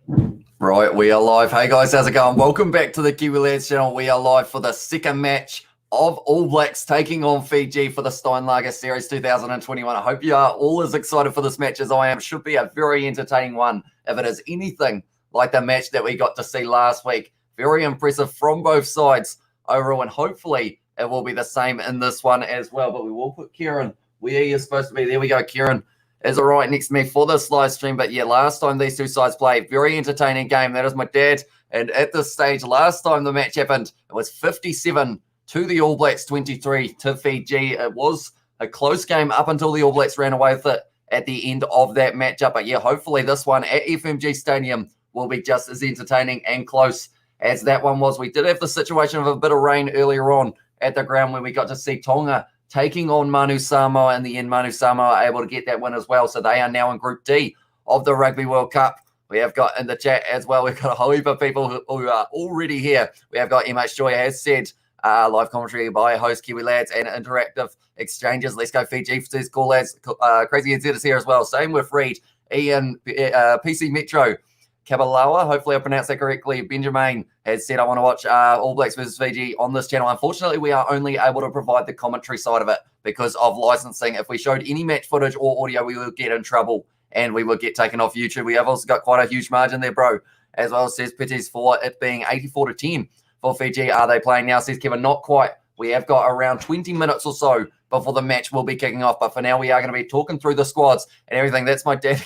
Right, we are live. Hey guys, how's it going? Welcome back to the Kiwi Lads channel. We are live for the second match of All Blacks taking on Fiji for the Steinlager Series 2021. I hope you are all as excited for this match as I am. It should be a very entertaining one if it is anything like the match that we got to see last week. Very impressive from both sides overall, and hopefully it will be the same in this one as well. But we will put Kieran where he is supposed to be. There we go, Kieran is right next to me for this live stream. But yeah, last time these two sides played, very entertaining game. That is my dad. And at this stage, last time the match happened, it was 57 to the All Blacks, 23 to Fiji. It was a close game up until the All Blacks ran away with it at the end of that matchup. But yeah, hopefully this one at FMG Stadium will be just as entertaining and close as that one was. We did have the situation of a bit of rain earlier on at the ground where we got to see Tonga taking on Manu Samoa. In the end, Manu Samoa are able to get that win as well. So they are now in Group D of the Rugby World Cup. We have got in the chat as well, we've got a whole heap of people who are already here. We have got MH Joy has said, live commentary by host Kiwi Lads and interactive exchanges. Let's go Fiji, says Cool Lads. Crazy NZ is here as well. Same with Reed, Ian, PC Metro, Kabalawa, hopefully I pronounced that correctly. Benjamin has said, I want to watch All Blacks versus Fiji on this channel. Unfortunately, we are only able to provide the commentary side of it because of licensing. If we showed any match footage or audio, we would get in trouble and we would get taken off YouTube. We have also got quite a huge margin there, bro. As well, says Pitties, for it being 84-10 for Fiji. Are they playing now, says Kevin? Not quite. We have got around 20 minutes or so before the match will be kicking off. But for now, we are going to be talking through the squads and everything. That's my dad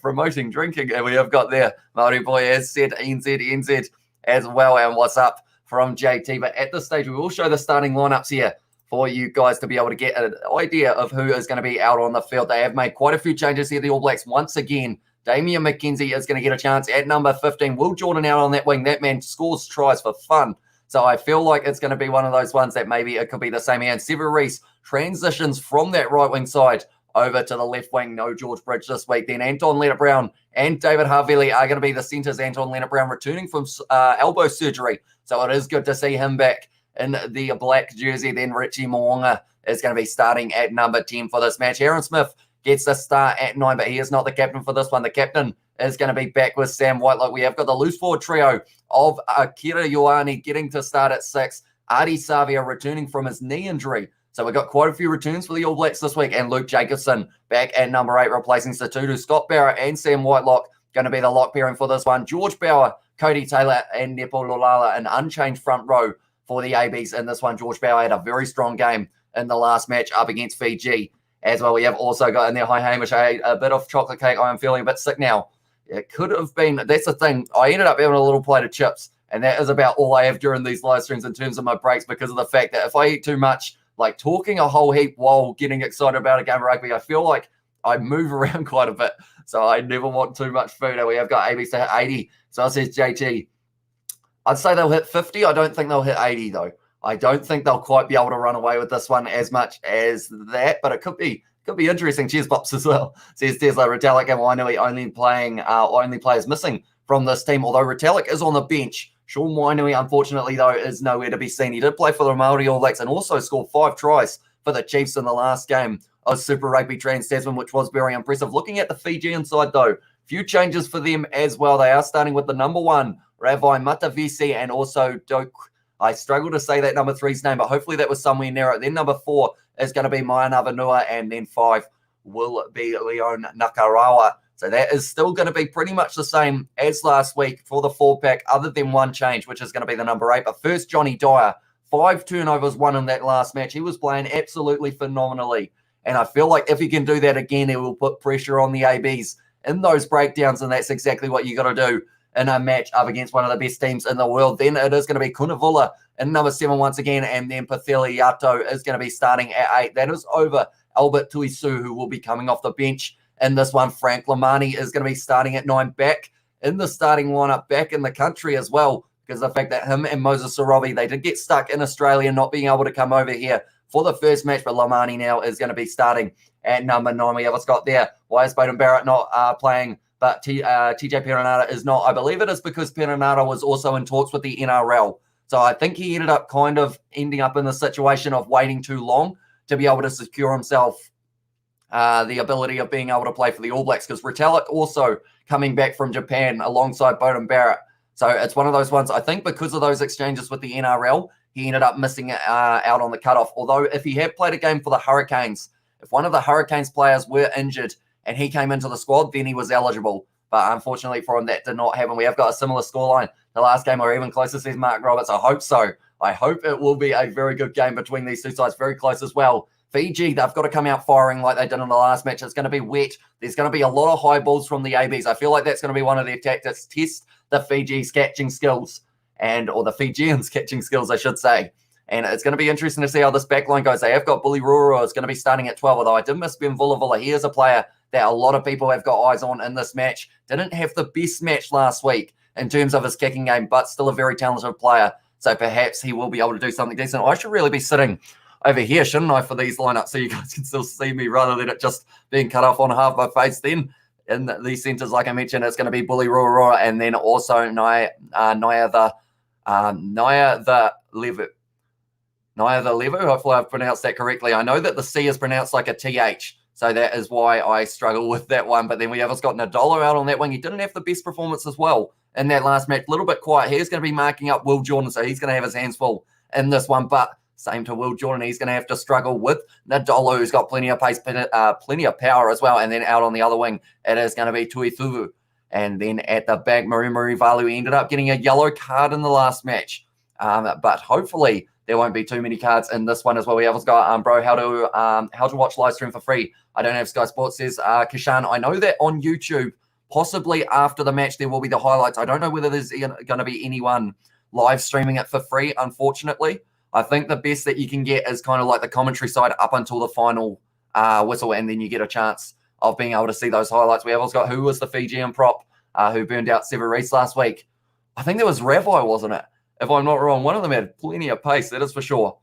promoting drinking. And we have got there, Māori boy has said, NZ as well. And what's up from JT? But at this stage, we will show the starting lineups here for you guys to be able to get an idea of who is going to be out on the field. They have made quite a few changes here, the All Blacks. Once again, Damian McKenzie is going to get a chance at number 15. Will Jordan out on that wing? That man scores tries for fun. So I feel like it's going to be one of those ones that maybe it could be the same here. And Sever Reece transitions from that right wing side over to the left wing. No George Bridge this week. Then Anton Leonard-Brown and David Havili are going to be the centres. Anton Leonard-Brown returning from elbow surgery. So it is good to see him back in the black jersey. Then Richie Mo'unga is going to be starting at number 10 for this match. Aaron Smith gets the start at 9, but he is not the captain for this one. The captain is going to be back with Sam Whitelock. We have got the loose forward trio of Akira Ioane getting to start at 6. Adi Savia returning from his knee injury. So we've got quite a few returns for the All Blacks this week. And Luke Jacobson back at number 8, replacing Satutu. Scott Barrett and Sam Whitelock going to be the lock pairing for this one. George Bauer, Cody Taylor, and Nepo Lolala, an unchanged front row for the ABs in this one. George Bauer had a very strong game in the last match up against Fiji as well. We have also got in there, hi Hamish, I ate a bit of chocolate cake. I am feeling a bit sick now. It could have been, that's the thing. I ended up having a little plate of chips, and that is about all I have during these live streams in terms of my breaks, because of the fact that if I eat too much, like talking a whole heap while getting excited about a game of rugby, I feel like I move around quite a bit. So I never want too much food. And we have got ABs to hit 80. So I says JT, I'd say they'll hit 50. I don't think they'll hit 80 though. I don't think they'll quite be able to run away with this one as much as that, but it could be interesting. Cheers, Pops, as well. Says Tesla, Retallick and Wainui only players missing from this team, although Retallick is on the bench. Sean Wainui, unfortunately, though, is nowhere to be seen. He did play for the Māori All Blacks and also scored 5 tries for the Chiefs in the last game of Super Rugby Trans-Tasman, which was very impressive. Looking at the Fijian side, though, few changes for them as well. They are starting with the number 1, Ravai Matavesi, and also Doak. I struggle to say that number 3's name, but hopefully that was somewhere near it. Then number 4 is going to be Maya Navanua, and then 5 will be Leon Nakarawa. So that is still going to be pretty much the same as last week for the 4-pack, other than one change, which is going to be the number 8. But first, Johnny Dyer, 5 turnovers, 1 in that last match. He was playing absolutely phenomenally. And I feel like if he can do that again, it will put pressure on the ABs in those breakdowns, and that's exactly what you got to do in a match up against one of the best teams in the world. Then it is going to be Kunavula in number 7 once again, and then Patheli Yato is going to be starting at 8. That is over Albert Tuisu, who will be coming off the bench in this one. Frank Lamani is going to be starting at 9, back in the starting lineup, back in the country as well, because of the fact that him and Moses Sorobi, they did get stuck in Australia, not being able to come over here for the first match, but Lamani now is going to be starting at number 9. We have what's got there. Why is Bowden Barrett not playing? But TJ Perenara is not. I believe it is because Perenara was also in talks with the NRL. So I think he ended up kind of ending up in the situation of waiting too long to be able to secure himself the ability of being able to play for the All Blacks, because Retallick also coming back from Japan alongside Bowden Barrett. So it's one of those ones, I think because of those exchanges with the NRL, he ended up missing out on the cutoff. Although if he had played a game for the Hurricanes, if one of the Hurricanes players were injured and he came into the squad, then he was eligible. But unfortunately for him, that did not happen. We have got a similar scoreline. The last game or even closer, says Mark Roberts. I hope so. I hope it will be a very good game between these two sides. Very close as well. Fiji, they've got to come out firing like they did in the last match. It's going to be wet. There's going to be a lot of high balls from the ABs. I feel like that's going to be one of their tactics. Test the Fiji's catching skills, or the Fijians' catching skills, I should say. And it's going to be interesting to see how this backline goes. They have got Bully Ruru. It's going to be starting at 12, although I did miss Ben Vula. He is a player that a lot of people have got eyes on in this match. Didn't have the best match last week in terms of his kicking game, but still a very talented player. So perhaps he will be able to do something decent. I should really be sitting over here, shouldn't I, for these lineups so you guys can still see me rather than it just being cut off on half my face. Then in the centres, like I mentioned, it's going to be Bully Ruru and then also Naya the Levu. Hopefully I've pronounced that correctly. I know that the C is pronounced like a TH, so that is why I struggle with that one. But then we have got Nadolo out on that wing. He didn't have the best performance as well in that last match. A little bit quiet. He's going to be marking up Will Jordan, so he's going to have his hands full in this one. But same to Will Jordan, he's going to have to struggle with Nadolo, who's got plenty of pace, plenty of power as well. And then out on the other wing, it is going to be Tuifuvu. And then at the back, Marie Valu ended up getting a yellow card in the last match. But hopefully there won't be too many cards in this one as well. We have got, bro, how to watch live stream for free. I don't have Sky Sports, says Kishan. I know that on YouTube, possibly after the match, there will be the highlights. I don't know whether there's going to be anyone live streaming it for free, unfortunately. I think the best that you can get is kind of like the commentary side up until the final whistle, and then you get a chance of being able to see those highlights. We have also got who was the Fijian prop who burned out Severis last week. I think that was Ravai, wasn't it? If I'm not wrong, one of them had plenty of pace, that is for sure.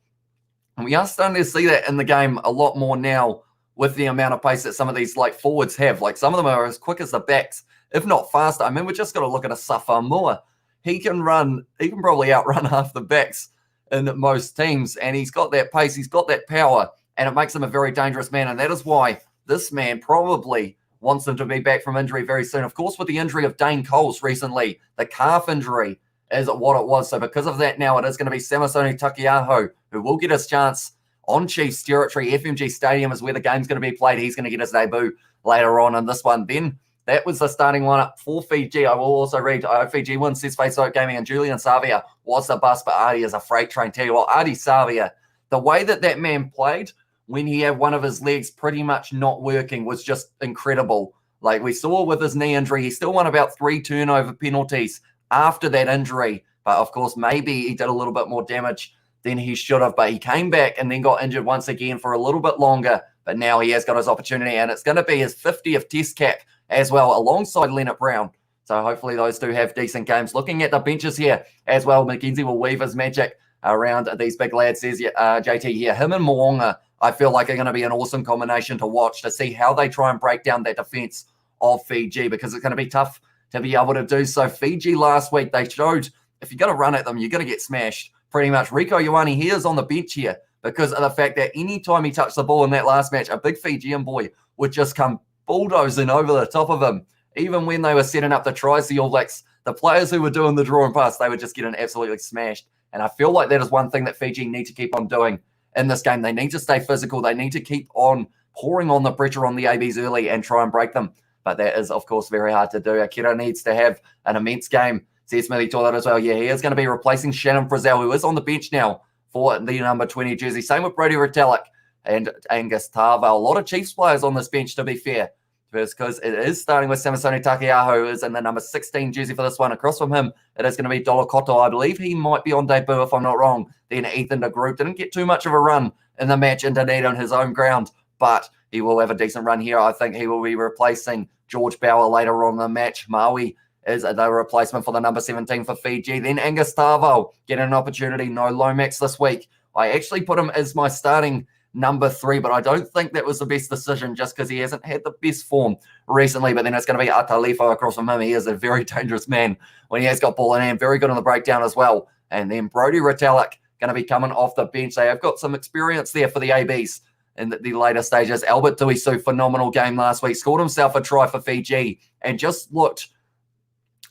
And we are starting to see that in the game a lot more now with the amount of pace that some of these like forwards have. Like some of them are as quick as the backs, if not faster. I mean, we've just got to look at a Safa Mua. He can probably outrun half the backs in most teams, and he's got that pace, he's got that power, and it makes him a very dangerous man. And that is why this man probably wants him to be back from injury very soon. Of course, with the injury of Dane Coles recently, the calf injury is what it was. So because of that, now it is going to be Samisoni Takiaho who will get his chance on Chiefs territory. FMG Stadium is where the game's going to be played. He's going to get his debut later on in this one. Then that was the starting lineup for Fiji. I will also read, Fiji wins, says Facebook Gaming, and Julian Savia was the bus, but Artie is a freight train. Tell you what, Artie Savia, the way that man played when he had one of his legs pretty much not working was just incredible. Like we saw with his knee injury, he still won about 3 turnover penalties after that injury. But of course, maybe he did a little bit more damage than he should have. But he came back and then got injured once again for a little bit longer. But now he has got his opportunity, and it's going to be his 50th test cap as well, alongside Leonard Brown. So hopefully those two have decent games. Looking at the benches here as well, Mackenzie will weave his magic around these big lads, says JT here. Him and Moonga, I feel like are going to be an awesome combination to watch, to see how they try and break down that defense of Fiji, because it's going to be tough to be able to do so. Fiji last week, they showed if you're going to run at them, you're going to get smashed pretty much. Rico Ioane, he is on the bench here because of the fact that anytime he touched the ball in that last match, a big Fijian boy would just come bulldozing over the top of him. Even when they were setting up the tries, the All Blacks, the players who were doing the draw and pass, they were just getting absolutely smashed. And I feel like that is one thing that Fiji need to keep on doing in this game. They need to stay physical. They need to keep on pouring on the pressure on the ABs early and try and break them. But that is, of course, very hard to do. Akira needs to have an immense game. Says Smithy taught that as well. Yeah, he is going to be replacing Shannon Frizzell, who is on the bench now for the number 20 jersey. Same with Brody Retallick and Angus Tarver. A lot of Chiefs players on this bench, to be fair, because it is starting with Samisoni Takiaho, who is in the number 16 jersey for this one. Across from him, it is going to be Dolokoto. I believe he might be on debut, if I'm not wrong. Then Ethan de Groot didn't get too much of a run in the match in Dunedin on his own ground, but he will have a decent run here. I think he will be replacing George Bauer later on in the match. Maui is the replacement for the number 17 for Fiji. Then Angus Tarvo getting an opportunity. No Lomax this week. I actually put him as my starting number 3, but I don't think that was the best decision just because he hasn't had the best form recently. But then it's going to be Atalifo across from him. He is a very dangerous man when he has got ball in hand. Very good on the breakdown as well. And then Brody Retallick going to be coming off the bench. They have got some experience there for the ABs in the later stages. Albert Tuisu, phenomenal game last week, scored himself a try for Fiji and just looked,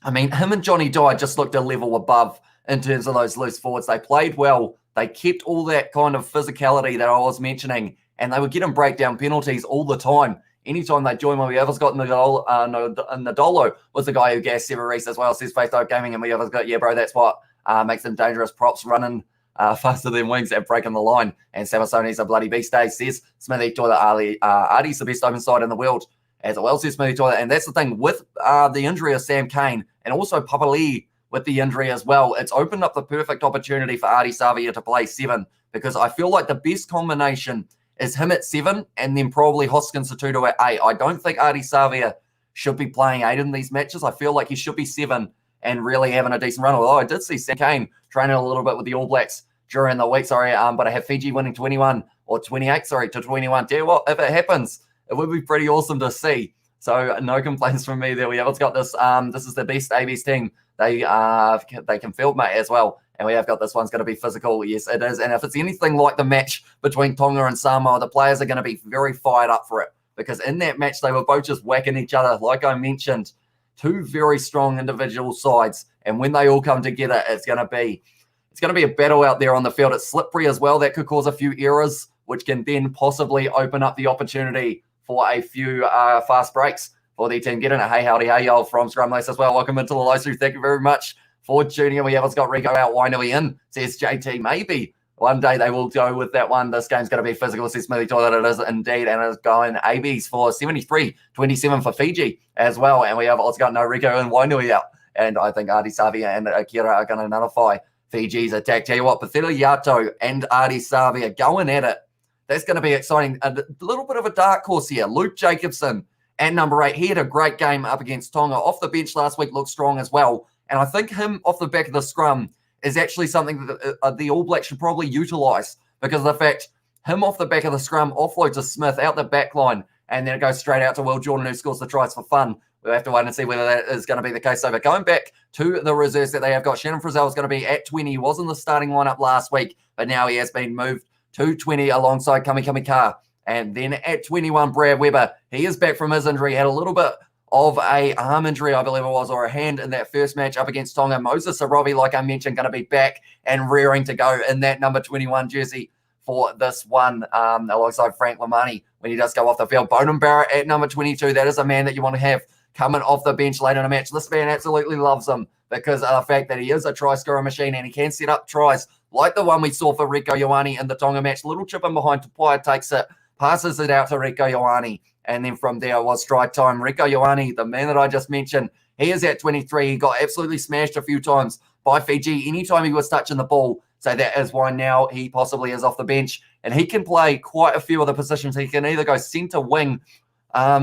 I mean, him and Johnny Dye just looked a level above in terms of those loose forwards. They played well. They kept all that kind of physicality that I was mentioning, and they were getting breakdown penalties all the time. Anytime they joined one, we others got Nadolo was the guy who gassed Severis as well. Says face-up gaming, and we others got, yeah, bro, that's what makes them dangerous. Props running faster than wings and breaking the line. And Samasoni's a bloody beast, says Smithy Toilet. Artie's the best open side in the world as well, says Smithy Toilet. And that's the thing with the injury of Sam Cane and also Papali with the injury as well. It's opened up the perfect opportunity for Ardie Savia to play 7, because I feel like the best combination is him at 7 and then probably Hoskins Satutu at 8. I don't think Ardie Savia should be playing 8 in these matches. I feel like he should be 7 and really having a decent run. Although I did see Sam Cane training a little bit with the All Blacks during the week, but I have Fiji winning 21 or 28, to 21. Tell you what, if it happens, it would be pretty awesome to see. So no complaints from me there. We have got this. This is the best AB's team. They can field mate as well. And we have got this one's going to be physical. Yes, it is. And if it's anything like the match between Tonga and Samoa, the players are going to be very fired up for it. Because in that match, they were both just whacking each other. Like I mentioned, 2 very strong individual sides. And when they all come together, it's going to be a battle out there on the field. It's slippery as well. That could cause a few errors, which can then possibly open up the opportunity for a few fast breaks for the team. Get in a hey, howdy, hey, y'all from Scrumlace as well. Welcome into the live stream. Thank you very much for tuning in. We have got Rico out. Wainui in, says JT. Maybe one day they will go with that one. This game's going to be physical, says Smithy Toilet. It is indeed. And it's going ABs for 73-27 for Fiji as well. And we have also got no Rico and Wainui out. And I think Ardie Savia and Akira are going to nullify Fiji's attack. Tell you what, Pethila Yato and Ardie Savia going at it. That's going to be exciting. A little bit of a dark horse here. Luke Jacobson at number 8. He had a great game up against Tonga. Off the bench last week, looked strong as well. And I think him off the back of the scrum is actually something that the All Blacks should probably utilise, because of the fact him off the back of the scrum offloads to Smith out the back line, and then it goes straight out to Will Jordan, who scores the tries for fun. We'll have to wait and see whether that is going to be the case. So, but going back to the reserves that they have got, Shannon Frizzell is going to be at 20. He was in the starting lineup last week, but now he has been moved to 20 alongside Kami Ka. And then at 21, Brad Weber. He is back from his injury. Had a little bit of a arm injury, I believe it was, or a hand in that first match up against Tonga. Moses Sarovi, like I mentioned, going to be back and rearing to go in that number 21 jersey for this one, alongside Frank Lamani when he does go off the field. Bowden Barrett at number 22. That is a man that you want to have coming off the bench later in a match. This man absolutely loves him because of the fact that he is a try scorer machine and he can set up tries like the one we saw for Rieko Ioane in the Tonga match. Little chip in behind, Tupaia takes it, passes it out to Rieko Ioane, and then from there was strike time. Rieko Ioane, the man that I just mentioned, he is at 23. He got absolutely smashed a few times by Fiji anytime he was touching the ball. So that is why now he possibly is off the bench. And he can play quite a few other positions. He can either go centre wing.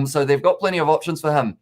So they've got plenty of options for him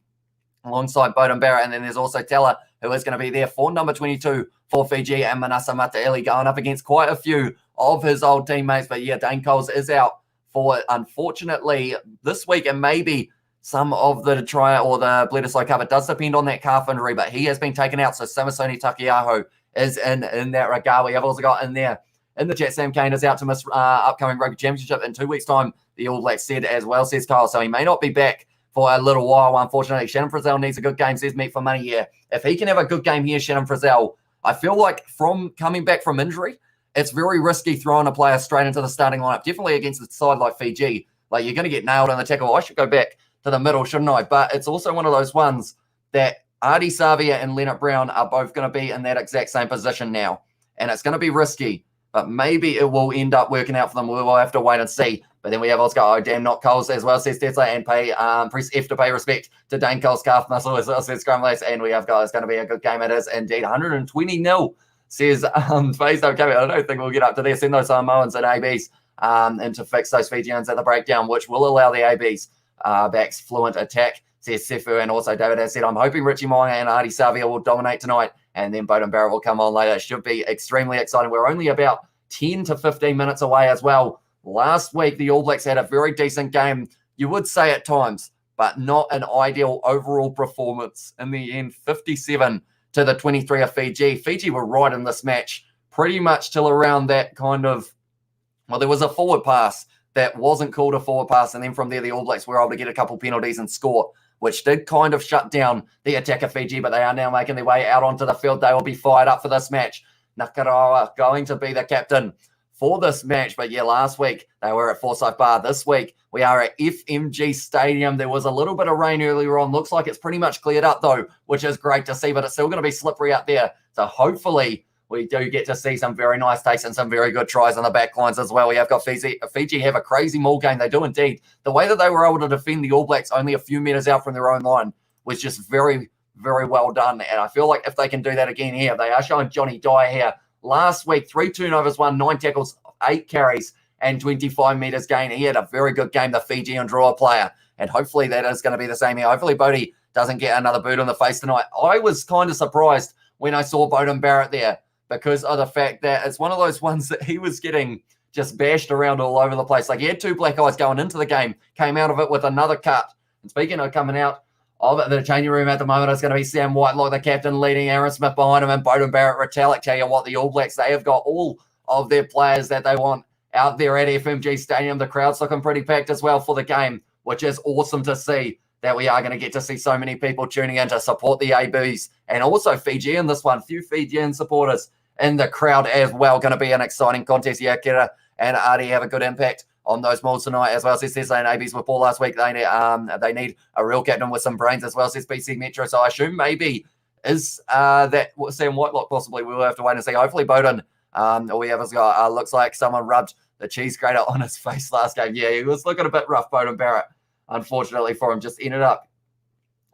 alongside Bowden Barrett. And then there's also Teller, who is going to be there for number 22 for Fiji, and Manasa Mataeli going up against quite a few of his old teammates. But yeah, Dane Coles is out for, unfortunately, this week, and maybe some of the try or the Bledisloe Cup. It does depend on that calf injury, but he has been taken out. So Samasoni Takiaho is in that regard. We have also got in there in the chat, Sam Cane is out to miss upcoming rugby championship in 2 weeks' time. The All Blacks said as well, says Kyle. So he may not be back for a little while, unfortunately. Shannon Frizzell needs a good game, says Meat for Money here. If he can have a good game here, Shannon Frizzell, I feel like from coming back from injury, it's very risky throwing a player straight into the starting lineup, definitely against a side like Fiji. Like, you're going to get nailed on the tackle. I should go back to the middle, shouldn't I? But it's also one of those ones that Ardie Savia and Leonard Brown are both going to be in that exact same position now. And it's going to be risky, but maybe it will end up working out for them. We'll have to wait and see. But then we have Oscar, oh, damn, not Coles as well, says Tesla, and press F to pay respect to Dane Coles' calf muscle as well, says Scrumlace. And we have got, it's going to be a good game. It is indeed 120-0, says Faze. I don't think we'll get up to there. Send those Samoans and ABs and to fix those Fijians at the breakdown, which will allow the ABs backs fluent attack, says Sefu. And also David has said, I'm hoping Richie Mo'unga and Ardie Savia will dominate tonight, and then Bowden Barrett will come on later. It should be extremely exciting. We're only about 10 to 15 minutes away as well. Last week, the All Blacks had a very decent game, you would say at times, but not an ideal overall performance. In the end, 57 to the 23 of Fiji. Fiji were right in this match pretty much till around that kind of, well, there was a forward pass that wasn't called a forward pass. And then from there, the All Blacks were able to get a couple penalties and score, which did kind of shut down the attack of Fiji, but they are now making their way out onto the field. They will be fired up for this match. Nakarawa going to be the captain for this match. But yeah, last week they were at Forsyth Bar. This week we are at FMG Stadium. There was a little bit of rain earlier on. Looks like it's pretty much cleared up though, which is great to see, but it's still going to be slippery out there. So hopefully we do get to see some very nice takes and some very good tries on the back lines as well. We have got Fiji have a crazy maul game. They do indeed. The way that they were able to defend the All Blacks only a few meters out from their own line was just very, very well done. And I feel like if they can do that again here, they are showing Johnny Dyer here. Last week, 3 turnovers, 9 tackles, 8 carries, and 25 meters gain. He had a very good game, the Fijian drawer player. And hopefully that is going to be the same here. Hopefully Bodie doesn't get another boot on the face tonight. I was kind of surprised when I saw Beauden Barrett there, because of the fact that it's one of those ones that he was getting just bashed around all over the place. Like he had 2 black eyes going into the game, came out of it with another cut. And speaking of coming out of the changing room at the moment, it's going to be Sam Whitelock, the captain, leading Aaron Smith behind him, and Beauden Barrett Retallick. Tell you what, the All Blacks, they have got all of their players that they want out there at FMG Stadium. The crowd's looking pretty packed as well for the game, which is awesome to see, that we are going to get to see so many people tuning in to support the ABs and also Fiji in this one. Few Fijian supporters in the crowd as well. Going to be an exciting contest. Yeah, Kira and Artie have a good impact on those mauls tonight as well. Says Tesla and ABs with Paul last week. They need a real captain with some brains as well, says BC Metro. So I assume maybe is that Sam Whitelock possibly. We'll have to wait and see. Hopefully Beauden, all we have got, looks like someone rubbed the cheese grater on his face last game. Yeah, he was looking a bit rough, Beauden Barrett. Unfortunately for him, just ended up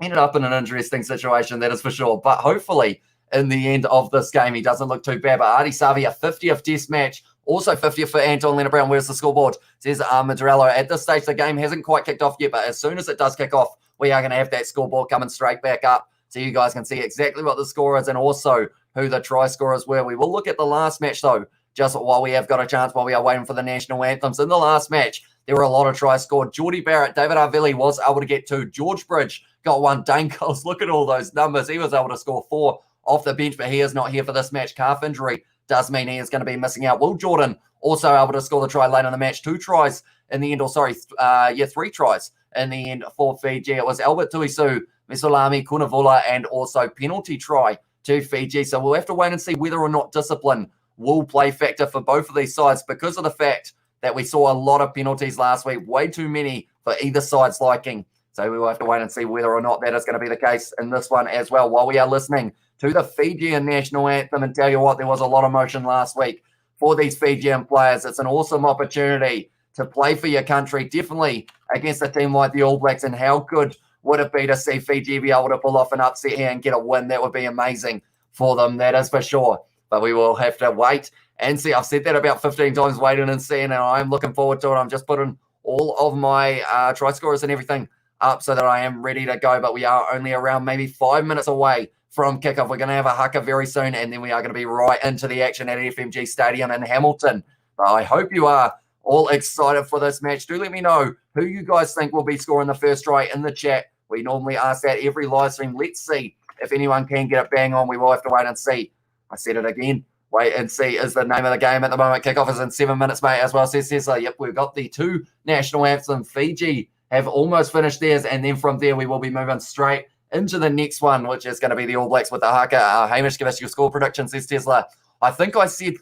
in an interesting situation, that is for sure. But hopefully in the end of this game, he doesn't look too bad. But Artie Savi, a 50th test match, also 50th for Anton Leonard-Brown. Where's the scoreboard? Says Madarello. At this stage, the game hasn't quite kicked off yet, but as soon as it does kick off, we are going to have that scoreboard coming straight back up so you guys can see exactly what the score is and also who the try scorers were. We will look at the last match, though, just while we have got a chance, while we are waiting for the national anthems. In the last match, there were a lot of tries scored. Geordie Barrett, David Arvili was able to get 2. George Bridge got 1. Dane Coles, look at all those numbers. He was able to score 4 off the bench, but he is not here for this match. Calf injury does mean he is going to be missing out. Will Jordan also able to score the try late in the match. 2 tries in the end, 3 tries in the end for Fiji. It was Albert Tuisu, Mesolami, Kunavula, and also penalty try to Fiji. So we'll have to wait and see whether or not discipline will play factor for both of these sides, because of the fact that we saw a lot of penalties last week, way too many for either side's liking. So we will have to wait and see whether or not that is going to be the case in this one as well. While we are listening to the Fijian national anthem, and tell you what, there was a lot of motion last week for these Fijian players. It's an awesome opportunity to play for your country, definitely against a team like the All Blacks. And how good would it be to see Fiji be able to pull off an upset here and get a win? That would be amazing for them, that is for sure. But we will have to wait and see. I've said that about 15 times, waiting and seeing, and I'm looking forward to it. I'm just putting all of my try scorers and everything up so that I am ready to go. But we are only around maybe 5 minutes away from kickoff. We're going to have a haka very soon, and then we are going to be right into the action at FMG Stadium in Hamilton. But I hope you are all excited for this match. Do let me know who you guys think will be scoring the first try in the chat. We normally ask that every live stream. Let's see if anyone can get it bang on. We will have to wait and see. I said it again. Wait and see is the name of the game at the moment. Kickoff is in 7 minutes, mate, as well. Says Cesar. Yep, we've got the 2 national anthems. Fiji have almost finished theirs, and then from there we will be moving straight into the next one, which is going to be the All Blacks with the haka. Hamish, give us your score prediction, says Tesla. I think I said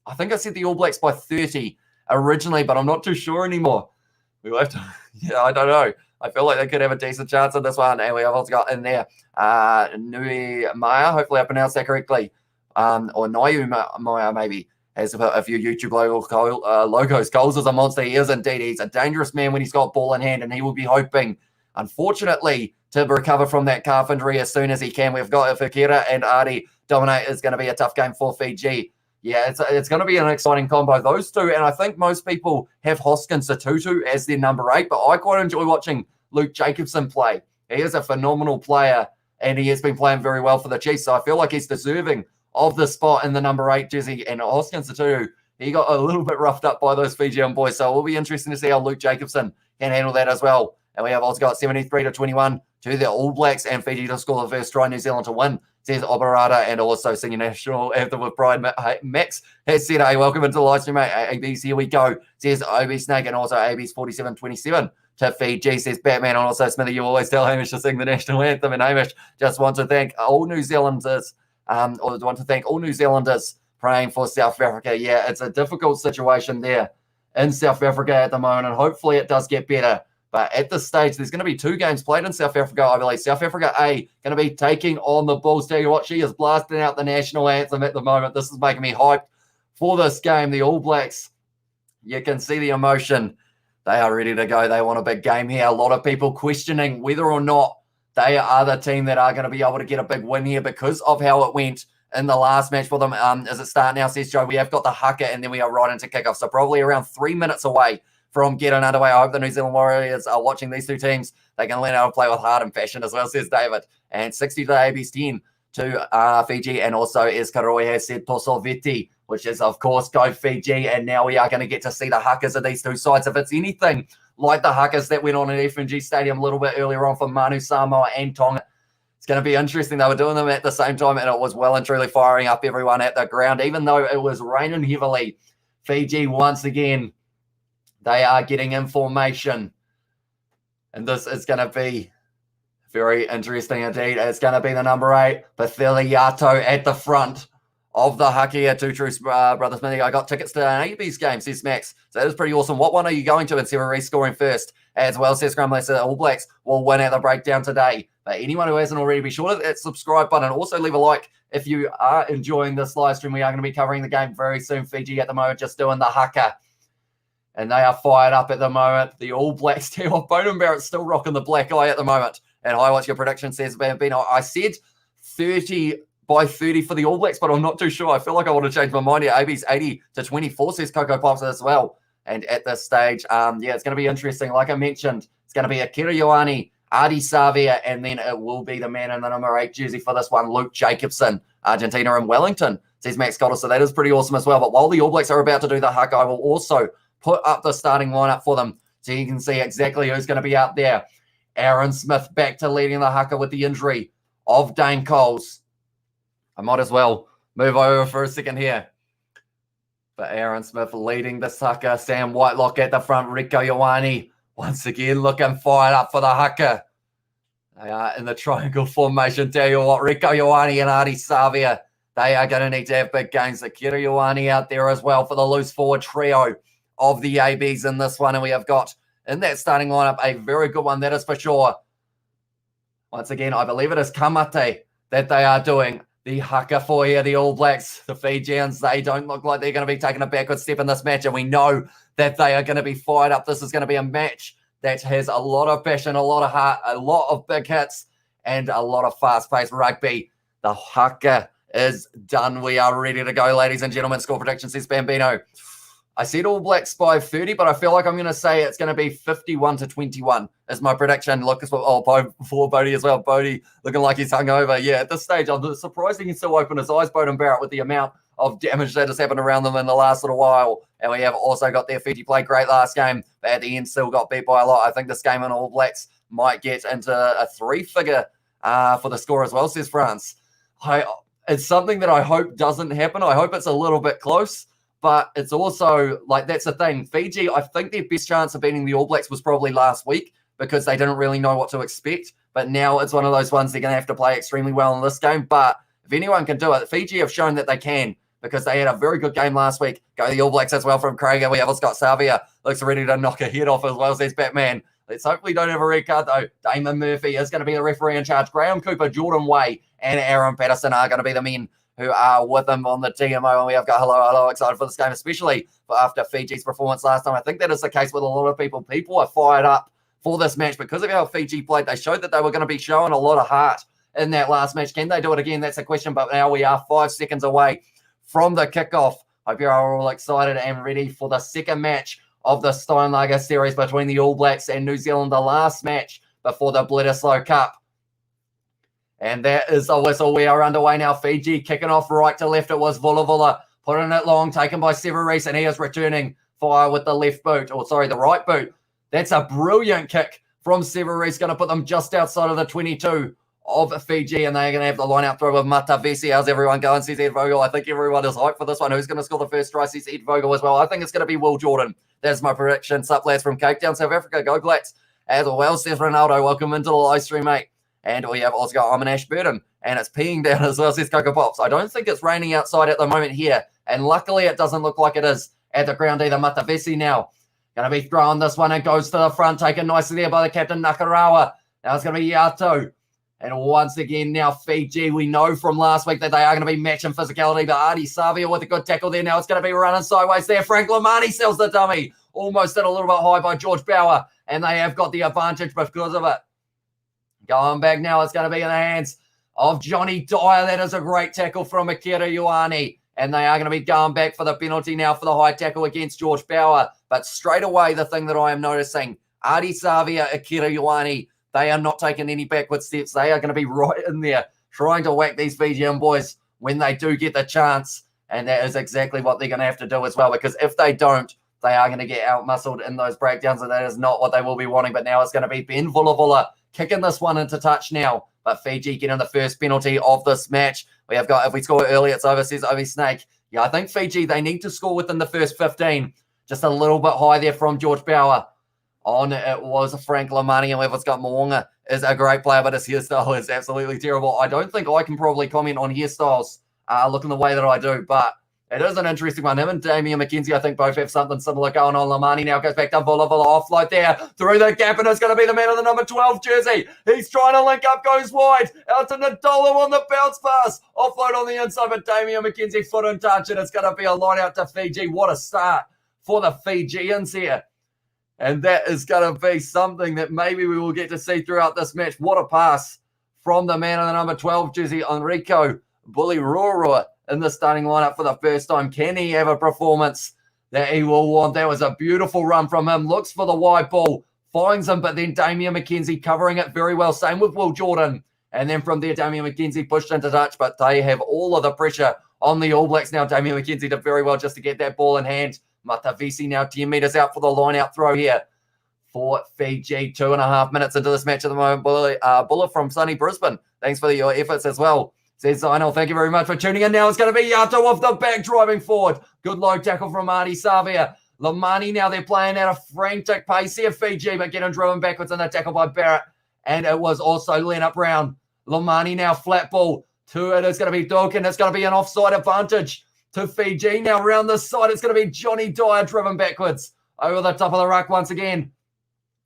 the All Blacks by 30 originally, but I'm not too sure anymore. We will have to. Yeah, I don't know. I feel like they could have a decent chance in this one, and we have also got in there Nui Maya. Hopefully, I pronounced that correctly. Or Nayu Maya, maybe, has a few YouTube logos. Coles is a monster. He is indeed. He's a dangerous man when he's got ball in hand, and he will be hoping, unfortunately, to recover from that calf injury as soon as he can. We've got Fakira and Artie dominate. Is going to be a tough game for Fiji. Yeah, it's going to be an exciting combo, those two. And I think most people have Hoskins Satutu as their number 8, but I quite enjoy watching Luke Jacobson play. He is a phenomenal player, and he has been playing very well for the Chiefs. So I feel like he's deserving of the spot in the number 8 jersey. And Hoskins Satutu, he got a little bit roughed up by those Fijian boys. So it will be interesting to see how Luke Jacobson can handle that as well. And we have also got 73-21 to the All Blacks, and Fiji to score the first try, New Zealand to win says Oberata, and also singing national anthem with Brian Max has said, hey, welcome into the live stream, mate. AB's here we go, says OB Snake, and also AB's 4727 to Fiji, says Batman, and also Smithy, you always tell Hamish to sing the national anthem, and Hamish just wants to thank all New Zealanders, praying for South Africa. Yeah, it's a difficult situation there in South Africa at the moment, and hopefully it does get better. But at this stage, there's going to be 2 games played in South Africa, I believe. South Africa A going to be taking on the Bulls. Tell you what, she is blasting out the national anthem at the moment. This is making me hyped for this game. The All Blacks, you can see the emotion. They are ready to go. They want a big game here. A lot of people questioning whether or not they are the team that are going to be able to get a big win here because of how it went in the last match for them. As it starts now, says Joe, we have got the haka, and then we are right into kickoff. So probably around 3 minutes away from getting underway. I hope the New Zealand Warriors are watching these 2 teams. They can learn how to play with heart and passion as well, says David. And 60 to AB's 10 to Fiji. And also, as Karoi has said, Tosoviti, which is, of course, go Fiji. And now we are going to get to see the hakas of these 2 sides. If it's anything like the hakas that went on at FMG Stadium a little bit earlier on for Manu Samoa and Tonga, it's going to be interesting. They were doing them at the same time, and it was well and truly firing up everyone at the ground. Even though it was raining heavily, Fiji, once again, they are getting in formation. And this is going to be very interesting indeed. It's going to be the number 8, Bathiliato, at the front of the Hakia Two Truths Brothers Mini. I got tickets to an AB's game, says Max. So that is pretty awesome. What one are you going to? And Severese scoring first as well, says Scrumley. So All Blacks will win at the breakdown today. But anyone who hasn't already, be sure to hit that subscribe button. Also leave a like if you are enjoying this live stream. We are going to be covering the game very soon. Fiji at the moment just doing the haka. And they are fired up at the moment. The All Blacks team off. Bowden Barrett's still rocking the black eye at the moment. And hi, what's your prediction, says Bambino? I said 30 by 30 for the All Blacks, but I'm not too sure. I feel like I want to change my mind here. AB's 80 to 24, says Coco Pops as well. And at this stage, yeah, it's going to be interesting. Like I mentioned, it's going to be Akira Ioane, Adi Savia, and then it will be the man in the number 8 jersey for this one, Luke Jacobson, Argentina and Wellington, says Max Cotter. So that is pretty awesome as well. But while the All Blacks are about to do the haka, I will also put up the starting lineup for them so you can see exactly who's going to be out there. Aaron Smith back to leading the haka with the injury of Dane Coles. I might as well move over for a second here. But Aaron Smith leading this haka. Sam Whitelock at the front. Rico Ioane once again looking fired up for the haka. They are in the triangle formation. Tell you what, Rico Ioane and Adi Savia, they are going to need to have big games. Akira Ioane out there as well for the loose forward trio of the ABs in this one. And we have got in that starting lineup a very good one, that is for sure. Once again, I believe it is Kamate that they are doing the haka for here. The All Blacks, the Fijians, they don't look like they're going to be taking a backward step in this match. And we know that they are going to be fired up. This is going to be a match that has a lot of passion, a lot of heart, a lot of big hits, and a lot of fast-paced rugby. The haka is done. We are ready to go, ladies and gentlemen. Score prediction, says Bambino. I said All Blacks by 30, but I feel like I'm going to say it's going to be 51 to 21 is my prediction. Look, for Bodie as well. Bodie looking like he's hungover. Yeah, at this stage, I'm surprised he can still open his eyes, Bowden Barrett, with the amount of damage that has happened around them in the last little while. And we have also got their Fiji played great last game, but at the end still got beat by a lot. I think this game in All Blacks might get into a 3-figure for the score as well, says France. It's something that I hope doesn't happen. I hope it's a little bit close. But it's also, like, that's the thing. Fiji, I think their best chance of beating the All Blacks was probably last week because they didn't really know what to expect. But now it's one of those ones they're going to have to play extremely well in this game. But if anyone can do it, Fiji have shown that they can because they had a very good game last week. Go the All Blacks as well from Craig. We have Scott Savia. Looks ready to knock a head off as well, says Batman. Let's hopefully don't have a red card, though. Damon Murphy is going to be the referee in charge. Graham Cooper, Jordan Way, and Aaron Patterson are going to be the men who are with him on the TMO. And we have got hello, excited for this game, especially for after Fiji's performance last time. I think that is the case with a lot of people. People are fired up for this match because of how Fiji played. They showed that they were going to be showing a lot of heart in that last match. Can they do it again? That's the question. But now we are 5 seconds away from the kickoff. Hope you're all excited and ready for the second match of the Steinlager series between the All Blacks and New Zealand, the last match before the Bledisloe Cup. And that is the whistle. We are underway now. Fiji kicking off right to left. It was Vula putting it long, taken by Severese, and he is returning fire with the left boot, or sorry, the right boot. That's a brilliant kick from Severese, going to put them just outside of the 22 of Fiji, and they're going to have the line-out throw with Matavesi. How's everyone going? Says Ed Vogel. I think everyone is hyped for this one. Who's going to score the first try? Says Ed Vogel as well. I think it's going to be Will Jordan. That's my prediction. Sup, lads from Cape Town, South Africa. Go Blacks. As well, says Ronaldo. Welcome into the live stream, mate. And we have also got Ashburton, and it's peeing down as well, says Coco Pops. I don't think it's raining outside at the moment here, and luckily it doesn't look like it is at the ground either. Matavesi now going to be throwing this one. It goes to the front, taken nicely there by the captain, Nakarawa. Now it's going to be Yato. And once again, now Fiji, we know from last week that they are going to be matching physicality, but Ardie Savia with a good tackle there. Now it's going to be running sideways there. Frank Lamani sells the dummy. Almost hit a little bit high by George Bauer, and they have got the advantage because of it. Going back now, it's going to be in the hands of Johnny Dyer. That is a great tackle from Akira Ioane. And they are going to be going back for the penalty now for the high tackle against George Bauer. But straight away, the thing that I am noticing, Ardie Savia, Akira Ioane, they are not taking any backward steps. They are going to be right in there trying to whack these Fijian boys when they do get the chance. And that is exactly what they're going to have to do as well, because if they don't, they are going to get out-muscled in those breakdowns, and that is not what they will be wanting. But now it's going to be Ben Vulavula kicking this one into touch now. But Fiji getting the first penalty of this match. We have got, if we score early, it's over, says Ovi Snake. Yeah, I think Fiji, they need to score within the first 15. Just a little bit high there from George Bauer. On it was Frank Lamani, and whoever's got Moonga is a great player, but his hairstyle is absolutely terrible. I don't think I can probably comment on hairstyles looking the way that I do, but it is an interesting one. Him and Damian McKenzie, I think, both have something similar going on. Lamani now goes back to Vulavula, offload there, through the gap, and it's going to be the man in the number 12 jersey. He's trying to link up, goes wide, out to Nadolo on the bounce pass. Offload on the inside, but Damian McKenzie foot and touch, and it's going to be a line out to Fiji. What a start for the Fijians here. And that is going to be something that maybe we will get to see throughout this match. What a pass from the man in the number 12 jersey, Enrico Bully Rorua, in the starting lineup for the first time. Can he have a performance that he will want? That was a beautiful run from him. Looks for the wide ball, finds him, but then Damian McKenzie covering it very well. Same with Will Jordan. And then from there, Damian McKenzie pushed into touch, but they have all of the pressure on the All Blacks now. Damian McKenzie did very well just to get that ball in hand. Matavesi now 10 metres out for the line-out throw here for Fiji. 2.5 minutes into this match at the moment. Bullet from sunny Brisbane. Thanks for your efforts as well. Says Zainal, thank you very much for tuning in. Now it's going to be Yato off the back, driving forward. Good low tackle from Ardie Savia. Lamani now, they're playing at a frantic pace here, Fiji, but getting driven backwards in the tackle by Barrett. And it was also Leonard Brown. Lamani now, flat ball to it. It's going to be Dawkin. It's going to be an offside advantage to Fiji. Now around this side, it's going to be Johnny Dyer driven backwards over the top of the ruck once again.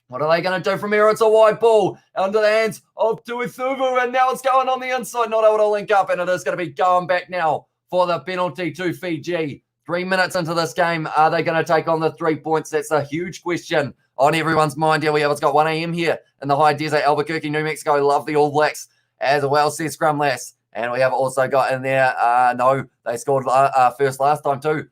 What are they going to do from here? It's a wide ball under the hands of Tuithuvu, and now it's going on the inside, not able to link up, and it is going to be going back now for the penalty to Fiji. 3 minutes into this game, are they going to take on the 3 points? That's a huge question on everyone's mind here. It's got 1 a.m. here in the high desert, Albuquerque, New Mexico. Love the All Blacks as well, says Scrumlass. And we have also got in there, no, they scored first last time too.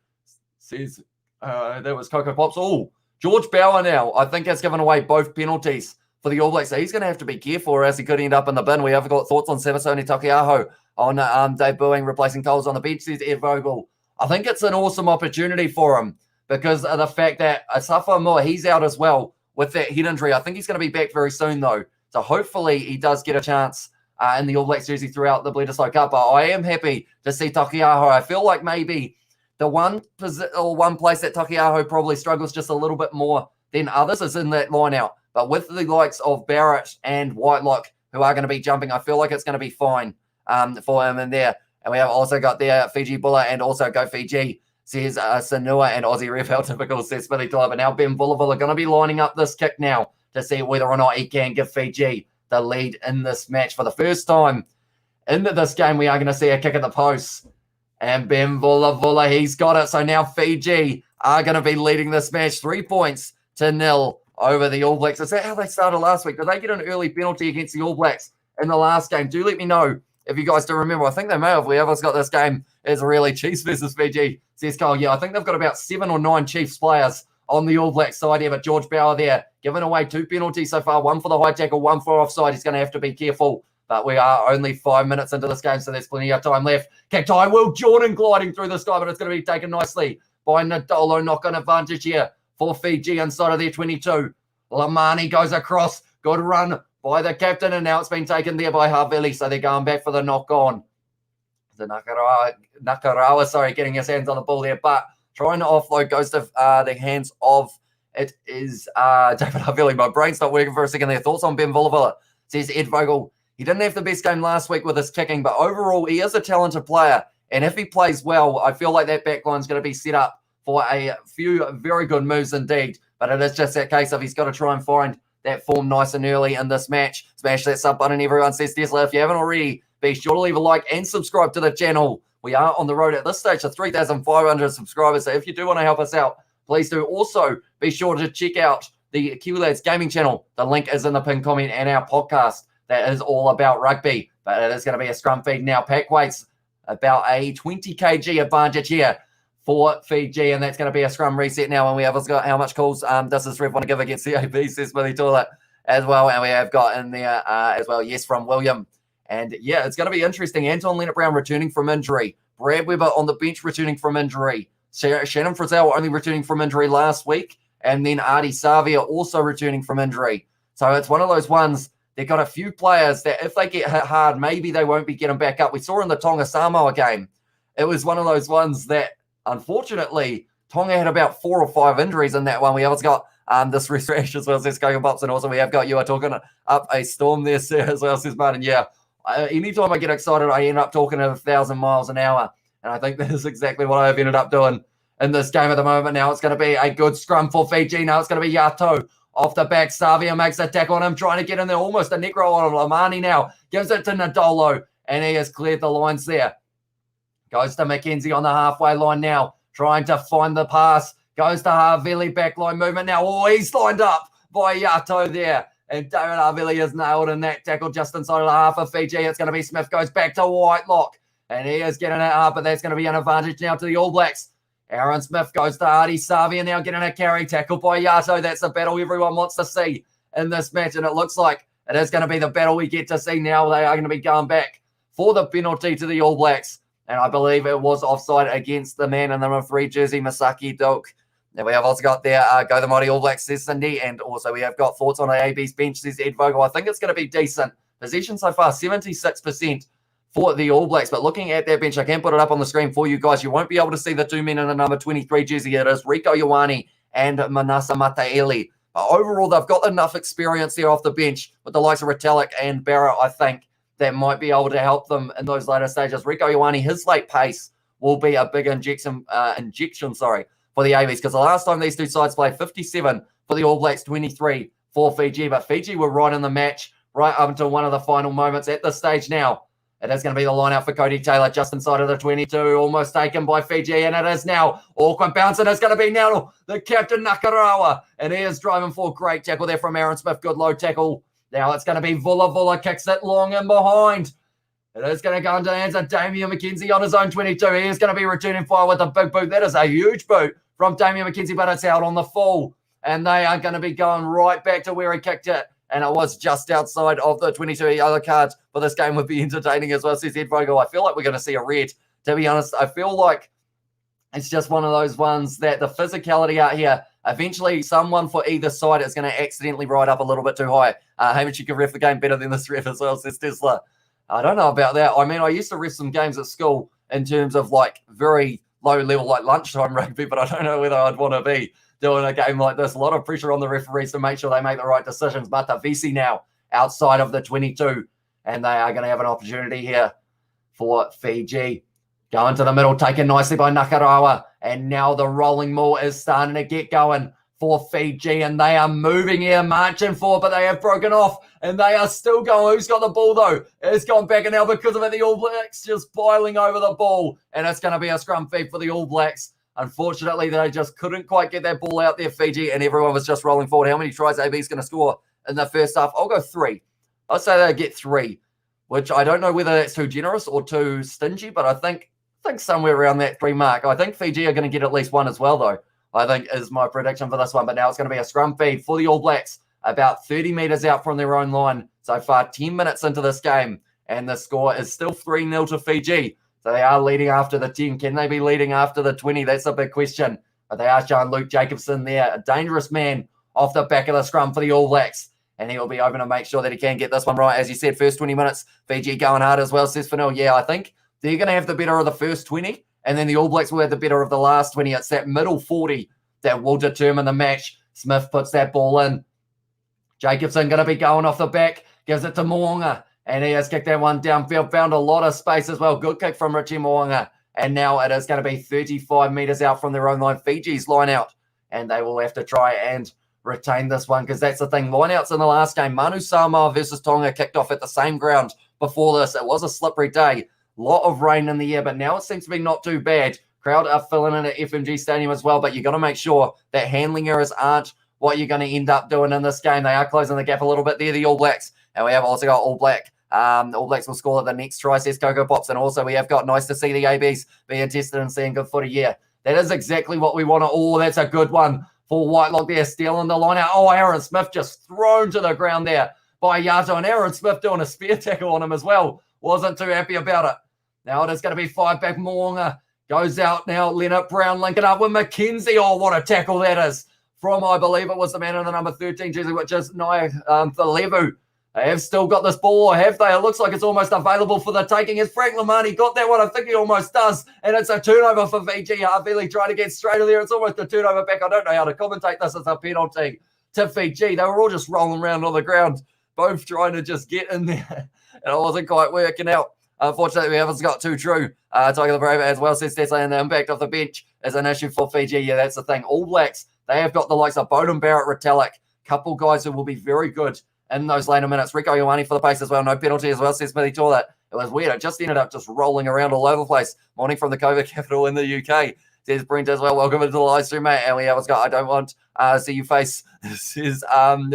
Says that was Coco Pops. Oh, George Bauer now, I think, has given away both penalties for the All Blacks. So he's going to have to be careful, or else he could end up in the bin. We have got thoughts on Samasoni Takiaho on debuting, replacing Coles on the bench, says Ed Vogel. I think it's an awesome opportunity for him because of the fact that Asafa Moore, he's out as well with that head injury. I think he's going to be back very soon, though. So hopefully he does get a chance in the All Blacks jersey throughout the Bledisloe Cup. But I am happy to see Takiaho. I feel like maybe the one place that Takiaho probably struggles just a little bit more than others is in that line out. But with the likes of Barrett and Whitelock, who are going to be jumping, I feel like it's going to be fine for him in there. And we have also got there Fiji Buller and also Go Fiji, says Sanua, and Aussie Ref, how typical, says Billy Tyler. But now Ben Vulavula going to be lining up this kick now to see whether or not he can give Fiji the lead in this match. For the first time into this game, we are going to see a kick at the post. And Ben Vulavula, he's got it. So now Fiji are going to be leading this match 3 points to 0 over the All Blacks. Is that how they started last week? Did they get an early penalty against the All Blacks in the last game? Do let me know if you guys do remember. I think they may have. Whoever's got this game is really Chiefs versus Fiji, says Kyle. Yeah, I think they've got about 7 or 9 Chiefs players on the All Blacks side here. But George Bauer there, giving away 2 penalties so far. 1 for the high tackle, 1 for offside. He's going to have to be careful. But we are only 5 minutes into this game, so there's plenty of time left. Kicked high, Will Jordan gliding through the sky, but it's going to be taken nicely by Nadolo. Knock-on advantage here for Fiji inside of their 22. Lamani goes across. Good run by the captain, and now it's been taken there by Havili, so they're going back for the knock-on. The Nakarawa, getting his hands on the ball there, but trying to offload goes to the hands of, it is David Havili. My brain's not working for a second there. Thoughts on Ben Vulavula? Says Ed Vogel. He didn't have the best game last week with his kicking, but overall he is a talented player, and if he plays well, I feel like that back line's going to be set up for a few very good moves indeed, but it is just that case of he's got to try and find that form nice and early in this match. Smash that sub button, everyone, says Tesla. If you haven't already, be sure to leave a like and subscribe to the channel. We are on the road at this stage to 3,500 subscribers, so if you do want to help us out, please do. Also, be sure to check out the Kiwi Lads Gaming channel. The link is in the pinned comment, and our podcast that is all about rugby, but it is going to be a scrum feed now. Pack weights, about a 20 kg advantage here for Fiji, and that's going to be a scrum reset now. And we have got how much calls does this ref want to give against the AB, says Smithy Toilet as well. And we have got in there as well, yes, from William. And yeah, it's going to be interesting. Anton Leonard-Brown returning from injury. Brad Weber on the bench returning from injury. Shannon Frizzell only returning from injury last week. And then Artie Savia also returning from injury. So it's one of those ones, they've got a few players that if they get hit hard, maybe they won't be getting back up. We saw in the Tonga Samoa game, it was one of those ones that, unfortunately, Tonga had about 4 or 5 injuries in that one. We also got this refresh as well, says Gogan Bops, and also we have got you are talking up a storm there, sir, as well, says Martin. Yeah, anytime I get excited, I end up talking at 1,000 miles an hour, and I think that is exactly what I've ended up doing in this game at the moment. Now it's going to be a good scrum for Fiji. Now it's going to be Yato off the back. Savia makes a tackle on him, trying to get in there, almost a neck roll on Lamani now. Gives it to Nadolo, and he has cleared the lines there. Goes to McKenzie on the halfway line now, trying to find the pass. Goes to Havili, backline movement now. Oh, he's lined up by Yato there. And David Havili is nailed in that tackle just inside of the half of Fiji. It's going to be Smith, goes back to Whitelock. And he is getting it up, but that's going to be an advantage now to the All Blacks. Aaron Smith goes to Artie Savia now, getting a carry tackle by Yato. That's the battle everyone wants to see in this match. And it looks like it is going to be the battle we get to see now. They are going to be going back for the penalty to the All Blacks. And I believe it was offside against the man in the number 3 jersey, Masaki Doak. Now we have also got there, Go the Mighty All Blacks, says Cindy. And also we have got thoughts on AB's bench, says Ed Vogel. I think it's going to be decent. Possession so far, 76% for the All Blacks. But looking at that bench, I can put it up on the screen for you guys. You won't be able to see the 2 men in the number 23 jersey. It is Rico Ioane and Manasa Mataeli. But overall, they've got enough experience there off the bench with the likes of Retallick and Barrett, I think, that might be able to help them in those later stages. Rico Ioane, his late pace will be a big injection for the ABs, because the last time these two sides played, 57 for the All Blacks, 23 for Fiji. But Fiji were right in the match right up until one of the final moments. At this stage now, it is going to be the line-out for Cody Taylor just inside of the 22, almost taken by Fiji, and it is now Auckland bounce, and it's going to be now the captain Nakarawa, and he is driving for great tackle there from Aaron Smith. Good low tackle. Now it's going to be Vula kicks it long and behind. It is going to go into the hands of Damian McKenzie on his own 22. He is going to be returning fire with a big boot. That is a huge boot from Damian McKenzie, but it's out on the full. And they are going to be going right back to where he kicked it. And it was just outside of the 22 yellow cards. But this game would be entertaining as well, says Ed Vogel. I feel like we're going to see a red. To be honest, I feel like it's just one of those ones that the physicality out here, eventually someone for either side is going to accidentally ride up a little bit too high. Hamish, you can ref the game better than this ref as well, says Tesla. I don't know about that. I mean, I used to ref some games at school in terms of like very low level, like lunchtime rugby, but I don't know whether I'd want to be doing a game like this. A lot of pressure on the referees to make sure they make the right decisions. Matavisi now outside of the 22, and they are going to have an opportunity here for Fiji. Going to the middle, taken nicely by Nakarawa, and now the rolling maul is starting to get going for Fiji, and they are moving here, marching forward, but they have broken off, and they are still going. Who's got the ball, though? It's gone back, and now because of it, the All Blacks just piling over the ball, and it's going to be a scrum feed for the All Blacks. Unfortunately, they just couldn't quite get that ball out there, Fiji, and everyone was just rolling forward. How many tries AB's going to score in the first half? I'll go 3. I'll say they get 3, which I don't know whether that's too generous or too stingy, but I think somewhere around that 3 mark. I think Fiji are going to get at least 1 as well, though, I think is my prediction for this one. But now it's going to be a scrum feed for the All Blacks, about 30 metres out from their own line. So far, 10 minutes into this game, and the score is still 3-0 to Fiji. So they are leading after the 10. Can they be leading after the 20? That's a big question. But they are showing Luke Jacobson there, a dangerous man off the back of the scrum for the All Blacks. and he will be open to make sure that he can get this one right. As you said, first 20 minutes, Fiji going hard as well, says Fanil. Yeah, I think they're going to have the better of the first 20, and then the All Blacks will have the better of the last 20. It's that middle 40 that will determine the match. Smith puts that ball in. Jacobson going to be going off the back, gives it to Mo'unga, and he has kicked that one downfield, found a lot of space as well. Good kick from Richie Mo'unga, and now it is going to be 35 metres out from their own line. Fiji's line out, and they will have to try and retain this one, because that's the thing. Lineouts in the last game, Manu Samoa versus Tonga kicked off at the same ground before this. It was a slippery day, lot of rain in the air, but now it seems to be not too bad. Crowd are filling in at FMG Stadium as well, but you got to make sure that handling errors aren't what you're going to end up doing in this game. They are closing the gap a little bit there, the All Blacks, and we have also got All Black. All Blacks will score the next try, says Coco Pops, and also we have got nice to see the ABs being tested and seeing good footy. Yeah, that is exactly what we want. Oh, that's a good one for Whitelock there, stealing the line out. Oh, Aaron Smith just thrown to the ground there by Yato, and Aaron Smith doing a spear tackle on him as well. Wasn't too happy about it. Now it is going to be 5 back. Mo'unga goes out now. Leonard Brown linking up with McKenzie. Oh, what a tackle that is from, I believe it was the man in the number 13 jersey, which is Nai Thalevu. They have still got this ball, or have they? It looks like it's almost available for the taking. Has Frank Lamani got that one? I think he almost does. And it's a turnover for Fiji. Havili trying to get straight in there. It's almost a turnover back. I don't know how to commentate this as a penalty to Fiji. They were all just rolling around on the ground, both trying to just get in there. And it wasn't quite working out. Unfortunately, we haven't got too true. Tiger the Brave as well says Tesla, and the impact of the bench is an issue for Fiji. Yeah, that's the thing. All Blacks, they have got the likes of Bowden Barrett, Retallick, couple guys who will be very good in those later minutes. Rico Ioane for the pace as well. No penalty as well, says Smithy Toilet. It was weird. It just ended up just rolling around all over the place. Morning from the COVID capital in the UK, says Brent as well. Welcome into the live stream, mate. And we have got, I don't want to see you face. This is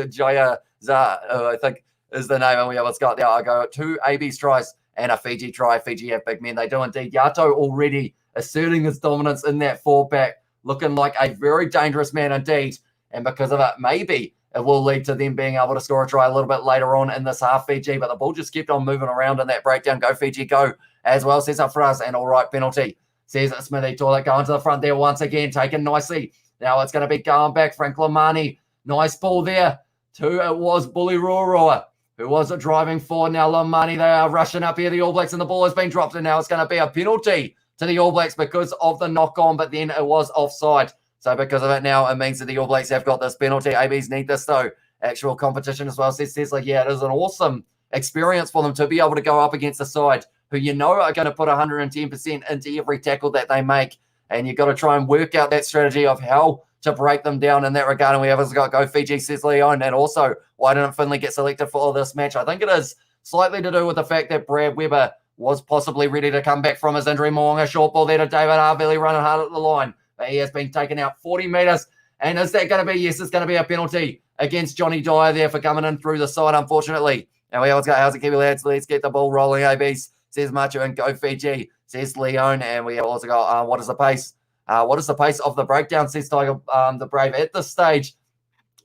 Jaya Za, I think is the name. And we have got there. I go 2 AB's tries and a Fiji try. Fiji have big men. They do indeed. Yato already asserting his dominance in that 4-back, looking like a very dangerous man indeed. And because of it, maybe it will lead to them being able to score a try a little bit later on in this half, Fiji. But the ball just kept on moving around in that breakdown. Go, Fiji, go as well, says up for us. And all right, penalty, says Smithy Toilet. Going to the front there once again, taken nicely. Now it's going to be going back. Frank Lamani, nice ball there. It was Bully Roroa, who was driving forward. Now Lamani, they are rushing up here, the All Blacks, and the ball has been dropped. And now it's going to be a penalty to the All Blacks because of the knock-on, but then it was offside. So because of it now, it means that the All Blacks have got this penalty. ABs need this, though. Actual competition as well. Says like, yeah, it is an awesome experience for them to be able to go up against a side who you know are going to put 110% into every tackle that they make. And you've got to try and work out that strategy of how to break them down in that regard. And we have got go Fiji, says Leon. And also, why didn't Finley get selected for this match? I think it is slightly to do with the fact that Brad Weber was possibly ready to come back from his injury. Mo'unga, short ball there to David Havili, running hard at the line. But he has been taken out 40 metres. And is that going to be? Yes, it's going to be a penalty against Johnny Dyer there for coming in through the side, unfortunately. And we always got, how's it, Kiwi lads? Let's get the ball rolling, ABs, says Macho, and go Fiji, says Leon. And we have also got, what is the pace? What is the pace of the breakdown, says Tiger the Brave. At this stage,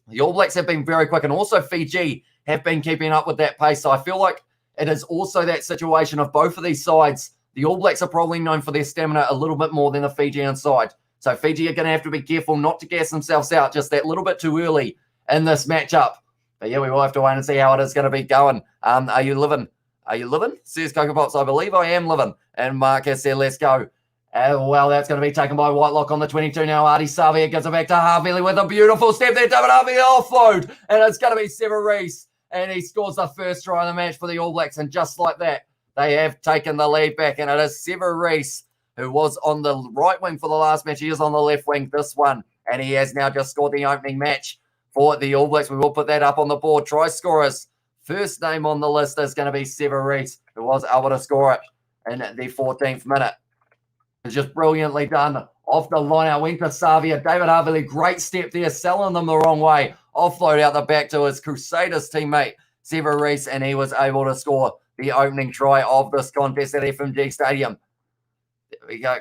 the All Blacks have been very quick, and also Fiji have been keeping up with that pace. So I feel like it is also that situation of both of these sides. The All Blacks are probably known for their stamina a little bit more than the Fijian side. So Fiji are going to have to be careful not to gas themselves out just that little bit too early in this matchup. But yeah, we will have to wait and see how it is going to be going. Are you living? Are you living? Says Coco Pops. I believe I am living. And Marcus said, let's go. Well, that's going to be taken by Whitelock on the 22 now. Artie Savia gives it back to Havili with a beautiful step there. David Havili offload. And it's going to be Sever Reese. And he scores the first try in the match for the All Blacks. And just like that, they have taken the lead back. And it is Sever Reese, who was on the right wing for the last match. He is on the left wing this one. And he has now just scored the opening match for the All Blacks. We will put that up on the board. Try scorers. First name on the list is going to be Sever Reese, who was able to score it in the 14th minute. It's just brilliantly done. Off the line out, went to Savia. David Havili, great step there, selling them the wrong way. Offload out the back to his Crusaders teammate, Sever Reese, and he was able to score the opening try of this contest at FMG Stadium. There we go.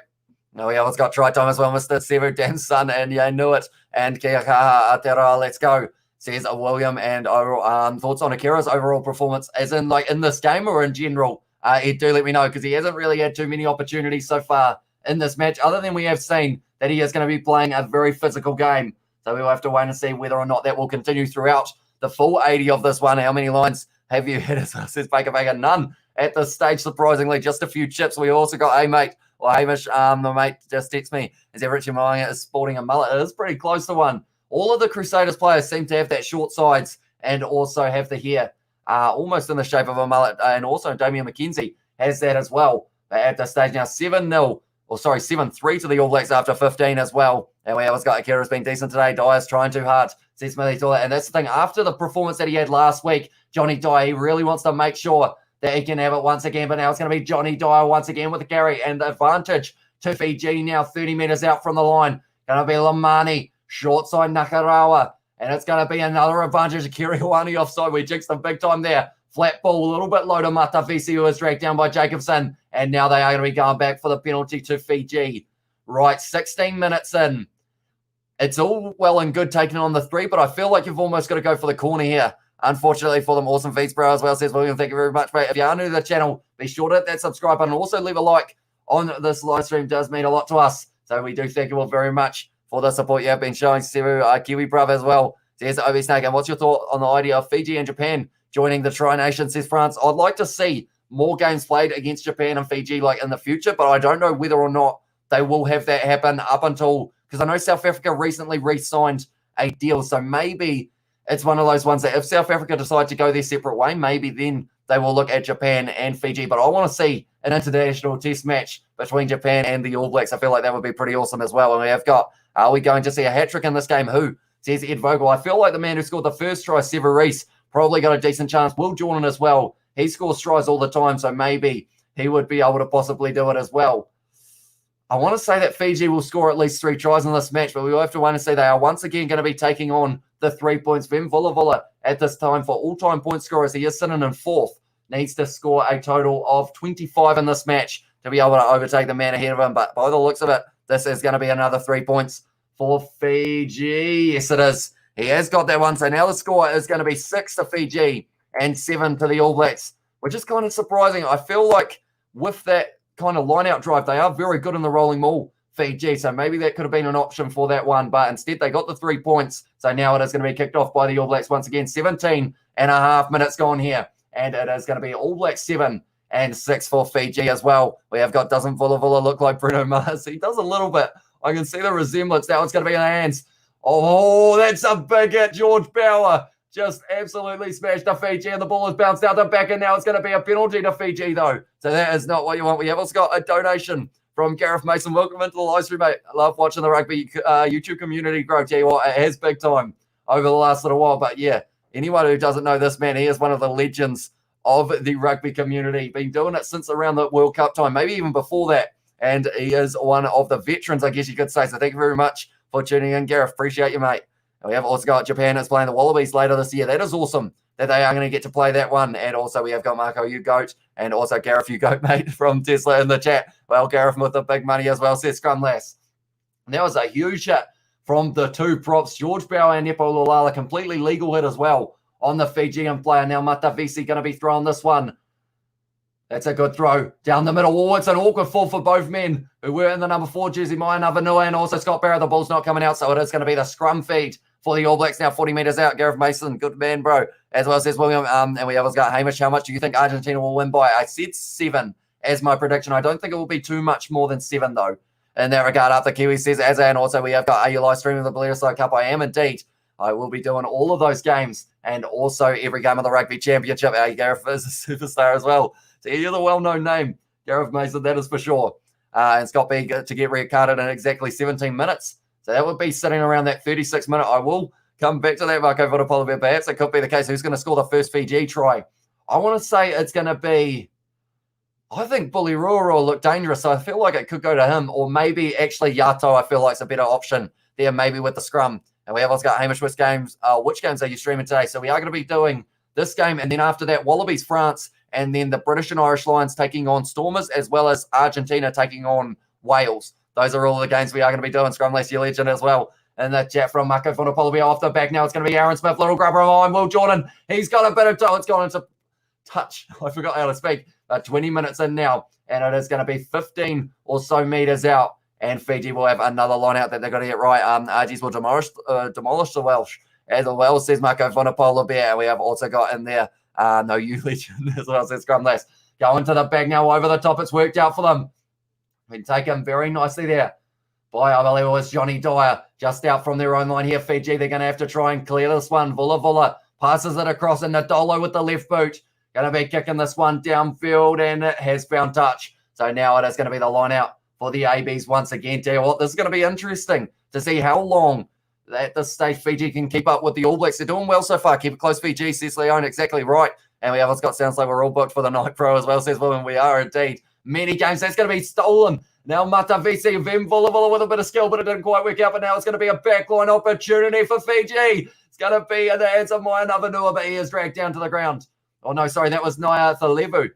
No, we always got try time as well, Mr. Sever, Dan's son, and yeah, knew it. And kia kaha atera, let's go, says William. And thoughts on Akira's overall performance, as in like in this game or in general? Do let me know, because he hasn't really had too many opportunities so far in this match, other than we have seen that he is going to be playing a very physical game. So we'll have to wait and see whether or not that will continue throughout the full 80 of this one. How many lines have you hit? Says Baker Baker. None at this stage, surprisingly. Just a few chips. We also got mate, or Hamish, the mate just texts me. Is that Richie Moanga is sporting a mullet? It is pretty close to one. All of the Crusaders players seem to have that short sides and also have the hair almost in the shape of a mullet. And also Damian McKenzie has that as well. At this stage now, 7-3 to the All Blacks after 15 as well. And we always got Akira's been decent today. Dyer's trying too hard. Says Smithy to it. And that's the thing. After the performance that he had last week, Johnny Dyer, he really wants to make sure that he can have it once again. But now it's going to be Johnny Dyer once again with Gary. And the advantage to Fiji now 30 metres out from the line. Going to be Lamani, short side Nakarawa. And it's going to be another advantage of Kiriwani offside. We jinxed them big time there. Flat ball, a little bit low to Matavisi, who was dragged down by Jacobson. And now they are going to be going back for the penalty to Fiji. Right, 16 minutes in. It's all well and good taking on the 3, but I feel like you've almost got to go for the corner here. Unfortunately for them, Awesome Feeds Bro as well, says William. Thank you very much, mate. If you are new to the channel, be sure to hit that subscribe button. Also leave a like on this live stream. It does mean a lot to us. So we do thank you all very much for the support you have been showing. Seru, Kiwi Brother as well. Says OB Snake. And what's your thought on the idea of Fiji and Japan joining the Tri-Nation, says France? I'd like to see more games played against Japan and Fiji like in the future, but I don't know whether or not they will have that happen up until, because I know South Africa recently re-signed a deal, so maybe it's one of those ones that if South Africa decide to go their separate way, maybe then they will look at Japan and Fiji. But I want to see an international test match between Japan and the All Blacks. I feel like that would be pretty awesome as well. And we have got, are we going to see a hat-trick in this game? Who? Says Ed Vogel. I feel like the man who scored the first try, Sever Reese, probably got a decent chance. Will Jordan as well. He scores tries all the time, so maybe he would be able to possibly do it as well. I want to say that Fiji will score at least 3 tries in this match, but we will have to wait and see. They are once again going to be taking on the 3 points. Vem Vula at this time for all-time point scorers. He is sitting in 4th. Needs to score a total of 25 in this match to be able to overtake the man ahead of him. But by the looks of it, this is going to be another 3 points for Fiji. Yes, it is. He has got that one. So now the score is going to be 6 to Fiji and 7 to the All Blacks, which is kind of surprising. I feel like with that kind of line-out drive, they are very good in the rolling maul, Fiji. So maybe that could have been an option for that one. But instead, they got the 3 points. So now it is going to be kicked off by the All Blacks once again. 17 and a half minutes gone here. And it is going to be All Blacks 7 and 6 for Fiji as well. We have got, doesn't Vula look like Bruno Mars? He does a little bit. I can see the resemblance. Now it's going to be in the hands. Oh, that's a big hit. George Bauer just absolutely smashed to Fiji, and the ball has bounced out the back, and now it's going to be a penalty to Fiji, though. So that is not what you want. We have also got a donation from Gareth Mason. Welcome into the live stream, mate. I love watching the rugby YouTube community grow. Tell you what, it has big time over the last little while. But yeah, anyone who doesn't know this man, he is one of the legends of the rugby community. Been doing it since around the World Cup time, maybe even before that. And he is one of the veterans, I guess you could say. So thank you very much for tuning in, Gareth. Appreciate you, mate. And we have also got Japan is playing the Wallabies later this year. That is awesome that they are going to get to play that one. And also we have got Marco, you goat, and also Gareth, you goat, mate, from Tesla in the chat. Well, Gareth with the big money as well, says Scrum Lass. And that was a huge hit from the 2 props. George Bauer and Nepo Lulala, completely legal hit as well on the Fijian player. Now Matavisi going to be throwing this one. That's a good throw down the middle. Oh, it's an awkward fall for both men who were in the number 4 jersey, Maya Navanua and also Scott Barrett. The ball's not coming out, so it is going to be the scrum feed for the All Blacks now, 40 metres out. Gareth Mason, good man, bro. As well as William, and we have got Hamish. How much do you think Argentina will win by? I said 7 as my prediction. I don't think it will be too much more than 7, though. In that regard, after Kiwi says, and also we have got, are you live streaming the Bledisloe Cup? I am indeed. I will be doing all of those games and also every game of the Rugby Championship. Gareth is a superstar as well. So you're the well-known name, Gareth Mason, that is for sure. And Scott B to get red carded in exactly 17 minutes. So that would be sitting around that 36 minute. I will come back to that, Marco Vodopolo. Perhaps it could be the case. Who's going to score the first Fiji try? I want to say it's going to be, I think Bully Rua will look dangerous. So I feel like it could go to him, or maybe actually Yato, I feel like it's a better option there, maybe with the scrum. And we have also got Hamish, which games are you streaming today? So we are going to be doing this game, and then after that, Wallabies, France, and then the British and Irish Lions taking on Stormers, as well as Argentina taking on Wales. Those are all the games we are going to be doing. Scrumless, your legend as well. And the chat from Marco Fonopolo off the back. Now it's going to be Aaron Smith, little grubber of mine. Will Jordan, he's got a bit of toe. It's gone into touch. I forgot how to speak. 20 minutes in now, and it is going to be 15 or so meters out. And Fiji will have another line out that they've got to get right. Argies will demolish the Welsh as well, says Marco Vanapola Bear. We have also got in there, no, you legend as well, says Scrum Less. Going to the bag now, over the top. It's worked out for them. Been taken very nicely there by, I believe it was Johnny Dyer, just out from their own line here. Fiji, they're going to have to try and clear this one. Vula passes it across, and Nadolo with the left boot. Going to be kicking this one downfield, and it has found touch. So now it is going to be the line out for the ABs once again. Tell you what, this is going to be interesting to see how long at this stage Fiji can keep up with the All Blacks. They're doing well so far. Keep it close, Fiji, says Leon. Exactly right. And we have Scott, sounds like we're all booked for the night pro as well, says William. We are indeed. Many games. That's going to be stolen. Now Matavisi, Vim Vula with a bit of skill, but it didn't quite work out. But now it's going to be a backline opportunity for Fiji. It's going to be in the hands of Maya Navanua, but he is dragged down to the ground. Oh, no, sorry, that was Naya Thalevu.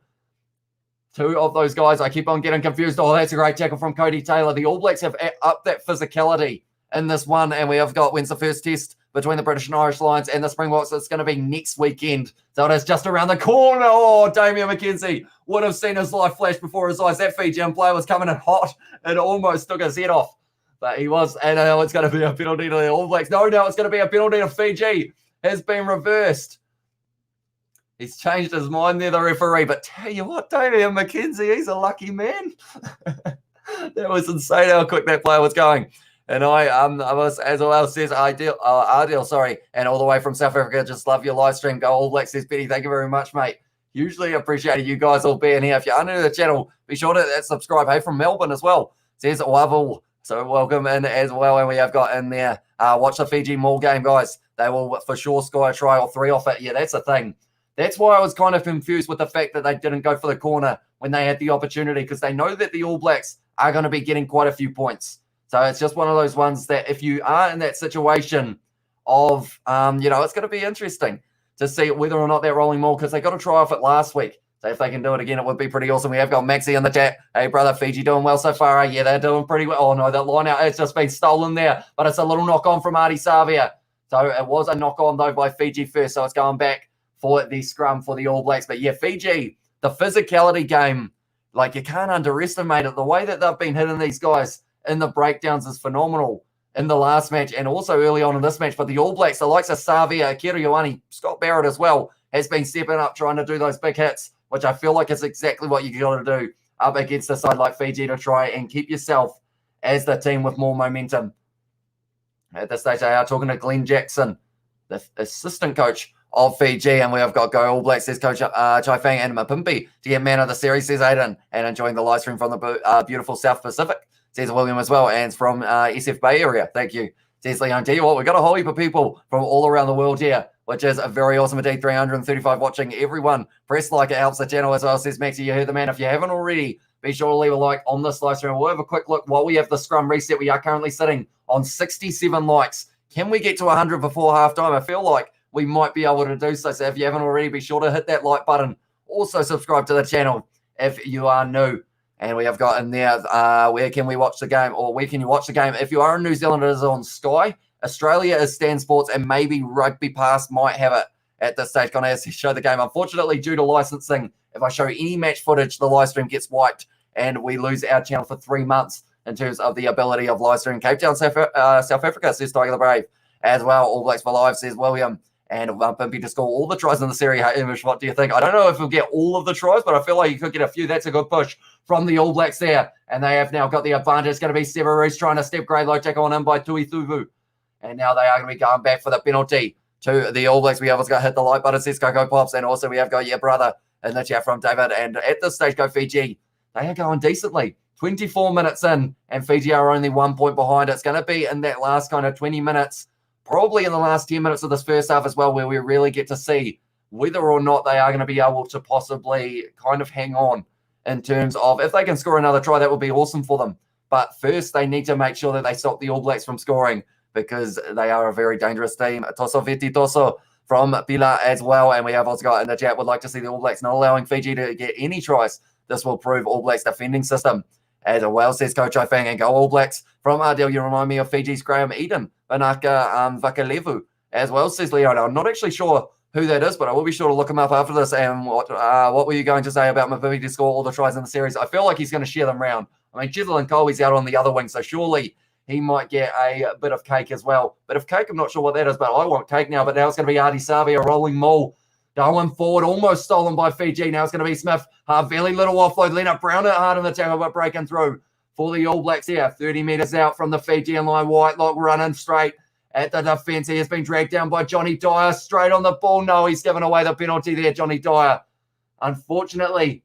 Two of those guys, I keep on getting confused. Oh, that's a great tackle from Cody Taylor. The All Blacks have upped that physicality in this one, and we have got, when's the first test between the British and Irish Lions and the Springboks? It's going to be next weekend. So it is just around the corner. Oh, Damian McKenzie would have seen his life flash before his eyes. That Fijian player was coming in hot and almost took his head off. But he was, and it's going to be a penalty to the All Blacks. No, it's going to be a penalty to Fiji. Has been reversed. He's changed his mind there, the referee. But tell you what, Damian McKenzie, he's a lucky man. That was insane how quick that player was going. And I was, as well says Ardil, sorry, and all the way from South Africa, just love your live stream. Go All Blacks, says Betty. Thank you very much, mate. Hugely appreciated you guys all being here. If you're new to the channel, be sure to subscribe. Hey, from Melbourne as well, says Wavel. So welcome in as well. And we have got in there, watch the Fiji Maul game, guys. They will for sure score a try or three off it. Yeah, that's the thing. That's why I was kind of confused with the fact that they didn't go for the corner when they had the opportunity, because they know that the All Blacks are going to be getting quite a few points. So it's just one of those ones that if you are in that situation of, it's going to be interesting to see whether or not they're rolling more, because they got to try off it last week. So if they can do it again, it would be pretty awesome. We have got Maxi in the chat. Hey, brother, Fiji doing well so far. Yeah, they're doing pretty well. Oh, no, that line out has just been stolen there, but it's a little knock on from Artie Savia. So it was a knock on, though, by Fiji first. So it's going back for the scrum for the All Blacks. But yeah, Fiji, the physicality game, like, you can't underestimate it. The way that they've been hitting these guys in the breakdowns is phenomenal in the last match and also early on in this match. But the All Blacks, the likes of Savia, Akira Ioane, Scott Barrett as well, has been stepping up trying to do those big hits, which I feel like is exactly what you got to do up against a side like Fiji to try and keep yourself as the team with more momentum. At this stage, they are talking to Glenn Jackson, the assistant coach of Fiji, and we have got Go All Blacks, says Coach Chai Fang and Mapimpi, to get man of the series, says Aiden, and enjoying the live stream from the beautiful South Pacific, says William as well, and from SF Bay area. Thank you, says Leon. Tell you what, we've got a whole heap of people from all around the world here, which is a very awesome indeed. 335 watching. Everyone, press like, it helps the channel as well, says Maxie. You heard the man. If you haven't already, be sure to leave a like on this live stream. We'll have a quick look while we have the scrum reset. We are currently sitting on 67 likes. Can we get to 100 before halftime? I feel like we might be able to do so. So if you haven't already, be sure to hit that like button. Also subscribe to the channel if you are new. And we have got in there, where can we watch the game, or where can you watch the game? If you are in New Zealand, it is on Sky. Australia is Stan Sports, and maybe Rugby Pass might have it at this stage. Going to show the game. Unfortunately, due to licensing, if I show any match footage, the live stream gets wiped, and we lose our channel for 3 months in terms of the ability of live streaming. Cape Town, South Africa, says Tiger the Brave. As well, All Blacks for Live, says William. And Pimpy to score all the tries in the series. Hamish, what do you think? I don't know if we'll get all of the tries, but I feel like you could get a few. That's a good push from the All Blacks there. And they have now got the advantage. It's going to be Severus trying to step grade low tackle on in by Tui Thuvu. And now they are going to be going back for the penalty to the All Blacks. We have got to hit the like button, says Coco Pops. And also we have got your brother in the chat from David. And at this stage, go Fiji. They are going decently. 24 minutes in, and Fiji are only 1 point behind. It's going to be in that last kind of 20 minutes, probably in the last 10 minutes of this first half as well, where we really get to see whether or not they are going to be able to possibly kind of hang on in terms of, if they can score another try, that would be awesome for them. But first, they need to make sure that they stop the All Blacks from scoring, because they are a very dangerous team. Toso Viti Toso from Pila as well. And we have also got in the chat, would like to see the All Blacks not allowing Fiji to get any tries. This will prove All Blacks' defending system. As well, says Coach Ifang, and go All Blacks. From Ardell, you remind me of Fiji's Graham Eden, Vanaka Vakalevu, as well, says Leon. I'm not actually sure who that is, but I will be sure to look him up after this. And what were you going to say about Mavivi to score all the tries in the series? I feel like he's going to share them round. I mean, Chisel and Colby's out on the other wing, so surely he might get a bit of cake as well. Bit of cake, I'm not sure what that is, but I want cake now. But now it's going to be Adi Savi, a rolling maul. Going forward, almost stolen by Fiji. Now it's going to be Smith. Very little offload. Leonard Brown hard in the tackle, but breaking through for the All Blacks here. 30 metres out from the Fijian line. Whitelock running straight at the defence. He has been dragged down by Johnny Dyer. Straight on the ball. No, he's given away the penalty there, Johnny Dyer. Unfortunately,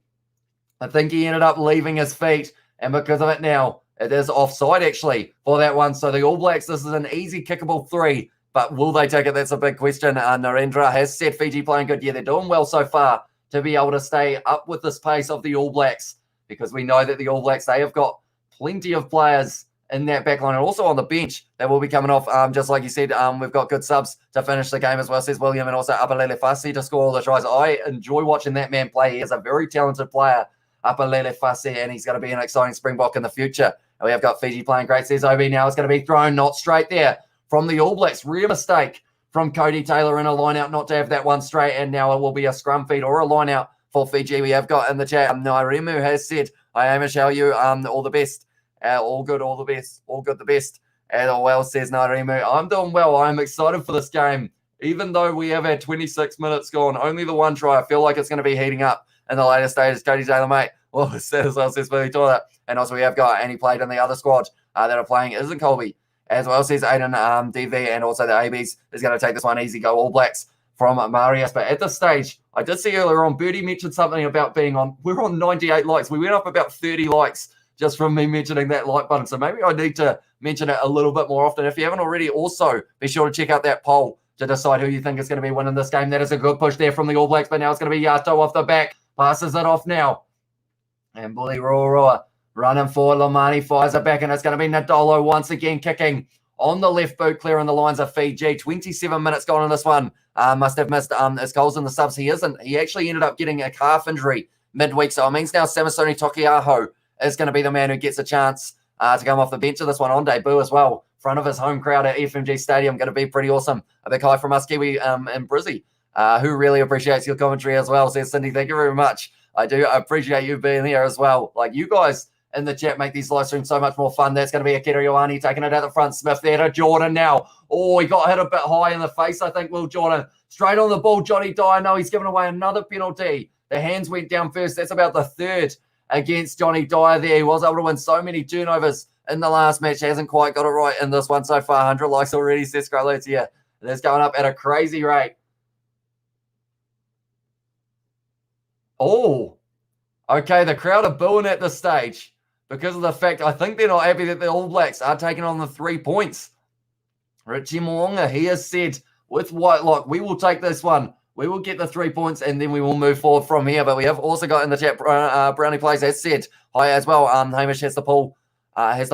I think he ended up leaving his feet. And because of it now, it is offside actually for that one. So the All Blacks, this is an easy kickable 3. But will they take it? That's a big question. Narendra has said Fiji playing good. Yeah, they're doing well so far to be able to stay up with this pace of the All Blacks, because we know that the All Blacks, they have got plenty of players in that back line and also on the bench that will be coming off. Just like you said, we've got good subs to finish the game as well, says William, and also Apalele Fasi to score all the tries. I enjoy watching that man play. He is a very talented player, Apalele Fasi, and he's going to be an exciting Springbok in the future. And we have got Fiji playing great, says Obi. Now it's going to be thrown not straight there from the All Blacks. Real mistake from Cody Taylor in a line-out not to have that one straight, and now it will be a scrum feed or a line-out for Fiji. We have got in the chat, Nairemu has said, "I am Michelle, you all the best, all good, all the best, all good, the best." And well, says Nairemu, I'm doing well. I'm excited for this game, even though we have had 26 minutes gone. Only the one try. I feel like it's going to be heating up in the later stages. Cody Taylor, mate. Well, says Billy Toilet, and also we have got, and he played in the other squad that are playing isn't Colby. As well, says Aiden DV, and also the ABs is going to take this one easy. Go All Blacks from Marius. But at this stage, I did see earlier on, Birdie mentioned something about being on. We're on 98 likes. We went up about 30 likes just from me mentioning that like button. So maybe I need to mention it a little bit more often. If you haven't already, also be sure to check out that poll to decide who you think is going to be winning this game. That is a good push there from the All Blacks, but now it's going to be Yato off the back. Passes it off now. And Bully Roa running forward. Lamani fires it back, and it's going to be Nadolo once again kicking on the left boot, clearing the lines of Fiji. 27 minutes gone in this one. Must have missed his goals in the subs. He actually ended up getting a calf injury midweek, so it means now Samasoni Tokiaho is going to be the man who gets a chance to come off the bench of this one on debut as well. Front of his home crowd at FMG Stadium. Going to be pretty awesome. A big hi from us, Kiwi and Brizzy, who really appreciates your commentary as well. Says Cindy, thank you very much. I do appreciate you being here as well. Like, you guys in the chat make these live streams so much more fun. That's going to be Akira Ioane taking it out the front. Smith there to Jordan now. Oh, he got hit a bit high in the face, I think, Will Jordan. Straight on the ball, Johnny Dyer. No, he's given away another penalty. The hands went down first. That's about the third against Johnny Dyer there. He was able to win so many turnovers in the last match. Hasn't quite got it right in this one so far. 100 likes already, says Scarlett here. That's going up at a crazy rate. Oh, okay. The crowd are booing at this stage because of the fact, I think they're not happy that the All Blacks are taking on the 3 points. Richie Moonga, he has said with Whitelock, we will take this one. We will get the 3 points, and then we will move forward from here. But we have also got in the chat, Brownie Plays has said hi as well. Hamish has the poll, voted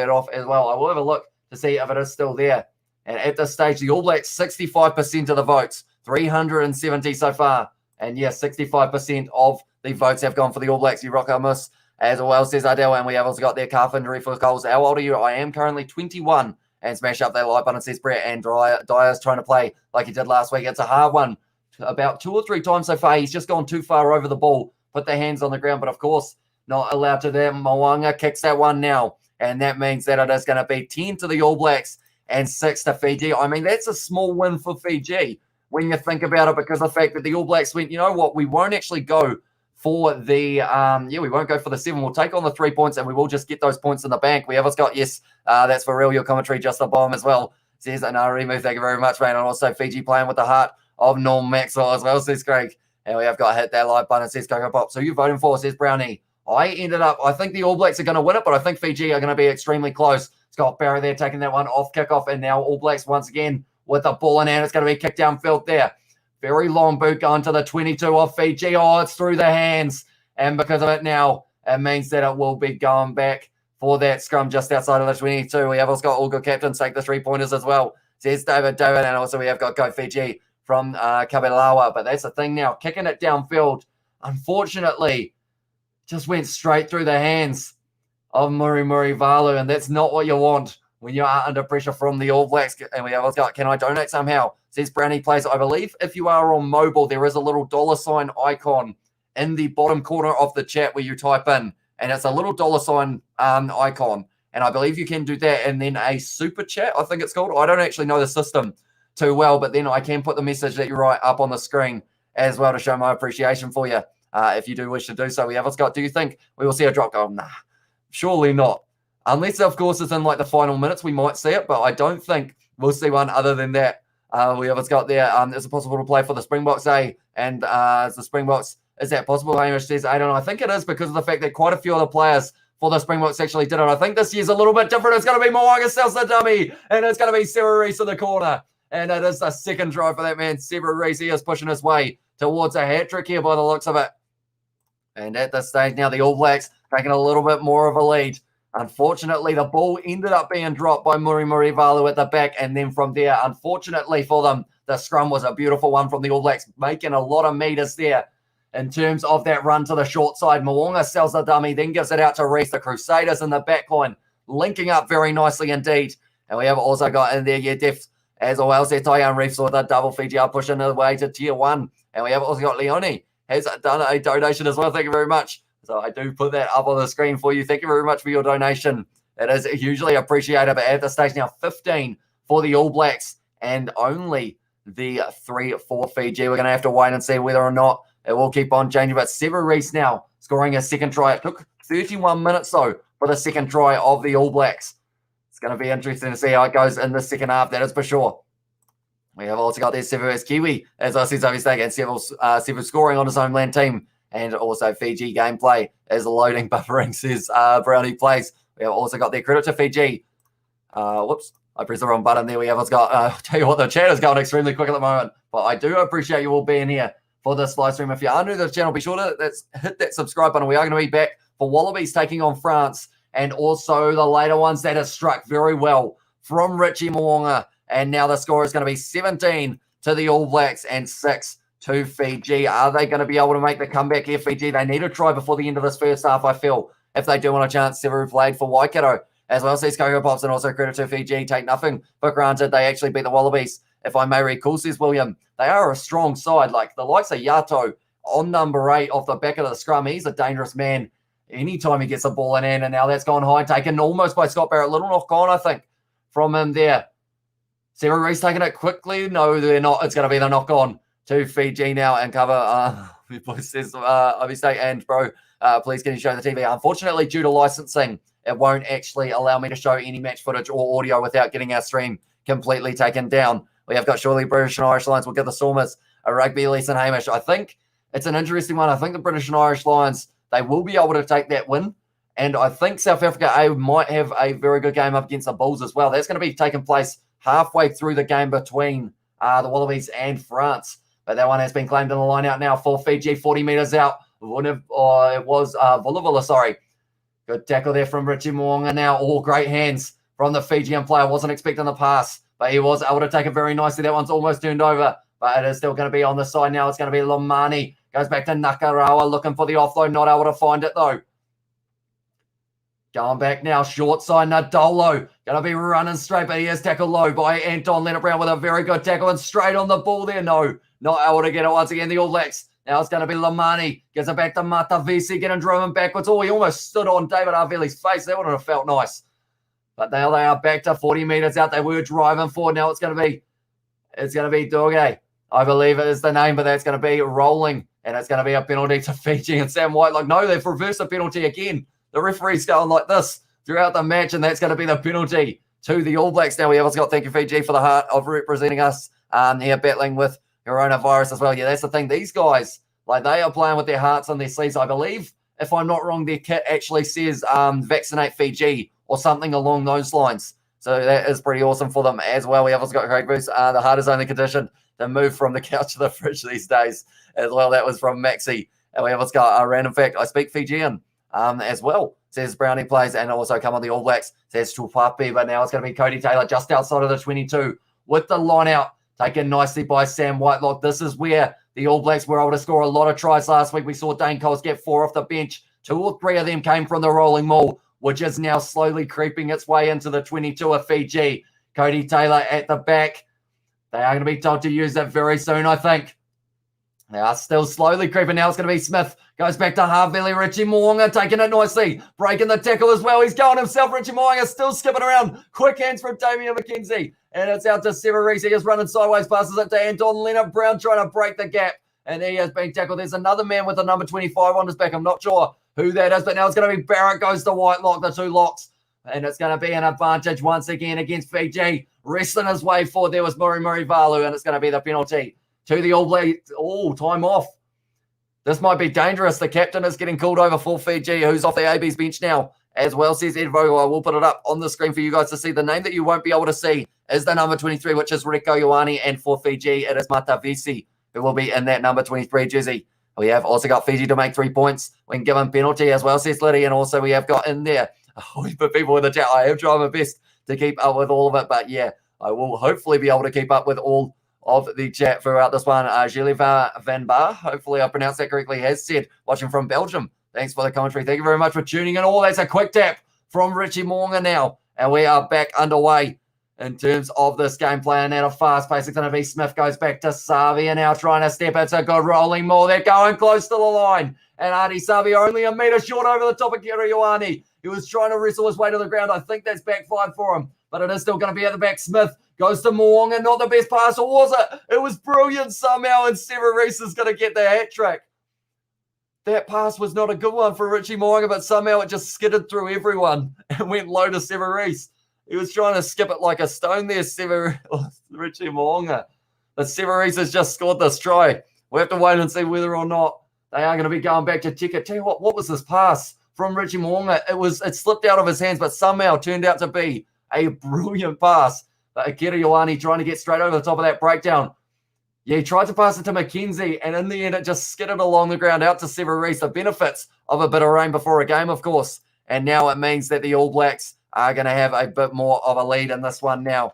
off as well. I will have a look to see if it is still there. And at this stage, the All Blacks, 65% of the votes, 370 so far. And yes, 65% of the votes have gone for the All Blacks. You rock our miss as well, says Adele. And we have also got their calf injury for goals. How old are you? I am currently 21. And smash up that like button, says Brett. And Dyer's trying to play like he did last week. It's a hard one. About 2 or 3 times so far, he's just gone too far over the ball, put the hands on the ground. But of course, not allowed to there. Mwanga kicks that one now. And that means that it is going to be 10 to the All Blacks and 6 to Fiji. I mean, that's a small win for Fiji when you think about it, because of the fact that the All Blacks went, you know what, we won't actually go for the, we won't go for the 7. We'll take on the 3 points, and we will just get those points in the bank. We have got, yes, that's for real, your commentary, just a bomb as well, says Anarimu. Thank you very much, man. And also Fiji playing with the heart of Norm Maxwell as well, says Craig. And we have got hit that like button, says Coco Pop. So you voting for, says Brownie. I think the All Blacks are going to win it, but I think Fiji are going to be extremely close. Scott Barry there taking that one off kickoff, and now All Blacks once again with the ball in hand. It's going to be kicked downfield there. Very long boot going to the 22 of Fiji. Oh, it's through the hands. And because of it now, it means that it will be going back for that scrum just outside of the 22. We have also got all good captains take the 3-pointers as well, says David. And also we have got Go Fiji from Kabilawa. But that's the thing now. Kicking it downfield, unfortunately, just went straight through the hands of Muri Valu. And that's not what you want when you are under pressure from the All Blacks. And we have also got, can I donate somehow? Says Brownie Plays. I believe if you are on mobile, there is a little $ icon in the bottom corner of the chat where you type in, and it's a little $ icon. And I believe you can do that. And then a super chat, I think it's called. I don't actually know the system too well, but then I can put the message that you write up on the screen as well to show my appreciation for you if you do wish to do so. We have got, do you think we will see a drop goal? Nah, surely not. Unless, of course, it's in like the final minutes, we might see it, but I don't think we'll see one other than that. We have got there. Is it possible to play for the Springboks, And is the Springboks, is that possible? Hamish says, I don't know. I think it is because of the fact that quite a few other players for the Springboks actually did it. I think this year's a little bit different. It's going to be Mo'unga sells the dummy, and it's going to be Sarah Reese in the corner. And it is the second try for that man. Sarah Reese, he is pushing his way towards a hat-trick here by the looks of it. And at this stage now, the All Blacks taking a little bit more of a lead. Unfortunately, the ball ended up being dropped by Muri Valu at the back. And then from there, unfortunately for them, the scrum was a beautiful one from the All Blacks, making a lot of meters there. In terms of that run to the short side, Mo'unga sells the dummy, then gives it out to Reese. The Crusaders in the back line, linking up very nicely indeed. And we have also got in there, depth as well as Tyan Reeves with a double Fiji are pushing their way to tier 1. And we have also got Leone has done a donation as well. Thank you very much. So I do put that up on the screen for you. Thank you very much for your donation. It is hugely appreciated. But at the stage now, 15 for the All Blacks and only the 3 for Fiji. We're going to have to wait and see whether or not it will keep on changing. But Sever Reese now scoring a second try. It took 31 minutes, though, for the second try of the All Blacks. It's going to be interesting to see how it goes in the second half, that is for sure. We have also got there Sever as Kiwi, as I said, so he's taking Sever scoring on his homeland team. And also Fiji gameplay is loading, buffering, says Brownie Plays. We have also got their credit to Fiji. Whoops, I pressed the wrong button there. We have got, I'll tell you what, the chat is going extremely quick at the moment. But I do appreciate you all being here for this live stream. If you are new to the channel, be sure to hit that subscribe button. We are going to be back for Wallabies taking on France, and also the later ones that have struck very well from Richie Mo'unga. And now the score is going to be 17 to the All Blacks and 6 to Fiji. Are they going to be able to make the comeback here, Fiji? They need to try before the end of this first half, I feel, if they do want a chance. Severu played for Waikato as well. Says Coco Pops, and also credit to Fiji. Take nothing for granted. They actually beat the Wallabies, if I may recall, says William. They are a strong side. Like the likes of Yato on number 8 off the back of the scrum. He's a dangerous man anytime he gets the ball in hand. And now that's gone high, taken almost by Scott Barrett. Little knock on, I think, from him there. Sarah Reese taking it quickly. No, they're not. It's going to be the knock on to Fiji now and cover. Says Obviously, and bro, please can you show the TV? Unfortunately, due to licensing, it won't actually allow me to show any match footage or audio without getting our stream completely taken down. We have got surely British and Irish Lions will give the Stormers a rugby lease and Hamish. I think it's an interesting one. I think the British and Irish Lions, they will be able to take that win. And I think South Africa A might have a very good game up against the Bulls as well. That's going to be taking place halfway through the game between the Wallabies and France. But that one has been claimed in the line out now for Fiji, 40 metres out. It was Vulavula, sorry. Good tackle there from Richie Mo'unga now. All great hands from the Fijian player. Wasn't expecting the pass, but he was able to take it very nicely. That one's almost turned over, but it is still going to be on the side now. It's going to be Lomani. Goes back to Nakarawa looking for the offload. Not able to find it, though. Going back now, short side, Nadolo. Going to be running straight, but he is tackled low by Anton Leonard Brown with a very good tackle and straight on the ball there. No, not able to get it once again. The All Blacks. Now it's going to be Lamani. Gives it back to Matavisi, getting driven backwards. Oh, he almost stood on David Arveli's face. That would have felt nice. But now they are back to 40 metres out. They were driving forward. Now it's going to be Doge. I believe it is the name, but that's going to be rolling. And it's going to be a penalty to Fiji and Sam White. Like, no, they've reversed the penalty again. The referee's going like this throughout the match, and that's going to be the penalty to the All Blacks. Now we have also got thank you, Fiji, for the heart of representing us here, battling with coronavirus as well. Yeah, that's the thing. These guys, like, they are playing with their hearts on their sleeves. I believe, if I'm not wrong, their kit actually says vaccinate Fiji or something along those lines. So that is pretty awesome for them as well. We have also got Craig Bruce. The heart is only conditioned to move from the couch to the fridge these days as well. That was from Maxi. And we have also got a random fact. I speak Fijian as well, says Brownie Plays, and also come on the All Blacks, says Tupapi. But now it's going to be Cody Taylor just outside of the 22 with the line out, taken nicely by Sam Whitelock. This is where the All Blacks were able to score a lot of tries last week. We saw Dane Coles get 4 off the bench. 2 or 3 of them came from the rolling maul, which is now slowly creeping its way into the 22 of Fiji. Cody Taylor at the back. They are going to be told to use that very soon, I think. They are still slowly creeping. Now it's going to be Smith. Goes back to half-belly. Richie Mo'unga taking it nicely. Breaking the tackle as well. He's going himself. Richie Mo'unga still skipping around. Quick hands from Damian McKenzie. And it's out to Severese. He is running sideways. Passes it to Anton Leonard Brown trying to break the gap. And he has been tackled. There's another man with the number 25 on his back. I'm not sure who that is. But now it's going to be Barrett goes to Whitelock. The two locks. And it's going to be an advantage once again against Fiji. Wrestling his way forward. There was Muri Valu. And it's going to be the penalty to the All Blacks. Oh, time off. This might be dangerous. The captain is getting called over for Fiji, who's off the AB's bench now. As well, says Ed Vogel. I will put it up on the screen for you guys to see. The name that you won't be able to see is the number 23, which is Reko Ioane. And for Fiji, it is Matavesi, who will be in that number 23 jersey. We have also got Fiji to make 3 points when given penalty as well, says Liddy. And also we have got in there a whole heap of people in the chat. I have tried my best to keep up with all of it. But yeah, I will hopefully be able to keep up with all of the chat throughout this one. Gilliva Van Bar, hopefully I pronounced that correctly, has said, watching from Belgium. Thanks for the commentary. Thank you very much for tuning in. Oh, that's a quick tap from Richie Mo'unga now. And we are back underway in terms of this gameplay. And at a fast pace, it's going to be Smith goes back to Savia now trying to step. It's a good rolling maul. They're going close to the line. And Adi Savia only a metre short over the top of Kira Ioane. He was trying to wrestle his way to the ground. I think that's backfired for him. But it is still going to be at the back. Smith goes to Mo'unga. Not the best pass, or was it? It was brilliant somehow, and Severese is going to get the hat trick. That pass was not a good one for Richie Mo'unga, but somehow it just skidded through everyone and went low to Severese. He was trying to skip it like a stone there, Richie Mo'unga. But Severese has just scored this try. We'll have to wait and see whether or not they are going to be going back to check it. Tell you what was this pass from Richie Mo'unga? It slipped out of his hands, but somehow turned out to be a brilliant pass. Akira Ioane trying to get straight over the top of that breakdown. Yeah, he tried to pass it to McKenzie, and in the end, it just skidded along the ground out to Severese. The benefits of a bit of rain before a game, of course. And now it means that the All Blacks are going to have a bit more of a lead in this one now.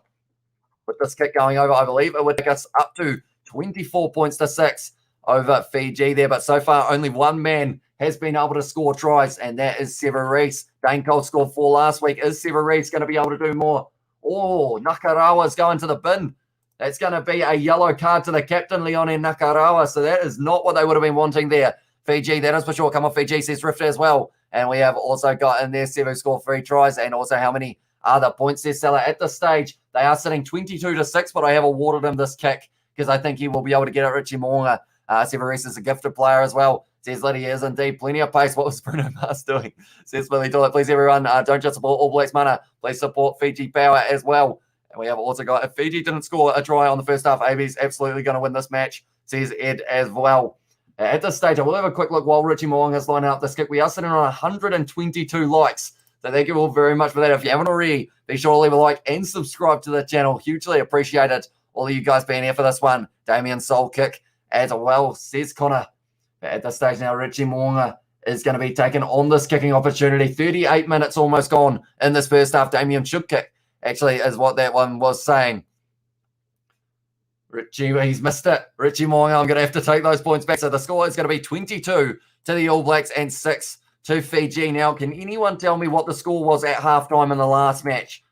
With this kick going over, I believe it would take us up to 24 points to 6 over Fiji there. But so far, only one man has been able to score tries, and that is Severese. Dane Cole scored 4 last week. Is Severese going to be able to do more? Oh, Nakarawa's going to the bin. That's going to be a yellow card to the captain, Leone Nakarawa. So that is not what they would have been wanting there. Fiji, that is for sure. Come on, Fiji, says Rift as well. And we have also got in there Sevu scored 3 tries, and also how many other points there, Salah. At this stage, they are sitting 22-6, but I have awarded him this kick because I think he will be able to get it. Richie Mo'unga. Severese is a gifted player as well. Says Liddy is indeed plenty of pace. What was Bruno Mars doing? Says Billy Toilet. Please, everyone, don't just support All Blacks Mana. Please support Fiji Power as well. And we have also got, if Fiji didn't score a try on the first half, AB's absolutely going to win this match, says Ed as well. At this stage, I will have a quick look while Richie Mo'unga is lining up this kick. We are sitting on 122 likes. So thank you all very much for that. If you haven't already, be sure to leave a like and subscribe to the channel. Hugely appreciated all of you guys being here for this one. Damien Soul kick as well, says Connor. At this stage now, Richie Mo'unga is going to be taking on this kicking opportunity. 38 minutes almost gone in this first half. Damien should kick, actually, is what that one was saying. Richie, he's missed it. Richie Mo'unga, I'm going to have to take those points back. So the score is going to be 22 to the All Blacks and 6 to Fiji. Now, can anyone tell me what the score was at halftime in the last match?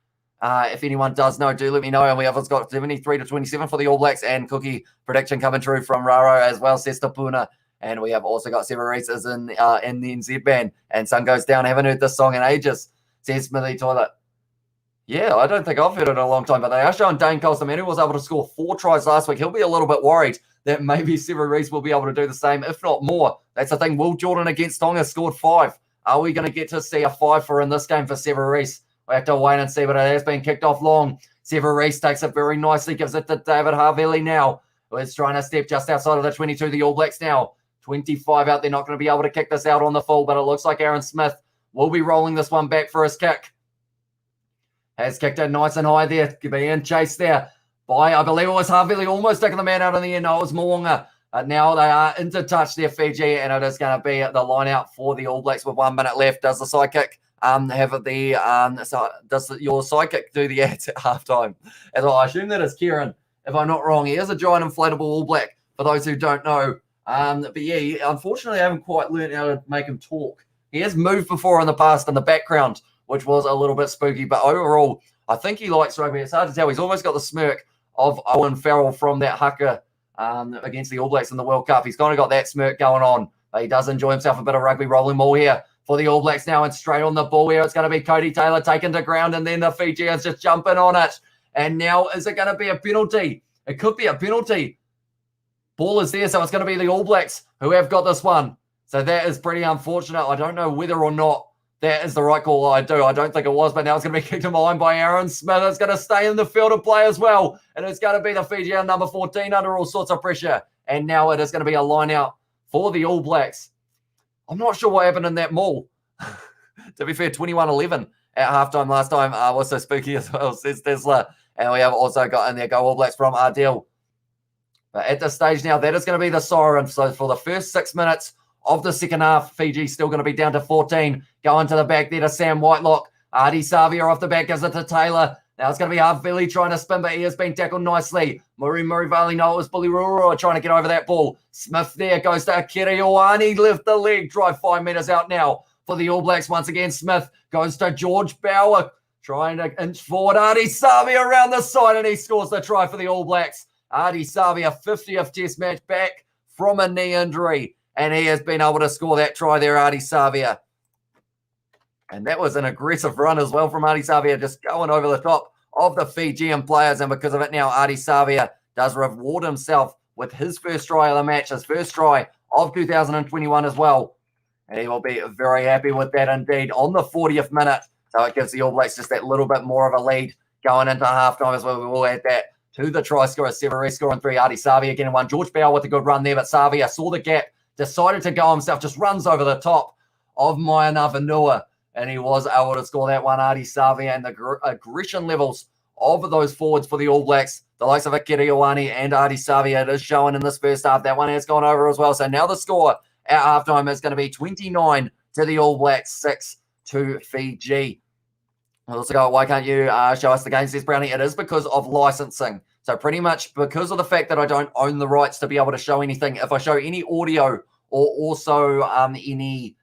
If anyone does know, do let me know. And we have got 73-27 for the All Blacks, and Cookie prediction coming through from Raro as well, says Tapuna. And we have also got Severese in the NZ band. And Sun Goes Down. I haven't heard this song in ages, says Smithy Toilet. Yeah, I don't think I've heard it in a long time, but they are showing Dane Coles, the man who was able to score 4 tries last week. He'll be a little bit worried that maybe Severese will be able to do the same, if not more. That's the thing. Will Jordan against Tonga scored 5. Are we going to get to see a 5 for in this game for Severese? We have to wait and see, but it has been kicked off long. Severese takes it very nicely, gives it to David Havili now, who is trying to step just outside of the 22. The All Blacks now 25 out. They're not going to be able to kick this out on the full, but it looks like Aaron Smith will be rolling this one back for his kick. Has kicked it nice and high there. Being chased there by, I believe it was Havili, almost taking the man out in the end. No, it was Mo'unga. Now they are into touch there, Fiji, and it is going to be the line out for the All Blacks with 1 minute left. Does the side kick have the does your sidekick do the ads at halftime? As I assume that is Kieran, if I'm not wrong. He is a giant inflatable All Black, for those who don't know. But yeah, unfortunately, I haven't quite learned how to make him talk. He has moved before in the past in the background, which was a little bit spooky. But overall, I think he likes rugby. It's hard to tell. He's almost got the smirk of Owen Farrell from that haka against the All Blacks in the World Cup. He's kind of got that smirk going on, but he does enjoy himself a bit of rugby. Rolling ball here for the All Blacks now, and straight on the ball here. It's going to be Cody Taylor taken to ground, and then the Fijians just jumping on it. And now, is it going to be a penalty? It could be a penalty. Ball is there, so it's going to be the All Blacks who have got this one. So that is pretty unfortunate. I don't know whether or not that is the right call. I don't think it was, but now it's going to be kicked in behind by Aaron Smith. It's going to stay in the field of play as well. And it's going to be the Fijian number 14 under all sorts of pressure. And now it is going to be a line out for the All Blacks. I'm not sure what happened in that maul. To be fair, 21-11 at halftime last time was so spooky as well, says Tesla. And we have also got in there go All Blacks from Ardell. But at this stage now, that is going to be the siren. So for the first 6 minutes of the second half, Fiji still going to be down to 14. Going to the back there to Sam Whitelock. Adi Savia off the back, gives it to Taylor. Now it's going to be Havili trying to spin, but he has been tackled nicely. Murray Valley, no, it was Bully Rurua trying to get over that ball. Smith there goes to Akira Ioane, lift the leg, drive 5 metres out now for the All Blacks once again. Smith goes to George Bower, trying to inch forward. Adi Savia around the side, and he scores the try for the All Blacks. Adi Savia, 50th test match back from a knee injury, and he has been able to score that try there, Adi Savia. And that was an aggressive run as well from Adi Savia, just going over the top of the Fijian players. And because of it now, Adi Savia does reward himself with his first try of the match, his first try of 2021 as well. And he will be very happy with that indeed on the 40th minute. So it gives the All Blacks just that little bit more of a lead going into halftime as well. We will add that to the try scorer, Severis scoring 3, Adi Savia getting 1. George Bower with a good run there, but Savia saw the gap, decided to go himself, just runs over the top of Maya Vanua. And he was able to score that one, Adi Savia, and the aggression levels of those forwards for the All Blacks, the likes of Akira Ioane and Adi Savia, it is showing in this first half. That one has gone over as well. So now the score at halftime is going to be 29 to the All Blacks, 6 to Fiji. We'll also go, why can't you show us the game, says Brownie? It is because of licensing. So pretty much because of the fact that I don't own the rights to be able to show anything, if I show any audio or also any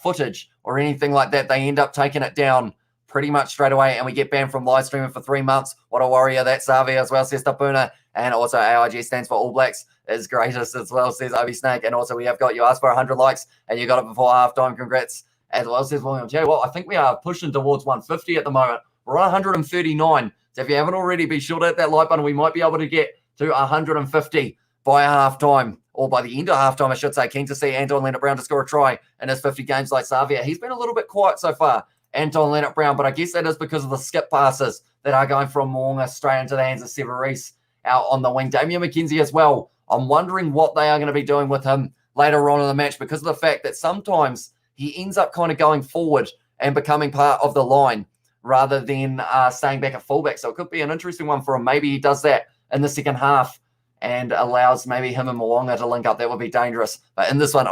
footage or anything like that, they end up taking it down pretty much straight away, and we get banned from live streaming for 3 months. What a warrior, that's Savia as well, says Tapuna. And also AIG stands for All Blacks is greatest as well, says Obi Snake. And also we have got, you asked for 100 likes and you got it before halftime. Congrats as well, says William J. Well, I think we are pushing towards 150 at the moment. We're on 139. So if you haven't already, be sure to hit that like button. We might be able to get to 150 by halftime, or by the end of halftime, I should say. Keen to see Anton Leonard-Brown to score a try in his 50 games like Savia. He's been a little bit quiet so far, Anton Leonard-Brown, but I guess that is because of the skip passes that are going from Moonga straight into the hands of Severis out on the wing. Damien McKenzie as well. I'm wondering what they are going to be doing with him later on in the match, because of the fact that sometimes he ends up kind of going forward and becoming part of the line rather than staying back at fullback. So it could be an interesting one for him. Maybe he does that in the second half and allows maybe him and Moonga to link up. That would be dangerous. But in this one,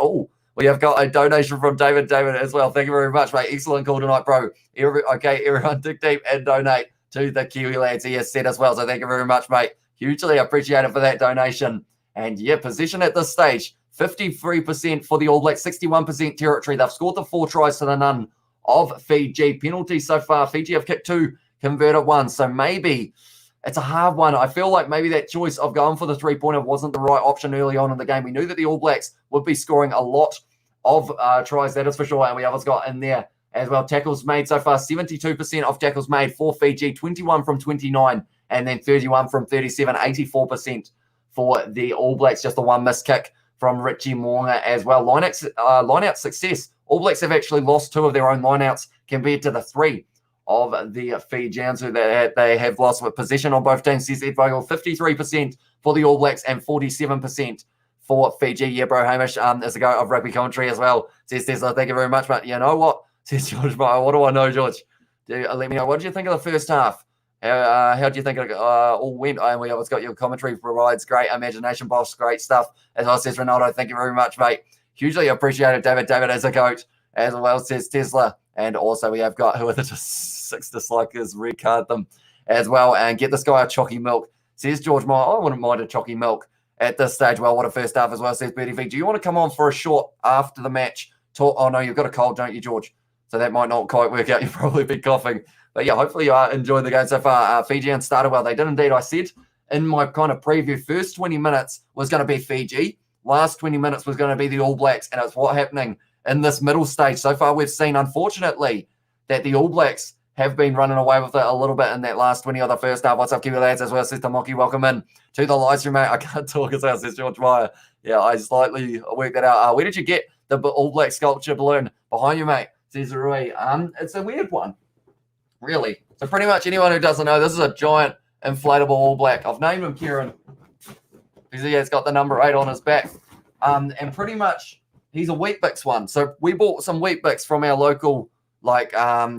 we have got a donation from David as well. Thank you very much, mate. Excellent call tonight, bro. Everyone dig deep and donate to the Kiwi lads, he has said as well. So thank you very much, mate. Hugely appreciated for that donation. And yeah, position at this stage, 53% for the All Blacks, 61% territory. They've scored the 4 tries to the none of Fiji. Penalties so far, Fiji have kicked 2, converted 1. So maybe it's a hard one. I feel like maybe that choice of going for the 3-pointer wasn't the right option early on in the game. We knew that the All Blacks would be scoring a lot of tries, that is for sure. And we others got in there as well. Tackles made so far, 72% of tackles made for Fiji, 21 from 29, and then 31 from 37, 84% for the All Blacks. Just the one missed kick from Richie Moonga as well. Line-out success. All Blacks have actually lost 2 of their own line-outs compared to the 3 of the Fijians who they have lost with possession on both teams. Says Ed Vogel, 53% for the All Blacks and 47% for Fiji. Yeah, bro, Hamish is a go of rugby commentary as well. Says Tesla, thank you very much, but you know what? Says George, what do I know, George? Let me know. What did you think of the first half? How do you think it all went? And we always got your commentary provides great imagination, boss, great stuff. As well, says Ronaldo, thank you very much, mate. Hugely appreciated, David. David as a coach, as well, says Tesla. And also we have got, who are the 6 dislikers, red card them as well. And get this guy a chalky milk, says George Meyer. I wouldn't mind a chalky milk at this stage. Well, what a first half as well, says Bertie V. Do you want to come on for a short after the match talk? Oh, no, you've got a cold, don't you, George? So that might not quite work out. You'll probably be coughing. But yeah, hopefully you are enjoying the game so far. Fijians started well. They did indeed. I said in my kind of preview, first 20 minutes was going to be Fiji. Last 20 minutes was going to be the All Blacks, and it's what's happening in this middle stage. So far, we've seen, unfortunately, that the All Blacks have been running away with it a little bit in that last 20 of the first half. What's up, Kiwi lads? As well, says Tamoki. Welcome in to the live stream, mate. I can't talk as well, says George Meyer. Yeah, I slightly worked that out. Where did you get the All Black sculpture balloon? Behind you, mate, says Rui. It's a weird one, really. So pretty much anyone who doesn't know, this is a giant inflatable All Black. I've named him Kieran because he has got the number 8 on his back. And pretty much he's a Weet-Bix one. So we bought some Weet-Bix from our local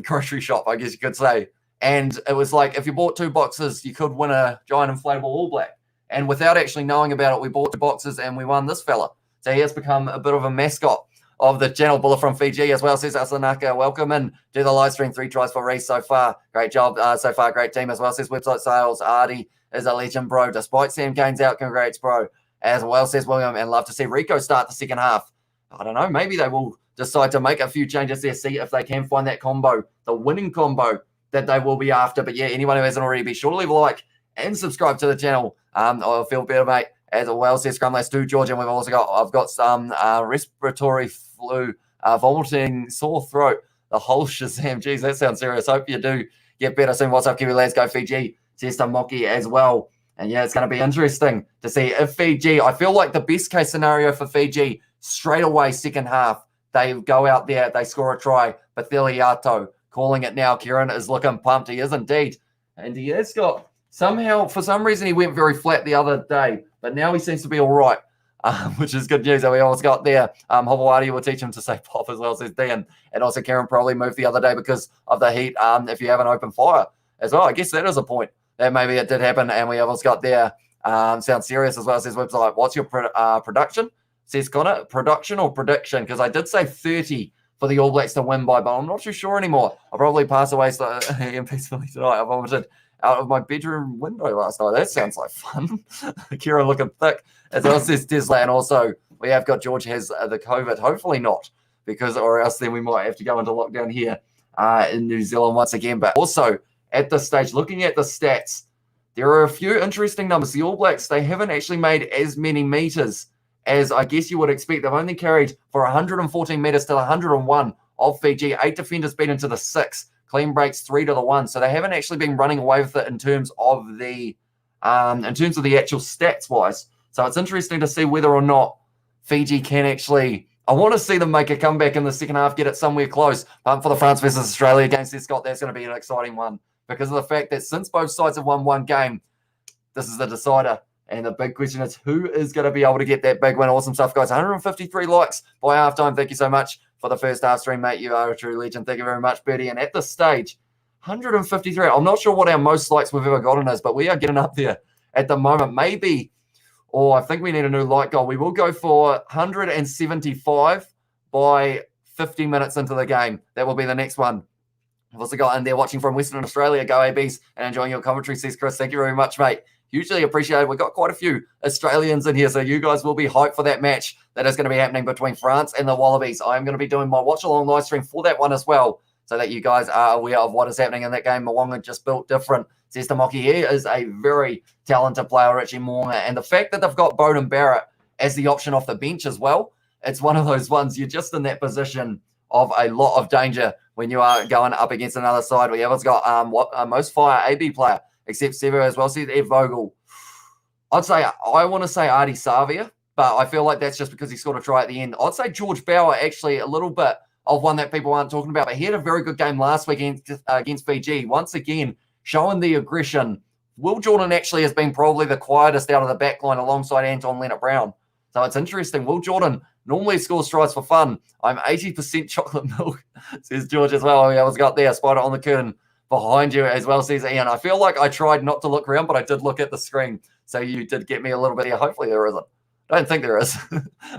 grocery shop, I guess you could say. And it was like, if you bought 2 boxes, you could win a giant inflatable All Black. And without actually knowing about it, we bought 2 boxes and we won this fella. So he has become a bit of a mascot of the channel. Bullet from Fiji as well, says Asanaka. Welcome in to the live stream. 3 tries for Reese so far. Great job so far. Great team as well, says Website Sales. Artie is a legend, bro. Despite Sam Gaines out, congrats, bro. As well, says William. And love to see Rico start the second half. I don't know. Maybe they will decide to make a few changes there, see if they can find that combo, the winning combo that they will be after. But yeah, anyone who hasn't already, be sure to leave a like and subscribe to the channel. I'll feel better, mate. As well, says Scrum, let's do George. And we've also got, I've got some respiratory flu, vomiting, sore throat, the whole Shazam. Jeez, that sounds serious. Hope you do get better soon. What's up, Kiwi? Let's go Fiji, says Tamoki as well. And yeah, it's going to be interesting to see if Fiji, I feel like the best case scenario for Fiji, straight away, second half, they go out there, they score a try. Pathiliato calling it now. Kieran is looking pumped. He is indeed. And he has got, somehow, for some reason, he went very flat the other day, but now he seems to be all right, which is good news that we almost got there. Hawawadi will teach him to say pop as well, says Dan. And also Kieran probably moved the other day because of the heat. If you have an open fire as well, I guess that is a point that maybe it did happen. And we almost got there. Sounds serious as well, says website. What's your production? Says Connor, production or prediction? Because I did say 30 for the All Blacks to win by, but I'm not too sure anymore. I'll probably pass away peacefully tonight. I vomited out of my bedroom window last night. That sounds like fun. Kira looking thick. As well, says Tesla. And also, we have got George has the COVID. Hopefully not, because or else then we might have to go into lockdown here in New Zealand once again. But also, at this stage, looking at the stats, there are a few interesting numbers. The All Blacks, they haven't actually made as many meters as I guess you would expect. They've only carried for 114 meters to the 101 of Fiji. 8 defenders beaten to the 6. Clean breaks 3 to the 1. So they haven't actually been running away with it in terms of the actual stats wise. So it's interesting to see whether or not Fiji can actually. I want to see them make a comeback in the second half, get it somewhere close. For the France versus Australia against this Scott, that's going to be an exciting one because of the fact that since both sides have won one game, this is the decider. And the big question is who is going to be able to get that big win. Awesome stuff, guys. 153 likes by halftime. Thank you so much for the first half stream, mate. You are a true legend. Thank you very much, Bertie. And at this stage, 153. I'm not sure what our most likes we've ever gotten is, but we are getting up there at the moment. Maybe, I think we need a new like goal. We will go for 175 by 50 minutes into the game. That will be the next one. I've also got in there watching from Western Australia. Go ABs and enjoying your commentary, says Chris. Thank you very much, mate. Hugely appreciated. We've got quite a few Australians in here, so you guys will be hyped for that match that is going to be happening between France and the Wallabies. I am going to be doing my watch-along live stream for that one as well, so that you guys are aware of what is happening in that game. Mwanga just built different. Says Tamoki, he is a very talented player, Richie Mwanga. And the fact that they've got Bowden Barrett as the option off the bench as well, it's one of those ones you're just in that position of a lot of danger when you are going up against another side. We have got most fire AB player, except Sevo as well, says Ed Vogel. I want to say Artie Savia, but I feel like that's just because he scored a try at the end. I'd say George Bauer, actually, a little bit of one that people aren't talking about, but he had a very good game last week against Fiji. Once again, showing the aggression. Will Jordan actually has been probably the quietest out of the back line alongside Anton Leonard-Brown. So it's interesting. Will Jordan normally scores tries for fun. I'm 80% chocolate milk, says George as well. I was got there, spider on the curtain behind you as well, says Ian. I feel like I tried not to look around, but I did look at the screen. So you did get me a little bit here. Hopefully there isn't. I don't think there is.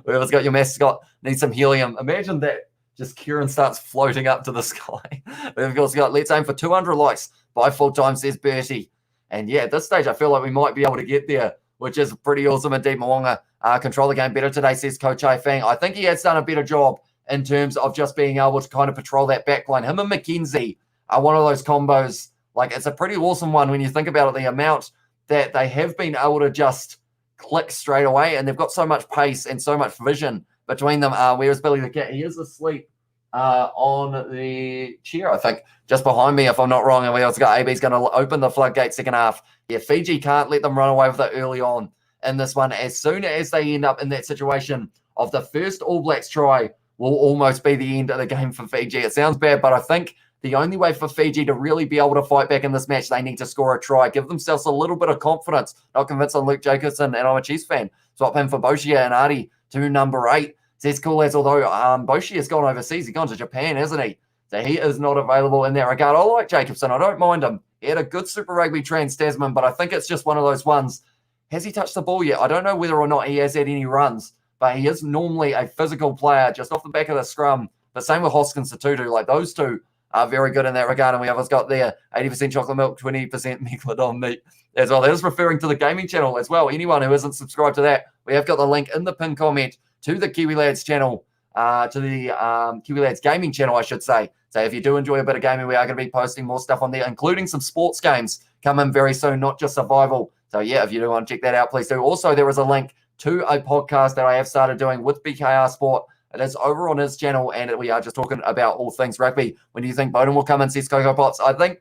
Whoever's got your mascot needs some helium. Imagine that just Kieran starts floating up to the sky. We've also got, let's aim for 200 likes by full time, says Bertie. And yeah, at this stage, I feel like we might be able to get there, which is pretty awesome. Indeed, Mwanga control the game better today, says Coach A Fang. I think he has done a better job in terms of just being able to kind of patrol that back line. Him and McKenzie are one of those combos. Like, it's a pretty awesome one when you think about it, the amount that they have been able to just click straight away, and they've got so much pace and so much vision between them. Whereas Billy the Cat, he is asleep on the chair, I think, just behind me, if I'm not wrong. And we also got AB's going to open the floodgate second half. Yeah, Fiji can't let them run away with it early on in this one. As soon as they end up in that situation of the first All Blacks try will almost be the end of the game for Fiji. It sounds bad, but I think the only way for Fiji to really be able to fight back in this match, they need to score a try, give themselves a little bit of confidence. Not convinced on Luke Jacobson, and I'm a Chiefs fan. Swap him for Boshia and Artie to number 8. It's as cool as, although Boshia has gone overseas, he's gone to Japan, hasn't he? So he is not available in that regard. I like Jacobson. I don't mind him. He had a good Super Rugby Trans-Tasman, but I think it's just one of those ones. Has he touched the ball yet? I don't know whether or not he has had any runs, but he is normally a physical player just off the back of the scrum. But same with Hoskins Tutu. Like, those two are very good in that regard. And we have got there 80% chocolate milk, 20% Megalodon meat as well. That is referring to the gaming channel as well. Anyone who isn't subscribed to that, we have got the link in the pinned comment to the Kiwi Lads channel, to the Kiwi Lads gaming channel, I should say. So if you do enjoy a bit of gaming, we are going to be posting more stuff on there, including some sports games coming very soon, not just survival. So yeah, if you do want to check that out, please do. Also, there is a link to a podcast that I have started doing with BKR Sport. It is over on his channel, and we are just talking about all things rugby. When do you think Bowden will come and says Cocoa Pots? I think,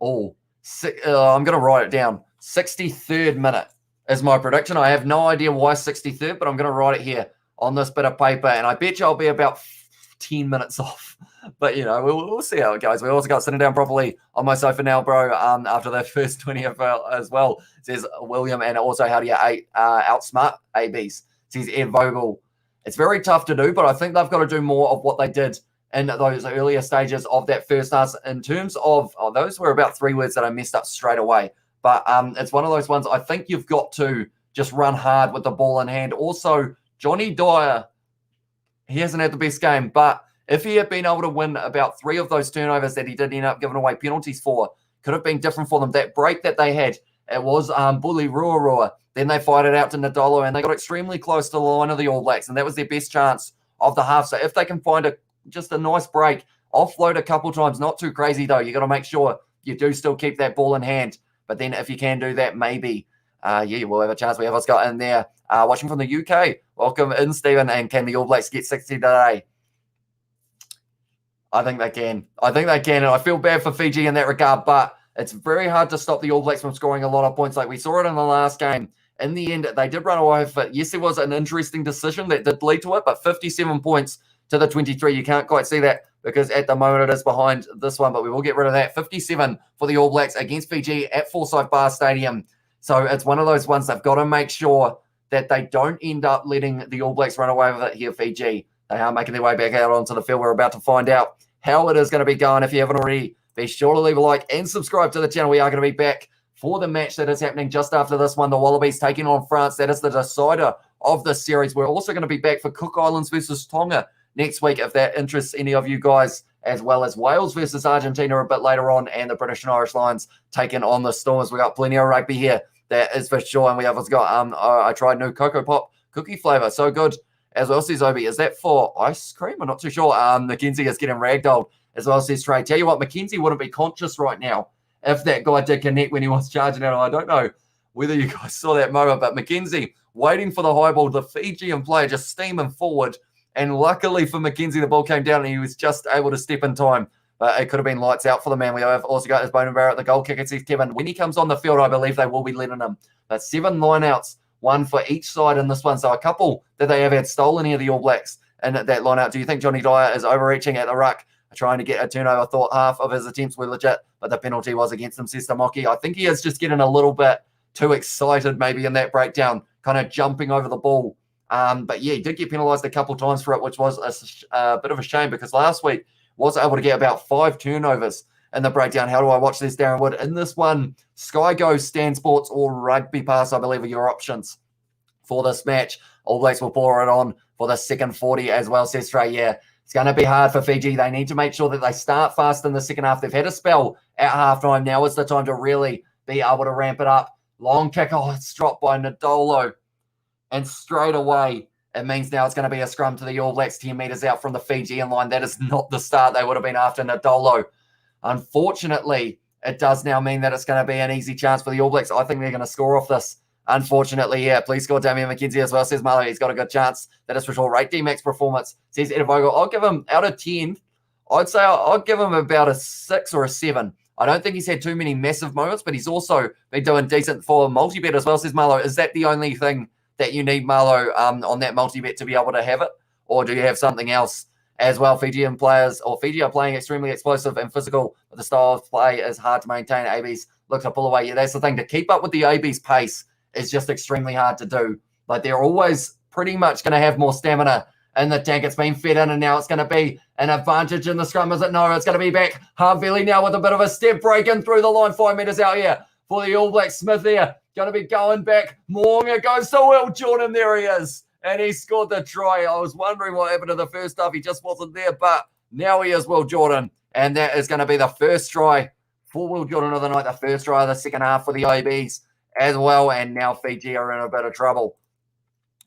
I'm going to write it down. 63rd minute is my prediction. I have no idea why 63rd, but I'm going to write it here on this bit of paper, and I bet you I'll be about 10 minutes off. But, you know, we'll see how it goes. We also got sitting down properly on my sofa now, bro, after the first 20 as well, says William, and also how do you outsmart ABs, says Ed Vogel. It's very tough to do, but I think they've got to do more of what they did in those earlier stages of that first half. In terms of, those were about 3 words that I messed up straight away. But it's one of those ones I think you've got to just run hard with the ball in hand. Also, Johnny Dyer, he hasn't had the best game, but if he had been able to win about 3 of those turnovers that he did end up giving away penalties for, could have been different for them. That break that they had, it was Bully Ruarua. Then they fired it out to Nadolo, and they got extremely close to the line of the All Blacks, and that was their best chance of the half. So if they can find just a nice break, offload a couple times, not too crazy though. You got to make sure you do still keep that ball in hand. But then if you can do that, maybe, we'll have a chance. We have us got in there. Watching from the UK. Welcome in, Stephen. And can the All Blacks get 60 today? I think they can. And I feel bad for Fiji in that regard, but it's very hard to stop the All Blacks from scoring a lot of points. Like we saw it in the last game. In the end, they did run away with it. Yes, there was an interesting decision that did lead to it, but 57 points to the 23. You can't quite see that because at the moment it is behind this one, but we will get rid of that. 57 for the All Blacks against Fiji at Forsyth Bar Stadium. So it's one of those ones they've got to make sure that they don't end up letting the All Blacks run away with it here, Fiji. They are making their way back out onto the field. We're about to find out how it is going to be going. If you haven't already, be sure to leave a like and subscribe to the channel. We are going to be back for the match that is happening just after this one. The Wallabies taking on France. That is the decider of this series. We're also going to be back for Cook Islands versus Tonga next week, if that interests any of you guys, as well as Wales versus Argentina a bit later on, and the British and Irish Lions taking on the Storms. We got plenty of rugby here, that is for sure. And we have got, I tried new Cocoa Pop cookie flavor. So good. As well, says Obi, is that for ice cream? I'm not too sure. Mackenzie is getting ragdolled, as well, says Trey. Tell you what, Mackenzie wouldn't be conscious right now if that guy did connect when he was charging out. I don't know whether you guys saw that moment, but Mackenzie waiting for the high ball, the Fijian player just steaming forward. And luckily for Mackenzie, the ball came down and he was just able to step in time. But it could have been lights out for the man. We have also got his Bowden Barrett, the goal kicker, says Kevin. When he comes on the field, I believe they will be letting him. But 7 lineouts, 1 for each side in this one. So a couple that they have had stolen here, the All Blacks, in that lineout. Do you think Johnny Dyer is overreaching at the ruck, trying to get a turnover? Thought half of his attempts were legit, but the penalty was against him, says Tamoki. I think he is just getting a little bit too excited maybe in that breakdown, kind of jumping over the ball. But yeah, he did get penalised a couple times for it, which was a bit of a shame because last week was able to get about 5 turnovers in the breakdown. How do I watch this, Darren Wood? In this one, Sky Go, Stan Sports, or Rugby Pass, I believe, are your options for this match. All Blacks will pour it on for the second 40 as well, says Trey. Yeah, it's going to be hard for Fiji. They need to make sure that they start fast in the second half. They've had a spell at halftime. Now is the time to really be able to ramp it up. Long kick. Oh, it's dropped by Nadolo. And straight away, it means now it's going to be a scrum to the All Blacks 10 metres out from the Fijian line. That is not the start they would have been after Nadolo. Unfortunately, it does now mean that it's going to be an easy chance for the All Blacks. I think they're going to score off this. Unfortunately, yeah, please score Damian McKenzie as well, says Marlo. He's got a good chance. That is for sure. Rate D-Max performance, says Ed Vogel. I'll give him, out of 10, I'd say I'll give him about a 6 or a 7. I don't think he's had too many massive moments, but he's also been doing decent for multi-bet as well, says Marlo. Is that the only thing that you need, Marlo, on that multi-bet to be able to have it? Or do you have something else as well? Fijian players, or Fiji are playing extremely explosive and physical, but the style of play is hard to maintain. ABs look to pull away. Yeah, that's the thing. To keep up with the ABs pace is just extremely hard to do. Like, they're always pretty much going to have more stamina in the tank. It's been fed in, and now it's going to be an advantage in the scrum, is it? No, it's going to be back. Harvey now with a bit of a step breaking through the line, 5 meters out here for the All Blacks. Smith there, going to be going back. Moonga goes to Will Jordan. There he is, and he scored the try. I was wondering what happened to the first half. He just wasn't there, but now he is, Will Jordan, and that is going to be the first try for Will Jordan of the night, the first try of the second half for the ABs as well, and now Fiji are in a bit of trouble.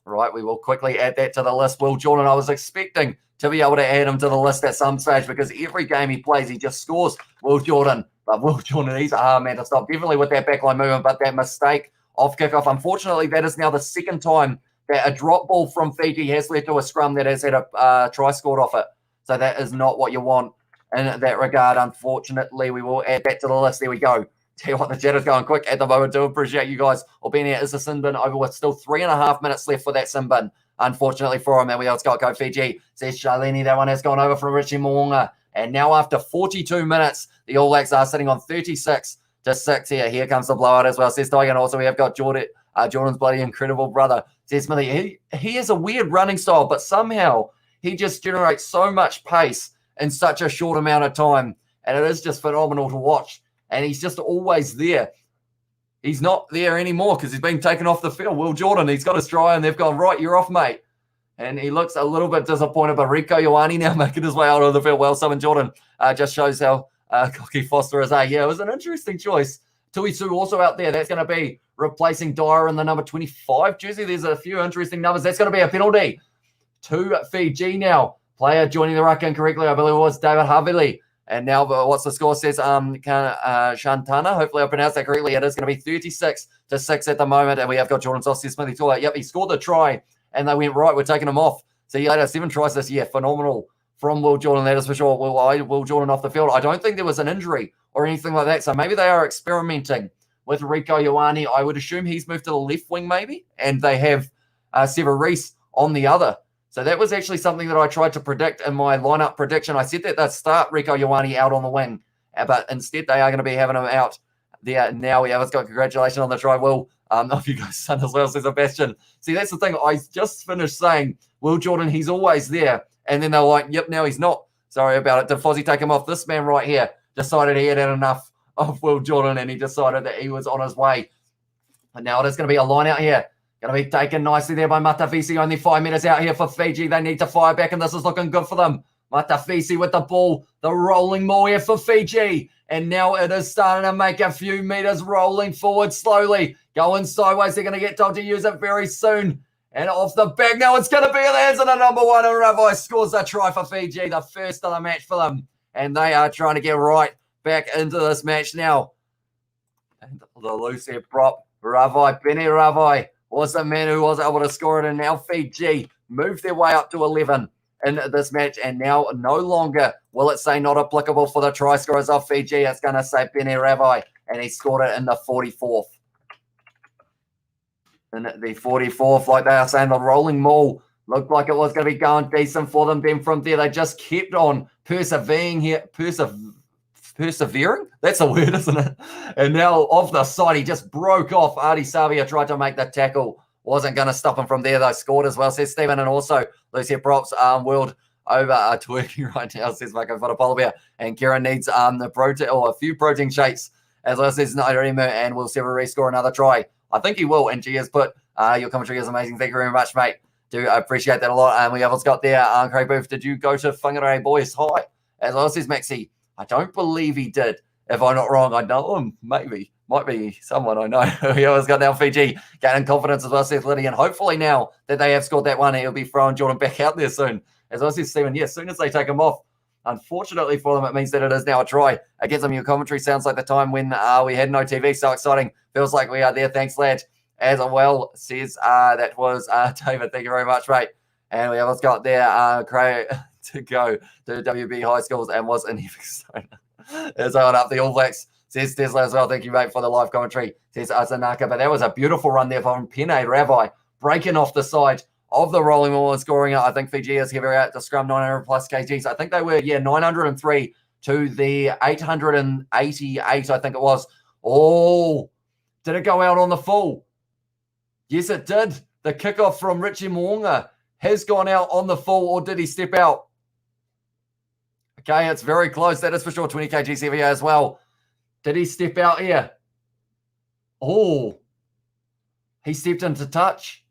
Right, we will quickly add that to the list. Will Jordan, I was expecting to be able to add him to the list at some stage because every game he plays, he just scores. Will Jordan, but Will Jordan, he's a hard man to stop. Definitely with that backline movement, but that mistake off kickoff, unfortunately, that is now the second time that a drop ball from Fiji has led to a scrum that has had a try scored off it. So that is not what you want in that regard. Unfortunately, we will add that to the list. There we go. Tell you what, the chat is going quick at the moment. Do appreciate you guys all being here. Is the sin bin over with still 3.5 minutes left for that sin bin, unfortunately for him. And we also got Go Fiji, says Shalini. That one has gone over from Richie Moonga. And now after 42 minutes, the All Blacks are sitting on 36-6 here. Here comes the blowout as well, says Tiger. And also we have got Jordan's bloody incredible brother, says Smithy. He has a weird running style, but somehow he just generates so much pace in such a short amount of time. And it is just phenomenal to watch. And he's just always there. He's not there anymore because he's been taken off the field. Will Jordan, he's got his try, and they've gone, right, you're off, mate. And he looks a little bit disappointed, but Rico Ioane now making his way out of the field. Well, Simon Jordan just shows how cocky Foster is. Yeah, it was an interesting choice. Tui Su also out there. That's going to be replacing Dyer in the number 25 jersey. There's a few interesting numbers. That's going to be a penalty to Fiji now. Player joining the ruck incorrectly, I believe it was David Havili. And now, what's the score says? Shantana. Hopefully, I pronounced that correctly. It is going to be 36-6 at the moment. And we have got Jordan Sauce, Smithy Tula. Yep, he scored the try, and they went, right, we're taking him off. See you later. 7 tries this year. Phenomenal from Will Jordan, that is for sure. Will Jordan off the field. I don't think there was an injury or anything like that. So maybe they are experimenting with Rico Ioane. I would assume he's moved to the left wing maybe. And they have Sever Reese on the other. So that was actually something that I tried to predict in my lineup prediction. I said that they'd start Rico Ioane out on the wing, but instead they are going to be having him out there now. Yeah, let's go. Congratulations on the try, Will. Off you guys, son, as well, says Sebastian. See, that's the thing. I just finished saying, Will Jordan, he's always there. And then they're like, yep, now he's not. Sorry about it. Did Fozzie take him off? This man right here decided he had had enough of Will Jordan, and he decided that he was on his way. And now it is going to be a line out here. Going to be taken nicely there by Matavisi. Only 5 minutes out here for Fiji. They need to fire back, and this is looking good for them. Matavisi with the ball. The rolling ball here for Fiji. And now it is starting to make a few meters, rolling forward slowly. Going sideways. They're going to get told to use it very soon. And off the back. Now it's going to be in the hands of the number 1. And Ravai scores a try for Fiji. The first of the match for them. And they are trying to get right back into this match now. And the loose head prop. Ravai, Benny Ravai was the man who was able to score it, and now Fiji moved their way up to 11 in this match, and now no longer will it say not applicable for the try scorers of Fiji. It's going to say Benny Ravai, and he scored it in the 44th. In the 44th, like they are saying, the rolling maul looked like it was going to be going decent for them. Then from there, they just kept on persevering here. Persevering? That's a word, isn't it? And now off the side, he just broke off. Artie Savia tried to make the tackle. Wasn't going to stop him from there, though. Scored as well, says Stephen. And also, Lucia Props, world over twerking right now, says Marco for the polar bear. And Kieran needs the protein, or a few protein shakes, as well, says Nairima, and will Sever rescore another try. I think he will. And she has put, your commentary is amazing. Thank you very much, mate. Do appreciate that a lot. And we have got there, Craig Booth, did you go to Whangarei Boys High? As well, says Maxi. I don't believe he did. If I'm not wrong, I know him. Maybe. Might be someone I know. He always got now Fiji gaining confidence as well, says Lydia. And hopefully now that they have scored that one, he'll be throwing Jordan back out there soon. As well, says Stephen, as soon as they take him off, Unfortunately for them, it means that it is now a try. Against them, your commentary sounds like the time when we had no TV. So exciting. Feels like we are there. Thanks, lad. As well, says that was David. Thank you very much, mate. And we have got there Craig to go to WB High Schools and was in Everstone. Is on up the All Blacks. Says Tesla as well. Thank you, mate, for the live commentary. Says Azanaka. But that was a beautiful run there from Pene Ravi, breaking off the side of the rolling ball and scoring it. I think Fiji is heavier at the scrum, 900 plus kgs. I think they were, 903 to the 888, I think it was. Oh, did it go out on the full? Yes, it did. The kickoff from Richie Moonga has gone out on the full, or did he step out? Okay, it's very close. That is for sure. 20 kgs heavier as well. Did he step out here? Oh, he stepped into touch.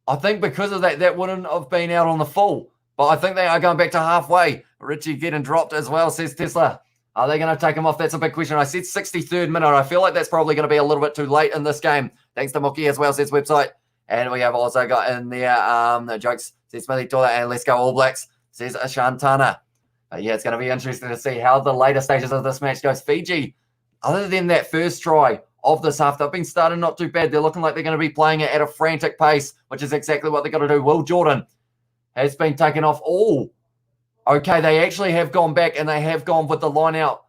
I think because of that, that wouldn't have been out on the full. But I think they are going back to halfway. Richie getting dropped as well, says Tesla. Are they going to take him off? That's a big question. I said 63rd minute. I feel like that's probably going to be a little bit too late in this game. Thanks to Mookie as well, says website. And we have also got in there the jokes, says Smithy Toilet, and let's go All Blacks, says Ashantana. Yeah, it's going to be interesting to see how the later stages of this match goes. Fiji, other than that first try of this half, they've been starting not too bad. They're looking like they're going to be playing it at a frantic pace, which is exactly what they're going to do. Will Jordan has been taken off. Oh, okay, they actually have gone back, and they have gone with the line out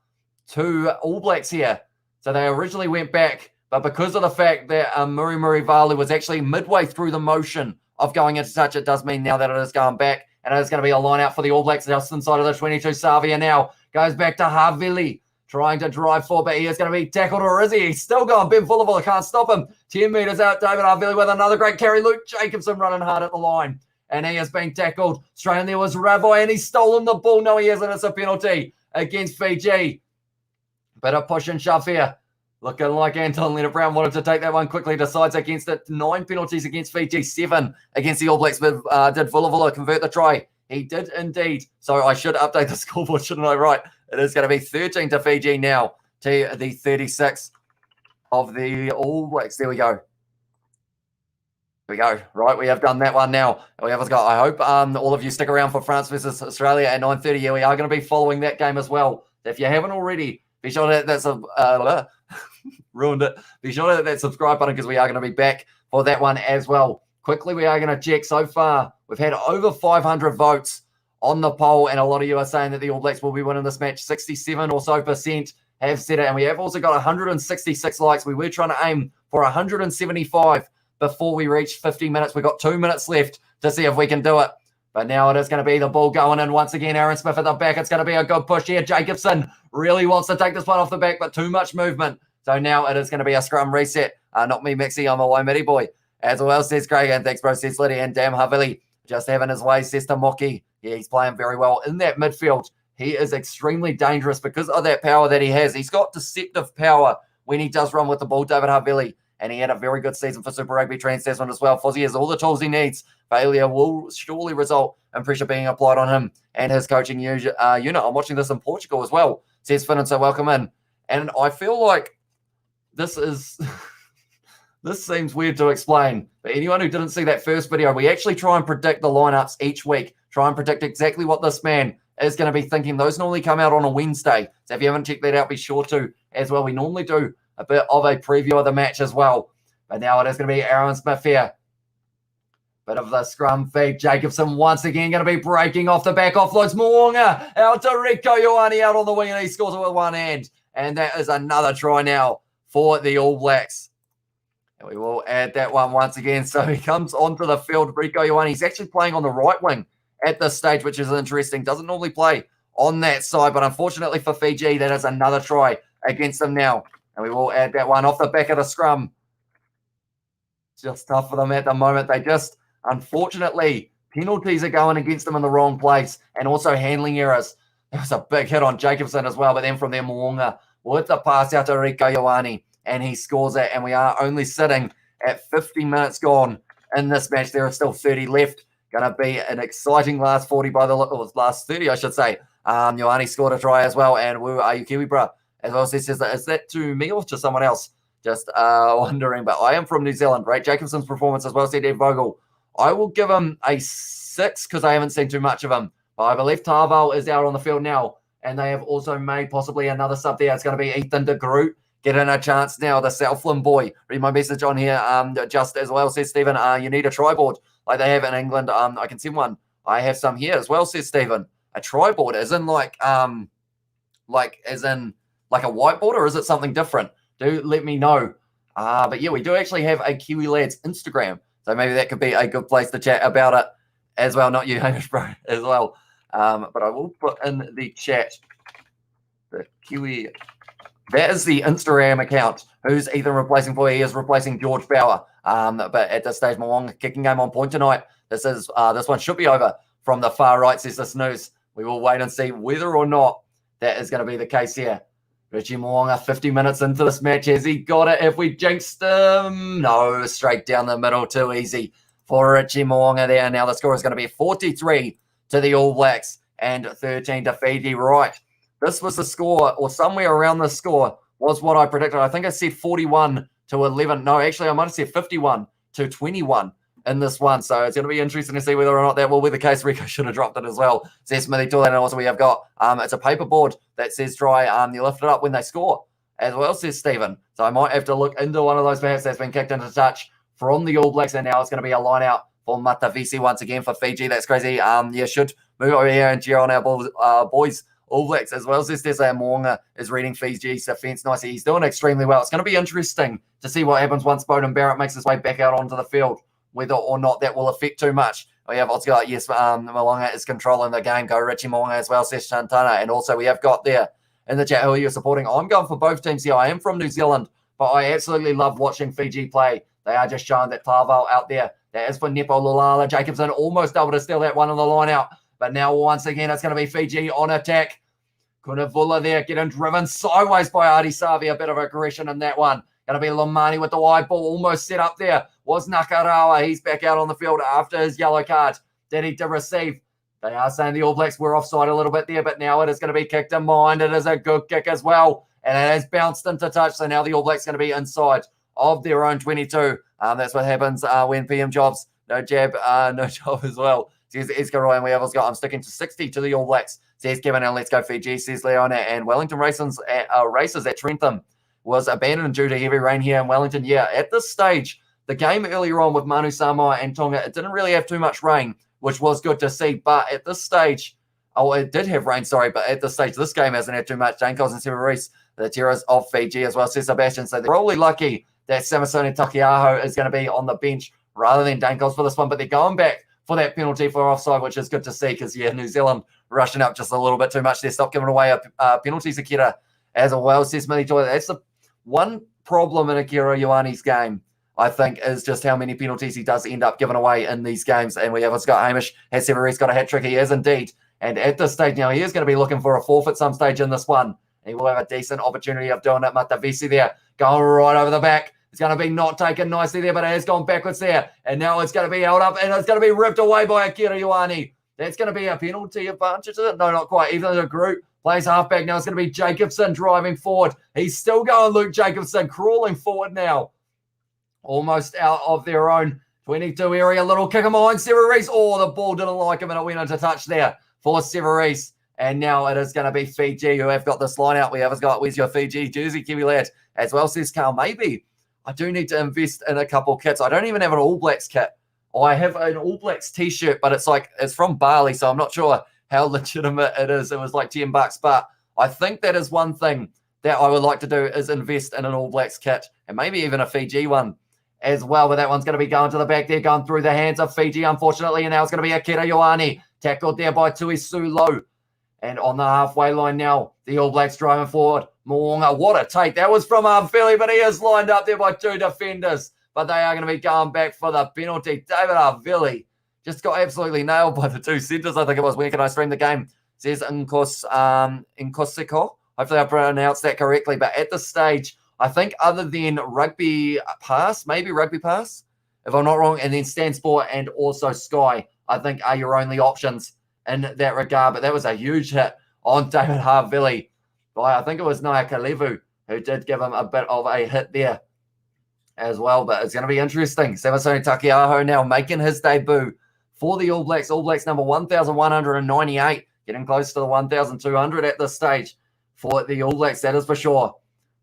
to All Blacks here. So they originally went back, but because of the fact that Muri Valu was actually midway through the motion of going into touch, it does mean now that it is going back, and it is going to be a line out for the All Blacks just inside of the 22. Savia now goes back to Havili, trying to drive forward, but he is going to be tackled, or is he? He's still going. Ben Fullerville can't stop him. 10 metres out, David Havili with another great carry. Luke Jacobson running hard at the line, and he has been tackled. Straight in there was Ravi, and he's stolen the ball. No, he hasn't. It's a penalty against Fiji. Bit of push and shove here. Looking like Anton Leonard-Brown wanted to take that one quickly. Decides against it. 9 penalties against Fiji, 7 against the All Blacks. But did Fullerville convert the try? He did indeed. So I should update the scoreboard, shouldn't I? Right. It is going to be 13 to Fiji now to the 36 of the All Blacks. There we go. Here we go. Right, we have done that one now. We have got. I hope all of you stick around for France versus Australia at 9:30. Yeah, we are going to be following that game as well. If you haven't already, be sure that that's ruined it. Be sure to hit that subscribe button because we are going to be back for that one as well. Quickly, we are going to check. So far, we've had over 500 votes on the poll, and a lot of you are saying that the All Blacks will be winning this match. 67% or so have said it, and we have also got 166 likes. We were trying to aim for 175 before we reach 50 minutes. We've got 2 minutes left to see if we can do it. But now it is going to be the ball going in once again. Aaron Smith at the back. It's going to be a good push here. Jacobson really wants to take this one off the back, but too much movement. So now it is going to be a scrum reset. Not me, Mixie. I'm a Waimiri boy. As well, says Craig. And thanks, bro, says Liddy. And damn, Havili just having his way, says Tamoki. Yeah, he's playing very well in that midfield. He is extremely dangerous because of that power that he has. He's got deceptive power when he does run with the ball, David Havili. And he had a very good season for Super Rugby Trans Tasman as well. Fozzie has all the tools he needs. Failure will surely result in pressure being applied on him and his coaching unit. I'm watching this in Portugal as well, says Finn, so welcome in. And I feel like this is... this seems weird to explain, but anyone who didn't see that first video, we actually try and predict the lineups each week. Try and predict exactly what this man is going to be thinking. Those normally come out on a Wednesday. So if you haven't checked that out, be sure to as well. We normally do a bit of a preview of the match as well. But now it is going to be Aaron Smith here. Bit of the scrum feed. Jacobson once again going to be breaking off the back. Offloads Moonga out to Rico Ioane out on the wing, and he scores it with one hand. And that is another try now for the All Blacks. And we will add that one once again. So he comes onto the field. Rico Ioane, he's actually playing on the right wing at this stage, which is interesting. Doesn't normally play on that side, but unfortunately for Fiji, that is another try against them now. And we will add that one off the back of the scrum. Just tough for them at the moment. They just, unfortunately, penalties are going against them in the wrong place, and also handling errors. There was a big hit on Jacobson as well, but then from there, Moonga with the pass out to Rico Ioane, and he scores it, and we are only sitting at 50 minutes gone in this match. There are still 30 left. Going to be an exciting last 40 by the last 30, I should say. Ioane scored a try as well, and Woo, are you Kiwi, bro? As well, says, is that to me or to someone else? Just wondering, but I am from New Zealand, right? Jacobson's performance as well, said Ed Vogel. I will give him a 6 because I haven't seen too much of him. But I believe Tarval is out on the field now, and they have also made possibly another sub there. It's going to be Ethan de Groot getting a chance now, the Southland boy. Read my message on here just as well, says Stephen. You need a tri-board like they have in England. I can send one. I have some here as well, says Stephen. A tri-board as in like a whiteboard, or is it something different? Do let me know. But yeah, we do actually have a Kiwi Lads Instagram, so maybe that could be a good place to chat about it as well. Not you, Hamish, bro, as well. But I will put in the chat the Kiwi. That is the Instagram account. Who's Ethan replacing for? He is replacing George Bauer. But at this stage, Mo'unga kicking game on point tonight. This one should be over from the far right, says the Snooze. We will wait and see whether or not that is going to be the case here. Richie Mo'unga, 50 minutes into this match. Has he got it? Have we jinxed him? No, straight down the middle. Too easy for Richie Mo'unga there. Now the score is going to be 43 to the All Blacks and 13 to Fiji. Right. This was the score, or somewhere around the score was what I predicted. I think I said 41 to 11. No, actually, I might have said 51 to 21 in this one. So it's going to be interesting to see whether or not that will be the case. Rico should have dropped it as well. Says Smithy Tool. And also we have got, it's a paper board that says try. You lift it up when they score as well, says Stephen. So I might have to look into one of those perhaps that's been kicked into touch from the All Blacks. And now it's going to be a line out for Matavisi once again for Fiji. That's crazy. You should move over here and cheer on our boys. All Blacks as well, says Tessa Mo'unga is reading Fiji's defence nicely. He's doing extremely well. It's going to be interesting to see what happens once Bowden Barrett makes his way back out onto the field, whether or not that will affect too much. We have Oscar, yes, Mo'unga is controlling the game. Go Richie Mo'unga as well, says Shantana. And also we have got there in the chat who are you supporting. I'm going for both teams here. I am from New Zealand, but I absolutely love watching Fiji play. They are just showing that Tarval out there. That is for Nepo Lulala. Jacobson almost able to steal that one on the line out. But now once again, it's going to be Fiji on attack. Kunavula there getting driven sideways by Adi Savi. A bit of aggression in that one. Going to be Lamani with the wide ball almost set up there. Was Nakarawa. He's back out on the field after his yellow card that he did receive. They are saying the All Blacks were offside a little bit there, but now it is going to be kicked in behind. It is a good kick as well. And it has bounced into touch. So now the All Blacks going to be inside of their own 22. That's what happens when PM jobs. No jab, no job as well. Says Escaroy, and we have got, I'm sticking to 60 to the All Blacks. Says Kevin, and let's go Fiji, says Leon. And Wellington races at Trentham was abandoned due to heavy rain here in Wellington. Yeah, at this stage, the game earlier on with Manu Samoa and Tonga, it didn't really have too much rain, which was good to see. But at this stage, it did have rain, sorry, but at this stage, this game hasn't had too much. Jane Coles and Sarah Reese, the terrors of Fiji as well, says Sebastian. So they're probably lucky that Samasoni Takiaho is going to be on the bench rather than Dane Coles for this one, but they're going back for that penalty for offside, which is good to see because, yeah, New Zealand rushing up just a little bit too much there. Stop giving away penalties, Akira, as well, says Smithy Joy. That's the one problem in Akira Ioane's game, I think, is just how many penalties he does end up giving away in these games. And we have Scott Hamish, has Severe's got a hat-trick. He is indeed. And at this stage now, he is going to be looking for a forfeit some stage in this one. And he will have a decent opportunity of doing it. Matavisi there, going right over the back. It's going to be not taken nicely there, but it has gone backwards there. And now it's going to be held up, and it's going to be ripped away by Akira Ioane. That's going to be a penalty advantage, is it? No, not quite. Even the group plays halfback. Now it's going to be Jacobson driving forward. He's still going, Luke Jacobson, crawling forward now. Almost out of their own 22 area. Little kick him on. Severeese. Oh, the ball didn't like him, and it went into touch there for Severeese. And now it is going to be Fiji who have got this line out. We have got, where's your Fiji jersey, Kiwi lad? As well, says Carl. Maybe I do need to invest in a couple kits. I don't even have an All Blacks kit. I have an All Blacks t-shirt, but it's from Bali, so I'm not sure how legitimate it is. It was like $10, but I think that is one thing that I would like to do is invest in an All Blacks kit and maybe even a Fiji one as well. But that one's going to be going to the back there, going through the hands of Fiji, unfortunately, and now it's going to be Akira Ioane, tackled there by Tui Sulo. And on the halfway line now, the All Blacks driving forward. Mo'unga, what a take. That was from Philly, but he is lined up there by two defenders. But they are going to be going back for the penalty. David Arvili just got absolutely nailed by the two centres, I think it was. Where can I stream the game? Says Nkosiko. Hopefully I pronounced that correctly. But at this stage, I think other than Rugby Pass, maybe Rugby Pass, if I'm not wrong, and then Stan Sport and also Sky, I think are your only options in that regard. But that was a huge hit on David Harvili by, I think it was Naya Kalevu, who did give him a bit of a hit there as well. But it's going to be interesting. Samasoni Takiaho now making his debut for the All Blacks. All Blacks number 1,198, getting close to the 1,200 at this stage for the All Blacks, that is for sure.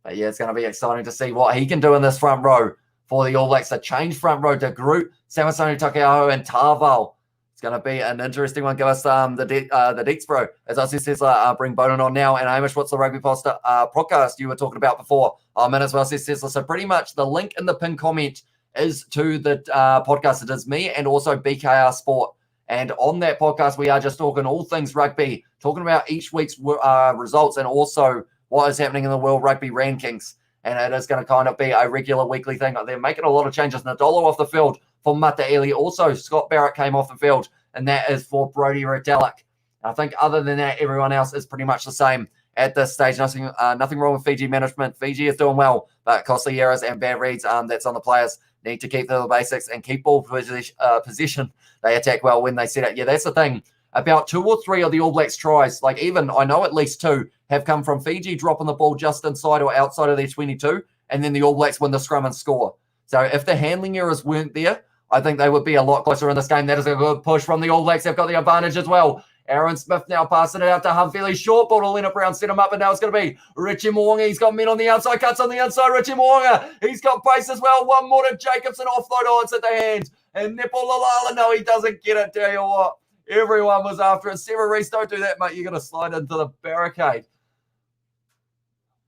But yeah, it's going to be exciting to see what he can do in this front row for the All Blacks. The change front row to Groot, Samisoni Taukei'aho, and Tarval. It's going to be an interesting one. Give us the deets, bro. As I said, bring Bowden on now. And Hamish, what's the Rugby Poster podcast you were talking about before? I'm in as well, says Tesla. So pretty much the link in the pinned comment is to the podcast. It is me and also BKR Sport. And on that podcast, we are just talking all things rugby, talking about each week's results and also what is happening in the World Rugby rankings. And it is going to kind of be a regular weekly thing. They're making a lot of changes. Nadolo off the field for Mataele. Also, Scott Barrett came off the field, and that is for Brodie Retallick. I think other than that, everyone else is pretty much the same at this stage. Nothing wrong with Fiji management. Fiji is doing well, but costly errors and bad reads, that's on the players. Need to keep the basics and keep ball position. They attack well when they set it. Yeah, that's the thing. About 2 or 3 of the All Blacks tries, like even I know at least 2, have come from Fiji dropping the ball just inside or outside of their 22, and then the All Blacks win the scrum and score. So if the handling errors weren't there, I think they would be a lot closer in this game. That is a good push from the All Blacks. They've got the advantage as well. Aaron Smith now passing it out to Humphilly. Short ball to Leonard Brown. Set him up, and now it's going to be Richie Mo'unga. He's got men on the outside. Cuts on the inside. Richie Mo'unga. He's got pace as well. One more to Jacobson. Offload odds at the hands. And Nepo Lalala. No, he doesn't get it. Tell you what. Everyone was after it. Sarah Reese, don't do that, mate. You're going to slide into the barricade.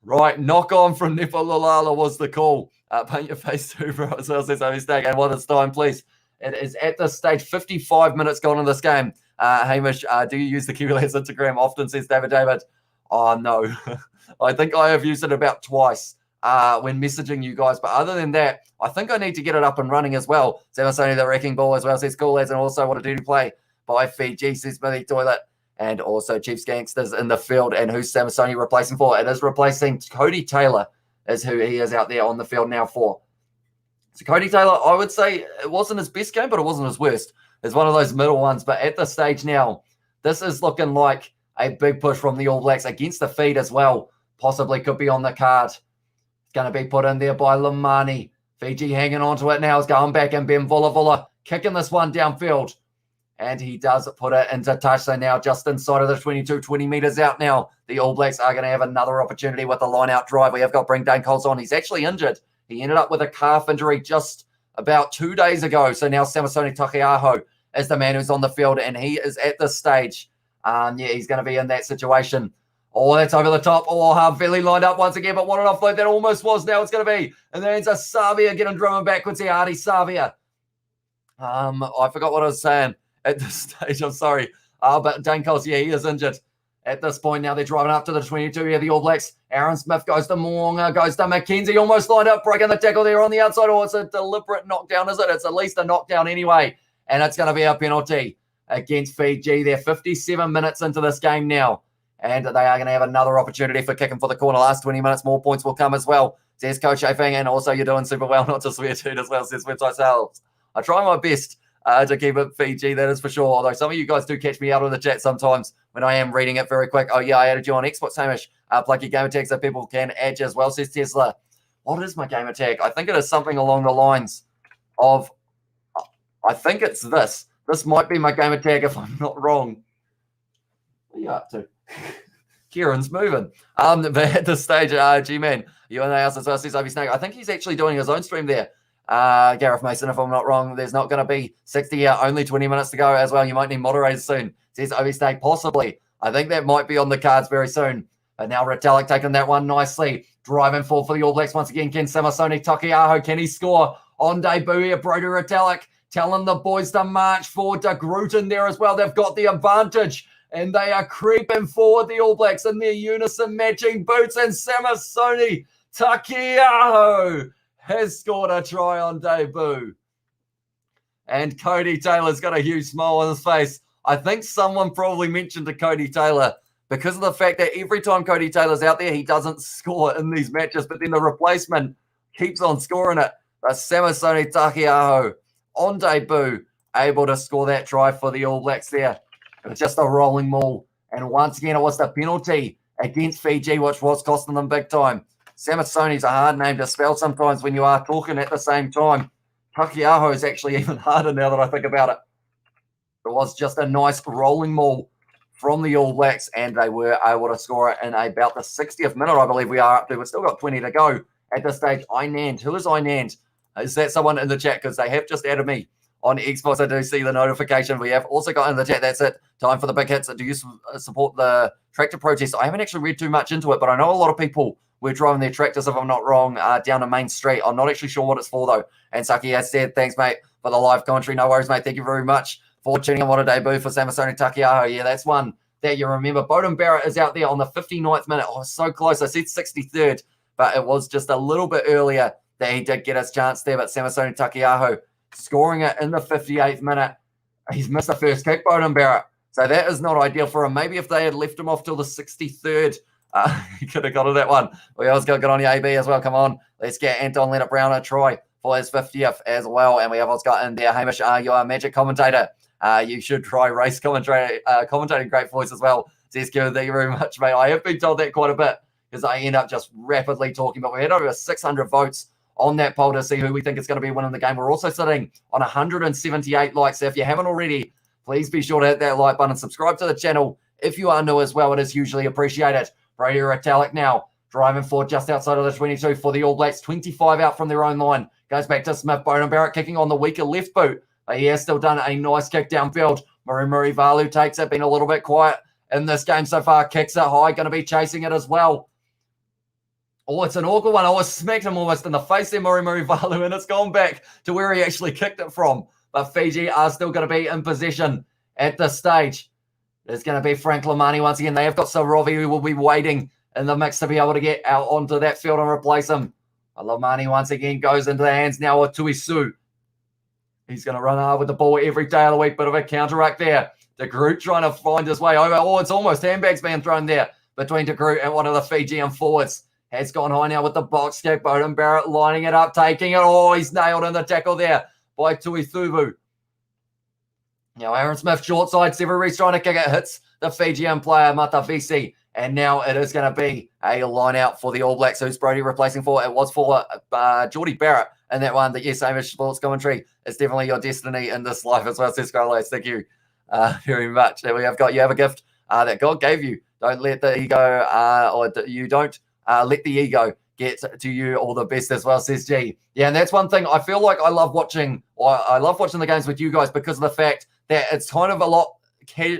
Right, knock on from Nepo Lalala was the call. Paint your face too, bro. As well, says a mistake. And what is time, please? It is at this stage 55 minutes gone in this game. Hamish, do you use the Kiwi Lads Instagram often, says David. Oh, no. I think I have used it about twice when messaging you guys. But other than that, I think I need to get it up and running as well. Samasoni, the wrecking ball as well, says cool lads. And also what a duty play by Fiji, says Smithy Toilet. And also Chiefs Gangsters in the field. And who's Samasoni replacing for? It is replacing Cody Taylor, is who he is out there on the field now for. So Cody Taylor, I would say it wasn't his best game, but it wasn't his worst. It's one of those middle ones. But at this stage now, this is looking like a big push from the All Blacks against the feed as well. Possibly could be on the card. It's going to be put in there by Lamani. Fiji hanging on to it now. Is going back, and Ben Vula kicking this one downfield. And he does put it into touch. So now just inside of the 22, 20 metres out now. The All Blacks are going to have another opportunity with the line-out drive. We have got Bring Dane Coles on. He's actually injured. He ended up with a calf injury just about 2 days ago. So now Samisoni Taukei'aho is the man who's on the field, and he is at this stage. Yeah, he's going to be in that situation. Oh, that's over the top. Oh, Harvey lined up once again, but what an offload that almost was. Now it's going to be. And then it's a Savia getting driven backwards here. Hardy Savia. I forgot what I was saying at this stage. I'm sorry. But Dane Coles, yeah, he is injured. At this point now, they're driving up to the 22 here, the All Blacks. Aaron Smith goes to Mo'unga, goes to McKenzie, almost lined up, breaking the tackle there on the outside. Oh, it's a deliberate knockdown, is it? It's at least a knockdown anyway. And it's going to be a penalty against Fiji. They're 57 minutes into this game now. And they are going to have another opportunity for kicking for the corner. Last 20 minutes, more points will come as well. Says Coach Afang, and also you're doing super well, not to swear to as well, says website sales. I try my best to keep it Fiji, that is for sure. Although some of you guys do catch me out on the chat sometimes when I am reading it very quick. Oh, yeah, I added you on Xbox, Hamish. Plug your gamer tag so people can add you as well, says Tesla. What is my gamer tag? I think it is something along the lines of, I think it's this. This might be my gamer tag if I'm not wrong. What are you up to? Kieran's moving. But at this stage, G-Man, you and I as well, says Obi Snake. I think he's actually doing his own stream there. Gareth Mason, if I'm not wrong, there's not going to be 60 here, only 20 minutes to go as well. You might need moderators soon, says Obi Snake. Possibly. I think that might be on the cards very soon. But now Retallick taking that one nicely. Driving forward for the All Blacks once again. Ken Samisoni Taukei'aho, can he score on debut here? Brodie Retallick telling the boys to march forward to Grooten there as well. They've got the advantage. And they are creeping forward, the All Blacks, in their unison matching boots. And Samisoni Taukei'aho has scored a try on debut. And Cody Taylor's got a huge smile on his face. I think someone probably mentioned to Cody Taylor because of the fact that every time Cody Taylor's out there, he doesn't score in these matches, but then the replacement keeps on scoring it. But Samisoni Taukei'aho on debut, able to score that try for the All Blacks there. It was just a rolling maul. And once again, it was the penalty against Fiji, which was costing them big time. Samisoni's a hard name to spell sometimes when you are talking at the same time. Taukei'aho is actually even harder now that I think about it. It was just a nice rolling maul from the All Blacks, and they were able to score it in about the 60th minute, I believe we are up to. We've still got 20 to go at this stage. Inand. Who is Inand? Is that someone in the chat? Because they have just added me on Xbox. I do see the notification. We have also got in the chat. That's it. Time for the big hits. Do you support the tractor protest? I haven't actually read too much into it, but I know a lot of people were driving their tractors, if I'm not wrong, down a main street. I'm not actually sure what it's for, though. And Saki has said, thanks, mate, for the live commentary. No worries, mate. Thank you very much for tuning in. What a debut for Samisoni Takiaho. Yeah, that's one that you remember. Beauden Barrett is out there on the 59th minute. Oh, so close. I said 63rd, but it was just a little bit earlier that he did get his chance there. But Samisoni Takiaho scoring it in the 58th minute. He's missed the first kick, Beauden Barrett. So that is not ideal for him. Maybe if they had left him off till the 63rd, he could have got to that one. We always got to get on the AB as well. Come on. Let's get Anton Leonard-Brown a try for his 50th as well. And we have what's got in there. Hamish, you're a magic commentator. You should try race commentating. Great voice as well. Zesko, thank you very much, mate. I have been told that quite a bit because I end up just rapidly talking. But we had over 600 votes on that poll to see who we think is going to be winning the game. We're also sitting on 178 likes. So if you haven't already, please be sure to hit that like button. Subscribe to the channel if you are new as well. It is hugely appreciated. Brady Retallick now driving forward just outside of the 22 for the All Blacks. 25 out from their own line. Goes back to Smith. Beauden Barrett kicking on the weaker left boot. But he has still done a nice kick downfield. Murray Valu takes it. Been a little bit quiet in this game so far. Kicks it high. Going to be chasing it as well. Oh, it's an awkward one. I smacked him almost in the face there, Murray Valu, and it's gone back to where he actually kicked it from. But Fiji are still going to be in possession at this stage. There's going to be Frank Lamani once again. They have got Sarovi who will be waiting in the mix to be able to get out onto that field and replace him. But Lamani once again goes into the hands now of Tuisu. He's going to run hard with the ball every day of the week. Bit of a counteract there. De Groot trying to find his way over. Oh, it's almost handbags being thrown there between De Groot and one of the Fijian forwards. Has gone high now with the box kick. Beauden Barrett lining it up, taking it. Oh, he's nailed in the tackle there by Tuithuvu. Now Aaron Smith, short side. Severies trying to kick it. Hits the Fijian player, Matavisi. And now it is going to be a line out for the All Blacks. Who's Brody replacing for? It was for Geordie Barrett. And that one, that yes, Amish Sports Commentary is definitely your destiny in this life as well. Says Carlos, thank you very much. There we have got, you have a gift that God gave you. Don't let the ego, you don't let the ego get to you. All the best as well, says G. Yeah, and that's one thing I feel like I love watching the games with you guys because of the fact that it's kind of a lot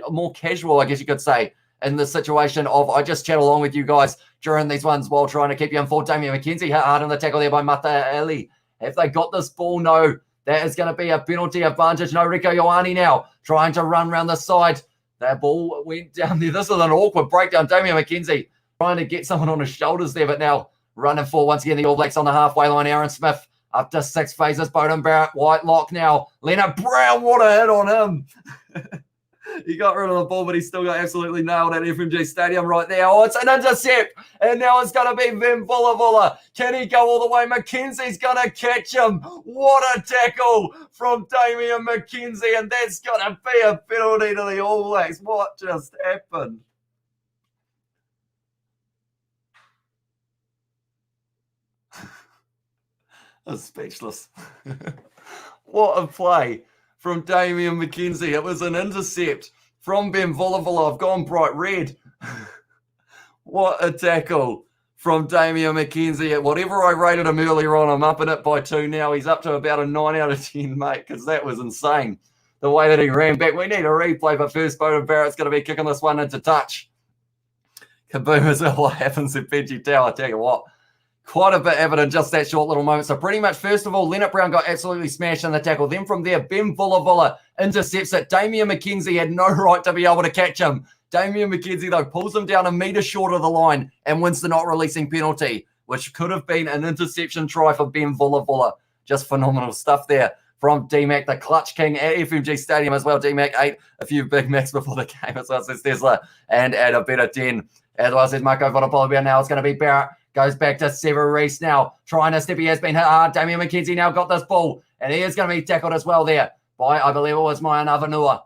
more casual, I guess you could say, in the situation of I just chat along with you guys during these ones while trying to keep you informed. Damien McKenzie hit hard on the tackle there by Mata Ali. If they got this ball, no, that is going to be a penalty advantage. No, Rico Ioane now trying to run around the side. That ball went down there. This is an awkward breakdown. Damien McKenzie trying to get someone on his shoulders there, but now running for once again the All Blacks on the halfway line. Aaron Smith up to 6 phases. Beauden Barrett, white lock now. Leonard Brown, what a hit on him. He got rid of the ball, but he still got absolutely nailed at FMG Stadium right there. Oh, it's an intercept. And now it's going to be Vim Vulla. Can he go all the way? McKenzie's going to catch him. What a tackle from Damian McKenzie. And that's going to be a penalty to the All Blacks. What just happened? I'm speechless. What a play from Damian McKenzie. It was an intercept from Ben Vulla. I've gone bright red. What a tackle from Damian McKenzie. Whatever I rated him earlier on, I'm up in it by 2 now. He's up to about a 9 out of 10, mate, because that was insane. The way that he ran back. We need a replay, but first, Beauden Barrett's going to be kicking this one into touch. Kaboom is what happens in Fiji Tower. I tell you what. Quite a bit evident just that short little moment. So pretty much, first of all, Leonard Brown got absolutely smashed in the tackle. Then from there, Ben Vulla intercepts it. Damian McKenzie had no right to be able to catch him. Damian McKenzie, though, pulls him down a metre short of the line and wins the not releasing penalty, which could have been an interception try for Ben Vulla. Just phenomenal stuff there from D-Mac, the clutch king at FMG Stadium as well. D-Mac ate a few Big Macs before the game as well, says Tesla, and add a better 10. As well, says Marco Vonapolobia. Now it's going to be Barrett. Goes back to Severies now. Trying to step. He has been hit hard. Damian McKenzie now got this ball. And he is going to be tackled as well there by, I believe it was Maya Navanua.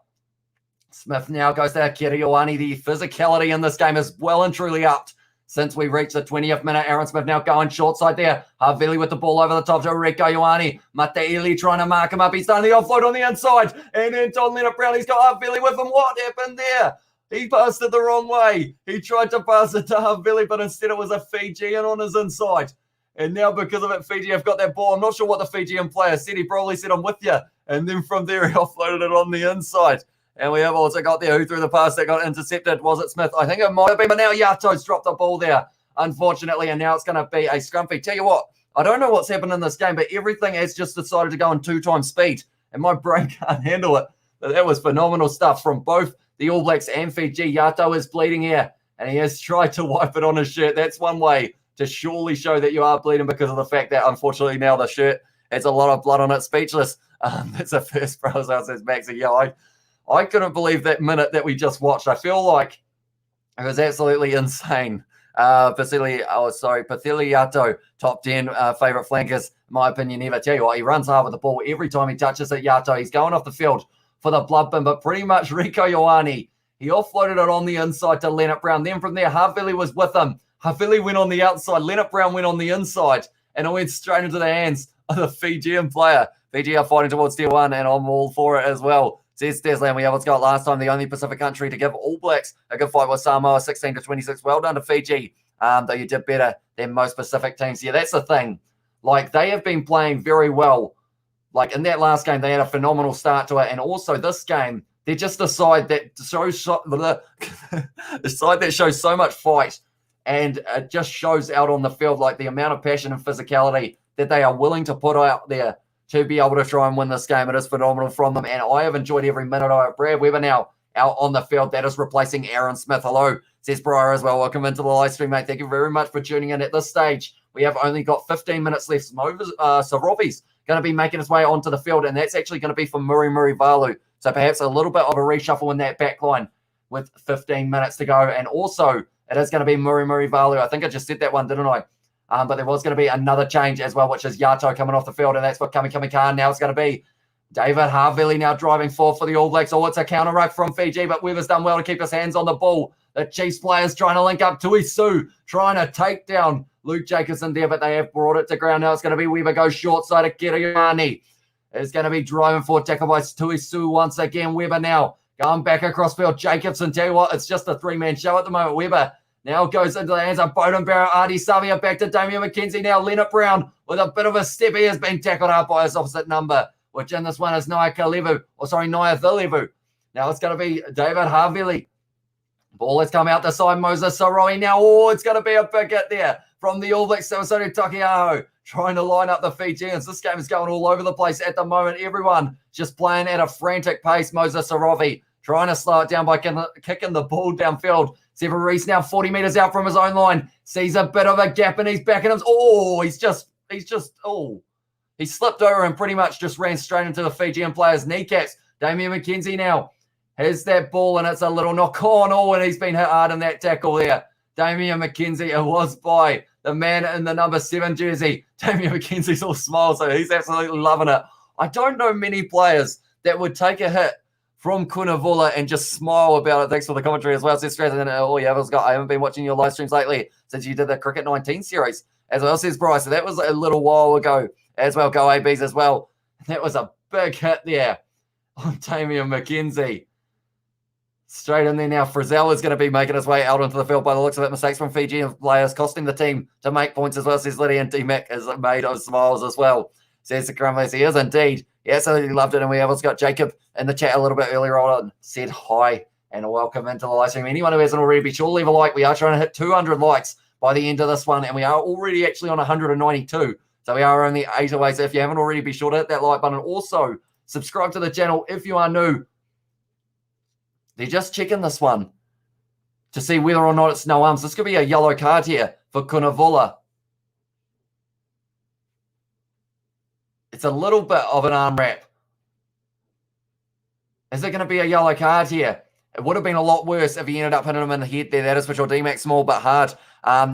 Smith now goes to Kirioani. The physicality in this game is well and truly upped since we reached the 20th minute. Aaron Smith now going short side there. Havili with the ball over the top to Rieko Ioane. Mateili trying to mark him up. He's done the offload on the inside. And then Don Leonard Brown, he's got Havili with him. What happened there? He passed it the wrong way. He tried to pass it to Havili, but instead it was a Fijian on his inside. And now because of it, Fiji have got that ball. I'm not sure what the Fijian player said. He probably said, I'm with you. And then from there, he offloaded it on the inside. And we have also got there who threw the pass that got intercepted. Was it Smith? I think it might have been, but now Yato's dropped the ball there, unfortunately, and now it's going to be a scrumpy. Tell you what, I don't know what's happened in this game, but everything has just decided to go in 2 times speed, and my brain can't handle it. But that was phenomenal stuff from both the All Blacks and Fiji. Yato is bleeding here, and he has tried to wipe it on his shirt. That's one way to surely show that you are bleeding because of the fact that, unfortunately, now the shirt has a lot of blood on it. Speechless. That's a first for us, says Maxie. Yeah, I couldn't believe that minute that we just watched. I feel like it was absolutely insane. Pathili Yato, top 10 favourite flankers, in my opinion, ever. Tell you what, he runs hard with the ball every time he touches it. Yato, he's going off the field for the blood bin, but pretty much Rieko Ioane, he offloaded it on the inside to Leonard Brown. Then from there, Havili was with him. Havili went on the outside. Leonard Brown went on the inside, and it went straight into the hands of the Fijian player. Fiji are fighting towards tier 1, and I'm all for it as well. Says Deslan, we have what's got last time, the only Pacific country to give All Blacks a good fight was Samoa, 16-26. Well done to Fiji, though you did better than most Pacific teams. Yeah, that's the thing. Like, they have been playing very well. Like, in that last game, they had a phenomenal start to it. And also this game, they're just a side that shows the side that shows so much fight, and it just shows out on the field, like the amount of passion and physicality that they are willing to put out there to be able to try and win this game. It is phenomenal from them, and I have enjoyed every minute of it. Brad Weber now out on the field. That is replacing Aaron Smith. Hello, says Briar as well. Welcome into the live stream, mate. Thank you very much for tuning in. At this stage, we have only got 15 minutes left. Sorovi's going to be making his way onto the field, and that's actually going to be for Muri Valu. So perhaps a little bit of a reshuffle in that back line with 15 minutes to go. And also, it is going to be Muri Valu. I think I just said that one, didn't I? But there was going to be another change as well, which is Yato coming off the field, and that's what Kami Khan. Now it's going to be David Havili now driving forward for the All Blacks. Oh, it's a counter ruck from Fiji, but Weber's done well to keep his hands on the ball. The Chiefs players trying to link up. Tui Su trying to take down Luke Jacobson there, but they have brought it to ground. Now it's going to be Weber goes short side of Kiriani. It's going to be driving forward, tackle by Tui Su once again. Weber now going back across field. Jacobson, tell you what, it's just a 3-man show at the moment. Weber now goes into the hands of Bowden Barrow, Artie Savia, back to Damian McKenzie. Now Leonard Brown with a bit of a step. He has been tackled out by his opposite number, which in this one is Naya Thilivu. Now it's going to be David Havili. Ball has come out the side. Moses Saroi now. Oh, it's going to be a big hit there from the All Blacks. Sawasori Takiaho trying to line up the Fijians. This game is going all over the place at the moment. Everyone just playing at a frantic pace. Moses Sarovi trying to slow it down by kicking the ball downfield. Sever Reese now 40 metres out from his own line. Sees a bit of a gap and he's backing him. Oh, he slipped over and pretty much just ran straight into the Fijian player's kneecaps. Damian McKenzie now has that ball and it's a little knock on. Oh, and he's been hit hard in that tackle there. Damian McKenzie, it was by the man in the number 7 jersey. Damian McKenzie's all smiles, so he's absolutely loving it. I don't know many players that would take a hit from Kunavula and just smile about it. Thanks for the commentary as well. Says Stratton, oh yeah, I haven't been watching your live streams lately since you did the Cricket 19 series as well, says Bryce. So that was a little while ago as well. Go ABs as well. That was a big hit there on Damian McKenzie. Straight in there now. Frizzell is going to be making his way out onto the field by the looks of it. Mistakes from Fiji players costing the team to make points as well, says Liddy, and D-Mac is made of smiles as well. Says the Crumleys. He is indeed. He absolutely loved it. And we have also got Jacob in the chat a little bit earlier on. Said hi and welcome into the live stream. Anyone who hasn't already, be sure to leave a like. We are trying to hit 200 likes by the end of this one. And we are already actually on 192. So we are only 8 away. So if you haven't already, be sure to hit that like button. Also, subscribe to the channel if you are new. They're just checking this one to see whether or not it's no arms. This could be a yellow card here for Kunavula. It's a little bit of an arm wrap. Is it going to be a yellow card here? It would have been a lot worse if he ended up hitting him in the head there. That is for sure. D-Mac small but hard.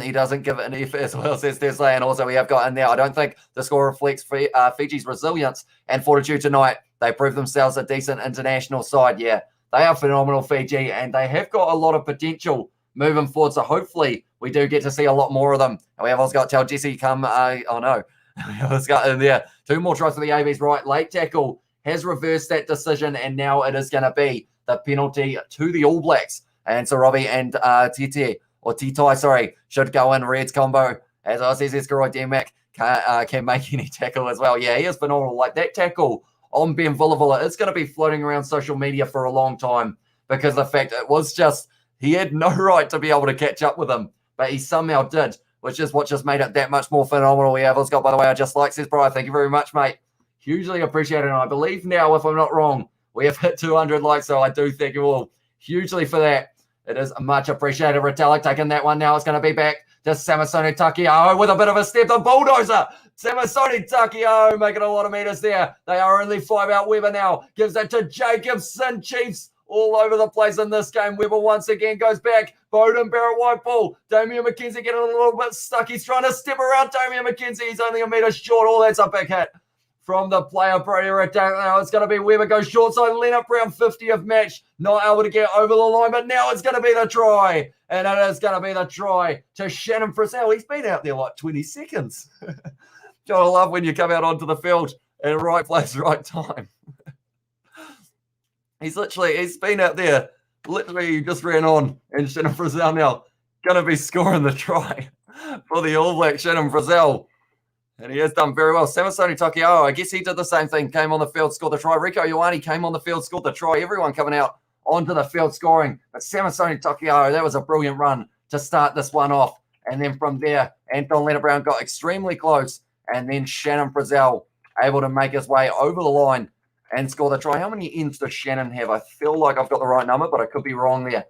He doesn't give it an effort as well, says Tesla. And also we have got in there, I don't think the score reflects Fiji's resilience and fortitude tonight. They proved themselves a decent international side. Yeah, they are phenomenal, Fiji, and they have got a lot of potential moving forward. So hopefully we do get to see a lot more of them. And we have also got to tell Jesse come, oh no, let's go in there. 2 more tries for the ABs, right? Late tackle has reversed that decision, and now it is going to be the penalty to the All Blacks. And so Robbie and Titai, sorry, should go in Reds combo. As I says, Eskaroi Demac can make any tackle as well. Yeah, he is phenomenal. Like that tackle on Ben Vullavulla, it's going to be floating around social media for a long time because the fact it was just, he had no right to be able to catch up with him, but he somehow did, which is what just made it that much more phenomenal. We have Scott, by the way, I just like, says Brian, thank you very much, mate. Hugely appreciated. And I believe now, if I'm not wrong, we have hit 200 likes, so I do thank you all hugely for that. It is much appreciated. Retallick taking that one now. It's going to be back to Samisoni Takiao with a bit of a step. The bulldozer. Samisoni Takiao making a lot of meters there. They are only 5 out. Weber now gives it to Jacobson. Chiefs all over the place in this game. Weber once again goes back. Bowden Barrett white ball. Damian McKenzie getting a little bit stuck. He's trying to step around Damian McKenzie. He's only a meter short. Oh, that's a big hit from the player Brody Retallick. Now it's going to be Weber goes short side. Leonard Brown 50th match. Not able to get over the line, but now it's going to be the try. And it is going to be the try to Shannon Frizzell. He's been out there like 20 seconds. Gotta love when you come out onto the field at right place, right time. He's been out there. Literally, he just ran on. And Shannon Frizzell now going to be scoring the try for the All Blacks, Shannon Frizzell. And he has done very well. Samisoni Takiao, I guess he did the same thing. Came on the field, scored the try. Rieko Ioane came on the field, scored the try. Everyone coming out onto the field scoring. But Samisoni Takiao, that was a brilliant run to start this one off. And then from there, Anton Leonard Brown got extremely close. And then Shannon Frizzell able to make his way over the line and score the try. How many ends does Shannon have? I feel like I've got the right number, but I could be wrong there.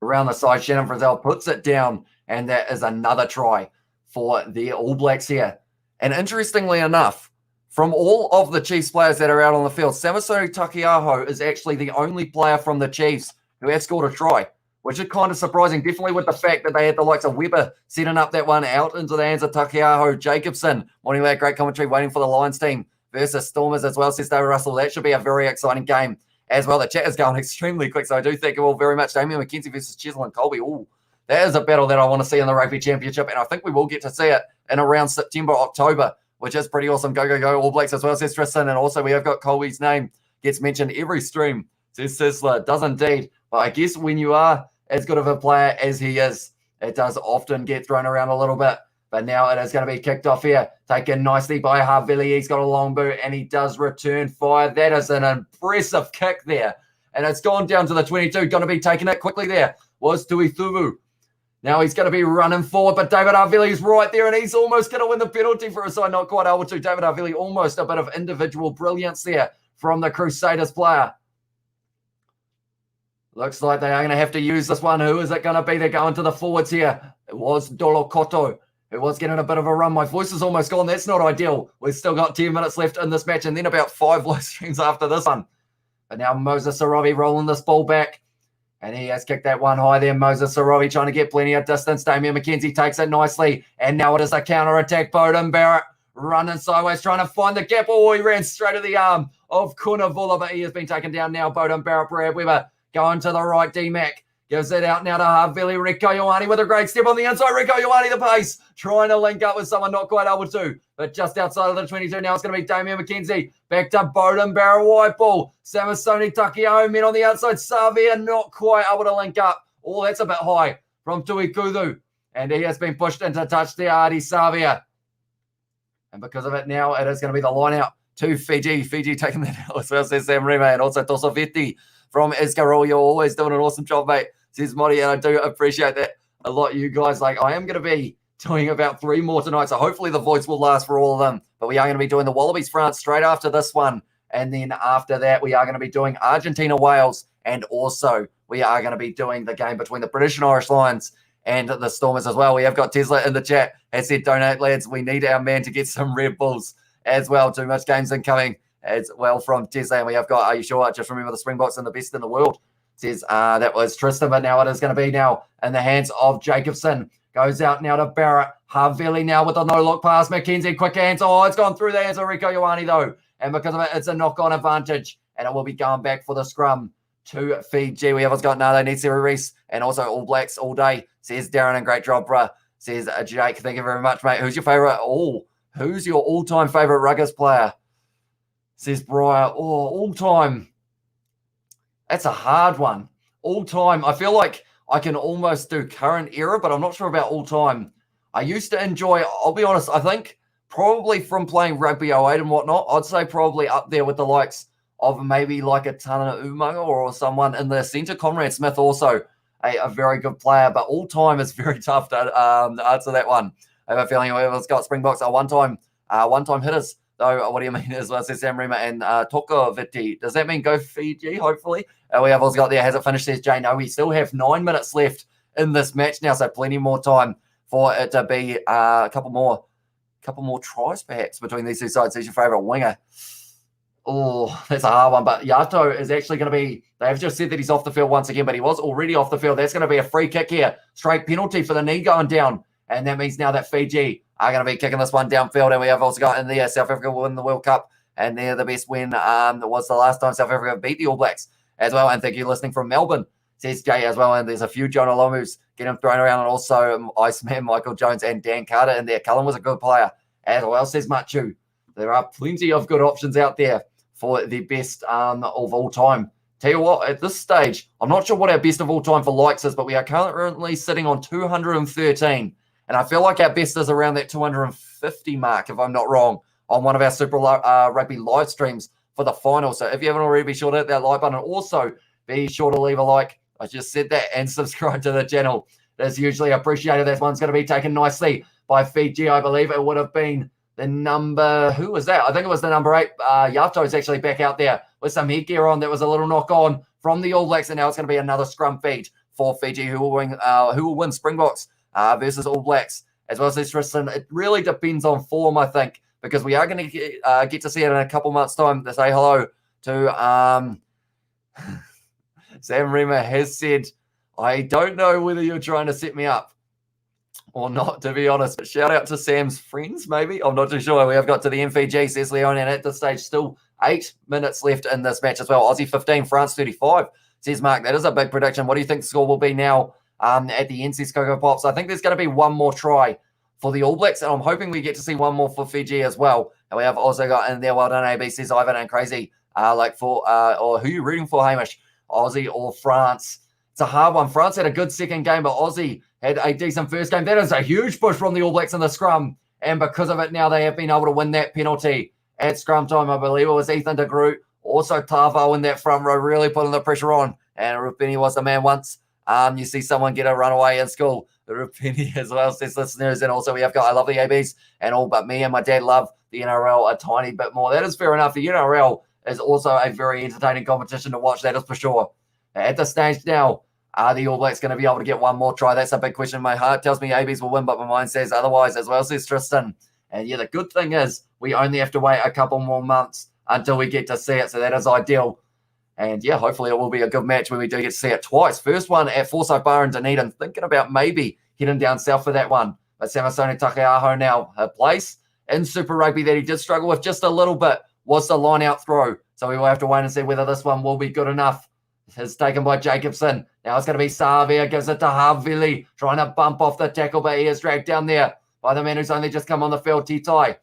Around the side, Shannon Frizzell puts it down. And that is another try for the All Blacks here. And interestingly enough, from all of the Chiefs players that are out on the field, Samisoni Takiao is actually the only player from the Chiefs who has scored a try, which is kind of surprising, definitely with the fact that they had the likes of Weber setting up that one out into the hands of Takiao. Jacobson, morning lad, great commentary, waiting for the Lions team versus Stormers as well, says David Russell. That should be a very exciting game as well. The chat is going extremely quick, so I do thank you all very much. Damian McKenzie versus Chisel and Colby. Ooh, that is a battle that I want to see in the Rugby Championship, and I think we will get to see it in around September, October, which is pretty awesome. Go, go, go, All Blacks as well, says Tristan. And also we have got Colby's name gets mentioned every stream, says Sizzler. Does indeed. But I guess when you are as good of a player as he is, it does often get thrown around a little bit. But now it is going to be kicked off here. Taken nicely by Havili. He's got a long boot, and he does return fire. That is an impressive kick there. And it's gone down to the 22. Going to be taking it quickly there. Was Tuithuvu. Now he's going to be running forward, but David Havili's right there, and he's almost going to win the penalty for a side. Not quite able to. David Havili almost a bit of individual brilliance there from the Crusaders player. Looks like they are going to have to use this one. Who is it going to be? They're going to the forwards here. It was Dolokoto, who was getting a bit of a run. My voice is almost gone. That's not ideal. We've still got 10 minutes left in this match, and then about 5 live streams after this one. But now Moses Sarabi rolling this ball back. And he has kicked that one high there. Moses Sarabi trying to get plenty of distance. Damian McKenzie takes it nicely. And now it is a counter-attack. Bowden Barrett running sideways, trying to find the gap. Oh, he ran straight to the arm of Kunavula, but he has been taken down now. Bowden Barrett, Brad Weber going to the right. D-Mac gives it out now to Havili. Rieko Ioane with a great step on the inside. Rieko Ioane the pace. Trying to link up with someone, not quite able to. But just outside of the 22 now, it's going to be Damian McKenzie. Back to Bowden Barrett, white ball. Samisoni Takiao, men on the outside. Savia not quite able to link up. Oh, that's a bit high from Tui Kudu. And he has been pushed into touch there, Adi Savia. And because of it now, it is going to be the line out to Fiji. Fiji taking that out as well, says Sam Rima. And also Tosovetti from Escarol. You're always doing an awesome job, mate, says Modi. And I do appreciate that a lot, you guys. Like, I am going to be doing about 3 more tonight, so hopefully the voice will last for all of them. But we are going to be doing the Wallabies France straight after this one. And then after that, we are going to be doing Argentina-Wales. And also, we are going to be doing the game between the British and Irish Lions and the Stormers as well. We have got Tesla in the chat. Has said, donate, lads. We need our man to get some Red Bulls as well. Too much games incoming as well from Tesla. And we have got, are you sure? Just remember the Springboks and the best in the world. Says that was Tristan, but now it is going to be now in the hands of Jacobson. Goes out now to Barrett. Havili now with the no-look pass. McKenzie, quick hands. Oh, it's gone through the hands of Rieko Ioane, though. And because of it, it's a knock-on advantage. And it will be going back for the scrum to Fiji. We have got they need Sarah Reese and also All Blacks all day. Says Darren, and great job, bruh. Says Jake, thank you very much, mate. Who's your favourite? Who's your all-time favourite Ruggers player? Says Briar. All-time. That's a hard one. All-time. I feel like I can almost do current era, but I'm not sure about all-time. I used to enjoy, I'll be honest, I think probably from playing Rugby 08 and whatnot, I'd say probably up there with the likes of maybe like a Tana Umaga or someone in the centre. Conrad Smith also a very good player, but all-time is very tough to answer that one. I have a feeling whoever's got Springboks are one-time hitters. Though, what do you mean as well? Says Sam Rima and Tokoviti. Does that mean go Fiji, hopefully? We have also got there. Has it finished, says Jay. No, we still have 9 minutes left in this match now, so plenty more time for it to be a couple more tries, perhaps, between these two sides. Who's your favourite winger? Oh, that's a hard one. But Yato is actually going to be, they have just said that he's off the field once again, but he was already off the field. That's going to be a free kick here. Straight penalty for the knee going down. And that means now that Fiji are going to be kicking this one downfield. And we have also got in there South Africa will win the World Cup. And they're the best win. Was the last time South Africa beat the All Blacks as well. And thank you listening from Melbourne, says Jay as well. And there's a few John Olomus getting thrown around. And also Iceman, Michael Jones, and Dan Carter in there. Cullen was a good player as well, says Machu. There are plenty of good options out there for the best of all time. Tell you what, at this stage, I'm not sure what our best of all time for likes is, but we are currently sitting on 213. And I feel like our best is around that 250 mark, if I'm not wrong, on one of our Super Rugby live streams for the final. So if you haven't already, be sure to hit that like button. And also, be sure to leave a like. I just said that. And subscribe to the channel. That's usually appreciated. That one's going to be taken nicely by Fiji. I believe it would have been the number, who was that? I think it was the number 8. Yato is actually back out there with some headgear on. That was a little knock on from the All Blacks. And now it's going to be another scrum feed for Fiji, who will win Springboks versus All Blacks, as well as Tristan. It really depends on form, I think, because we are going to get to see it in a couple months' time. To say hello to Sam Rima has said, I don't know whether you're trying to set me up or not, to be honest. But shout out to Sam's friends, maybe. I'm not too sure. We have got to the MFG, says Leon, and at this stage, still 8 minutes left in this match as well. Aussie 15, France 35, says Mark. That is a big prediction. What do you think the score will be now at the NC's Cocoa Pops? I think there's going to be one more try for the All Blacks, and I'm hoping we get to see one more for Fiji as well. And we have also got in there, well done, AB, says Ivan and Crazy. Or who are you rooting for, Hamish? Aussie or France? It's a hard one. France had a good second game, but Aussie had a decent first game. That is a huge push from the All Blacks in the scrum. And because of it, now they have been able to win that penalty at scrum time. I believe it was Ethan de Groot. Also Tavo in that front row, really putting the pressure on. And Rupini was the man once. You see someone get a runaway in school. The Rupini as well, says listeners. And also we have got, I love the ABs and all, but me and my dad love the NRL a tiny bit more. That is fair enough. The NRL is also a very entertaining competition to watch. That is for sure. At this stage now, are the All Blacks going to be able to get one more try? That's a big question. My heart tells me ABs will win, but my mind says otherwise as well, says Tristan. And yeah, the good thing is we only have to wait a couple more months until we get to see it. So that is ideal. And yeah, hopefully it will be a good match when we do get to see it twice. First one at Forsyth Bar in Dunedin. Thinking about maybe heading down south for that one. But Samasoni Takeaho now, a place in Super Rugby that he did struggle with just a little bit was the line out throw. So we will have to wait and see whether this one will be good enough. It's taken by Jacobson. Now it's going to be Savia, gives it to Havili, trying to bump off the tackle, but he is dragged down there by the man who's only just come on the field, Titai.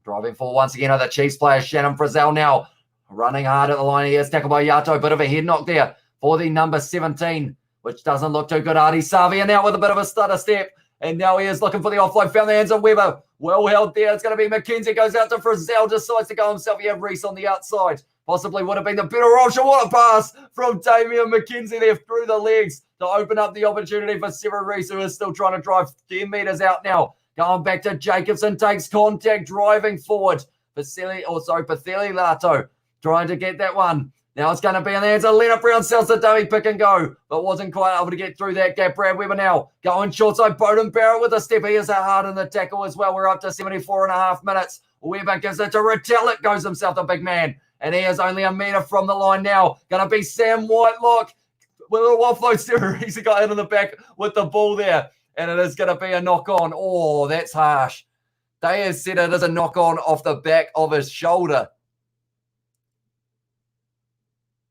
Driving forward once again are the Chiefs player, Shannon Frizzell now running hard at the line. He is tackled by Yato. Bit of a head knock there for the number 17, which doesn't look too good. Artie Savia now with a bit of a stutter step. And now he is looking for the offload. Found the hands of Weber. Well held there. It's going to be McKenzie. Goes out to Frizzell. Decides to go himself. You have Reese on the outside. Possibly would have been the better option. What a pass from Damian McKenzie there through the legs to open up the opportunity for Sarah Reese, who is still trying to drive 10 metres out now. Going back to Jacobson. Takes contact. Driving forward. Patheli Lato trying to get that one. Now it's going to be in the hands of Leonard Brown. Sells the dummy pick and go, but wasn't quite able to get through that gap. Brad Weber now going short side. Bowden Barrett with a step. He is hard in the tackle as well. We're up to 74 and a half minutes. Weber gives it to Retallick. Goes himself the big man. And he is only a metre from the line now. Going to be Sam Whitelock with a offload. Sarah Reese got in the back with the ball there. And it is going to be a knock on. Oh, that's harsh. They have said it is a knock on off the back of his shoulder.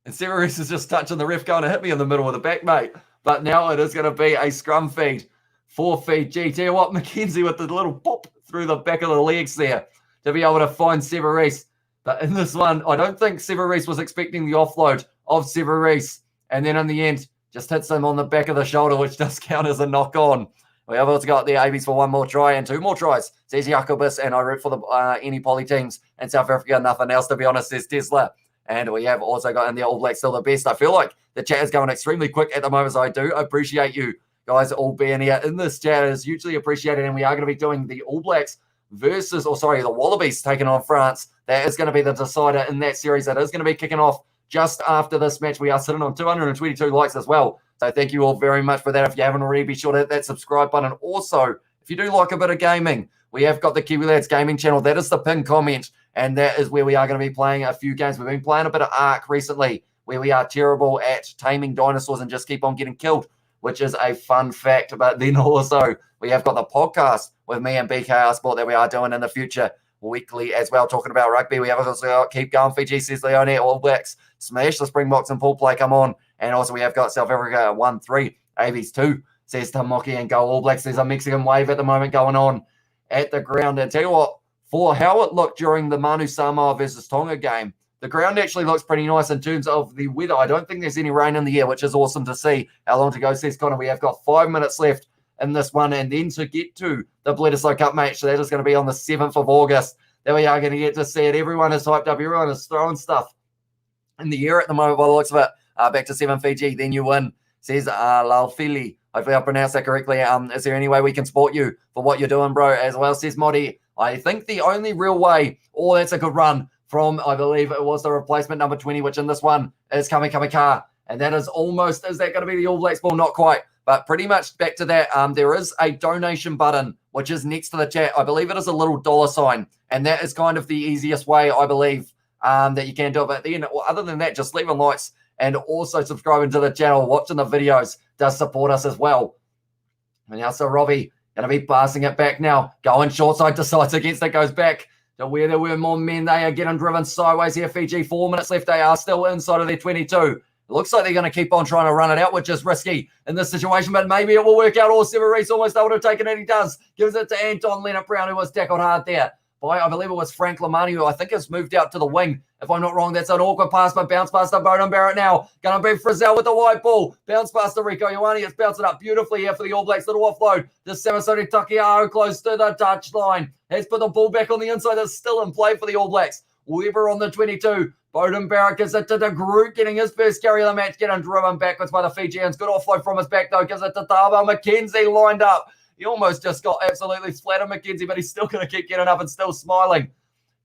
And Severus is just touching the ref going to hit me in the middle of the back, mate. But now it is going to be a scrum feed for Fiji. Tell you what, Mackenzie with the little pop through the back of the legs there to be able to find Severus. But in this one, I don't think Severus was expecting the offload of Severus. And then in the end, just hits him on the back of the shoulder, which does count as a knock-on. We have also got the ABs for one more try and two more tries. Says Jacobus, and I root for the any poly teams in South Africa. Nothing else, to be honest, says Tesla. And we have also got in the All Blacks still the best. I feel like the chat is going extremely quick at the moment, so I do appreciate you guys all being here in this chat. It is hugely appreciated, and we are going to be doing the All Blacks versus, the Wallabies taking on France. That is going to be the decider in that series. That is going to be kicking off just after this match. We are sitting on 222 likes as well. So thank you all very much for that. If you haven't already, be sure to hit that subscribe button. Also, if you do like a bit of gaming, we have got the Kiwi Lads gaming channel. That is the pinned comment, and that is where we are going to be playing a few games. We've been playing a bit of Ark recently, where we are terrible at taming dinosaurs and just keep on getting killed, which is a fun fact. But then also, we have got the podcast with me and BKR Sport that we are doing in the future weekly as well, talking about rugby. We have also got Keep Going Fiji, says Leone, All Blacks, smash the Springboks and pool play, come on. And also we have got South Africa 1-3, AVs 2, says Tamoki, and go All Blacks. There's a Mexican wave at the moment going on at the ground. And tell you what, for how it looked during the Manu Samoa versus Tonga game, the ground actually looks pretty nice in terms of the weather. I don't think there's any rain in the air, which is awesome to see. How long to go, says Connor. We have got 5 minutes left in this one, and then to get to the Bledisloe Cup match. So that is going to be on the 7th of August. There we are going to get to see it. Everyone is hyped up. Everyone is throwing stuff in the air at the moment by the looks of it. Back to 7 Fiji, then you win, says Laufili. Hopefully I pronounced that correctly. Is there any way we can support you for what you're doing, bro? As well, says Modi. I think the only real way, that's a good run from, I believe it was the replacement number 20, which in this one is Kamikamica. And that is almost, is that going to be the All Blacks ball? Not quite, but pretty much back to that. There is a donation button, which is next to the chat. I believe it is a little dollar sign. And that is kind of the easiest way, I believe, that you can do it. But then, other than that, just leaving likes and also subscribing to the channel, watching the videos does support us as well. And now, so Robbie going to be passing it back now. Going short side, decides against it, goes back to where there were more men. They are getting driven sideways here. Fiji, 4 minutes left. They are still inside of their 22. It looks like they're going to keep on trying to run it out, which is risky in this situation, but maybe it will work out. Or Severus almost able to take it, and he does. Gives it to Anton Leonard-Brown, who was tackled hard there by, I believe it was Frank Lamani, who I think has moved out to the wing. If I'm not wrong, that's an awkward pass, but bounce past the Bowden Barrett now. Going to be Frizzell with the white ball. Bounce past the Rico Ioane. It's bouncing up beautifully here for the All Blacks. Little offload. The Samasoni Takiao close to the touchline. Has put the ball back on the inside. That's still in play for the All Blacks. Weaver on the 22. Bowden Barrett gives it to the Groot, getting his first carry of the match, getting driven backwards by the Fijians. Good offload from his back, though. Gives it to Taba. McKenzie lined up. He almost just got absolutely flat on McKenzie, but he's still going to keep getting up and still smiling.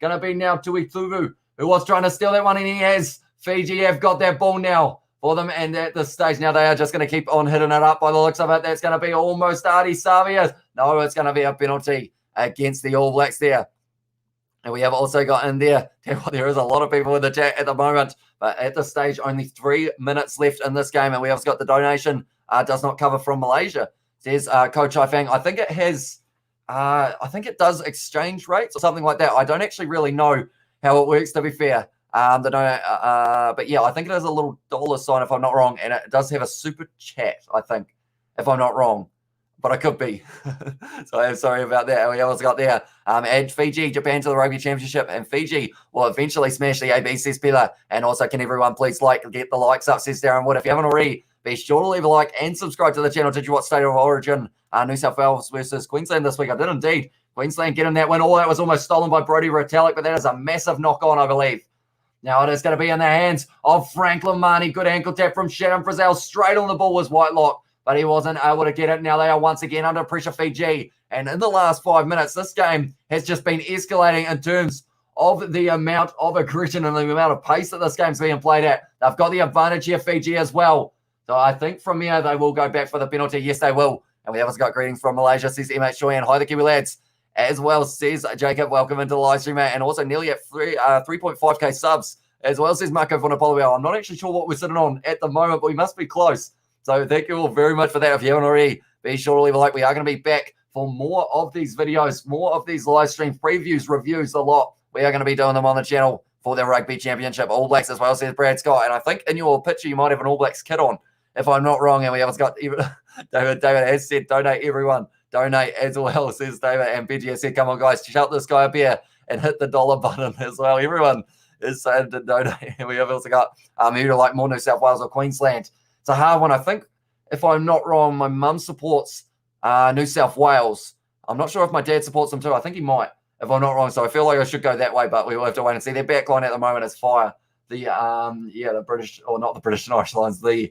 Going to be now Tui Tuvu, who was trying to steal that one, and he has. Fiji have got that ball now for them, and at this stage now they are just going to keep on hitting it up by the looks of it. That's going to be almost Artie Savia. No, it's going to be a penalty against the All Blacks there. And we have also got in there, there is a lot of people in the chat at the moment, but at this stage, only 3 minutes left in this game, and we have got the donation does not cover from Malaysia. Says Coach Ifang. I think it has, I think it does exchange rates or something like that. I don't actually really know how it works, to be fair. But yeah, I think it has a little dollar sign if I'm not wrong, and it does have a super chat, I think, if I'm not wrong. But I could be. So I'm sorry about that. We also got there. Add Fiji, Japan to the Rugby Championship, and Fiji will eventually smash the AB, says Pillar. And also, can everyone please get the likes up, says Darren Wood. If you haven't already, be sure to leave a like and subscribe to the channel. Did you watch State of Origin, New South Wales versus Queensland this week? I did indeed. Queensland getting that win. All that was almost stolen by Brodie Retallick, but that is a massive knock-on, I believe. Now it is going to be in the hands of Franklin Marnie. Good ankle tap from Shannon Frizzell. Straight on the ball was Whitelock, but he wasn't able to get it. Now they are once again under pressure, Fiji. And in the last 5 minutes, this game has just been escalating in terms of the amount of aggression and the amount of pace that this game's being played at. They've got the advantage here, Fiji, as well. So I think from here, they will go back for the penalty. Yes, they will. And we have also got greetings from Malaysia, says MH Shoyan. Hi, the Kiwi lads. As well, says Jacob, welcome into the live stream, mate. And also nearly at 3.5k subs. As well, says Marco Vonapolio. I'm not actually sure what we're sitting on at the moment, but we must be close. So thank you all very much for that. If you haven't already, be sure to leave a like. We are going to be back for more of these videos, more of these live stream previews, reviews, a lot. We are going to be doing them on the channel for the Rugby Championship All Blacks as well, says Brad Scott. And I think in your picture you might have an All Blacks kit on, if I'm not wrong. And we have got David has said, donate everyone. Donate as well, says David. And Benji has said, come on, guys, shout this guy up here and hit the dollar button as well. Everyone is saying to donate. And we have also got who to like more, New South Wales or Queensland. It's a hard one. I think, if I'm not wrong, my mum supports New South Wales. I'm not sure if my dad supports them too. I think he might, if I'm not wrong. So I feel like I should go that way, but we will have to wait and see. Their backline at the moment is fire. The British, or not the British and Irish Lions, the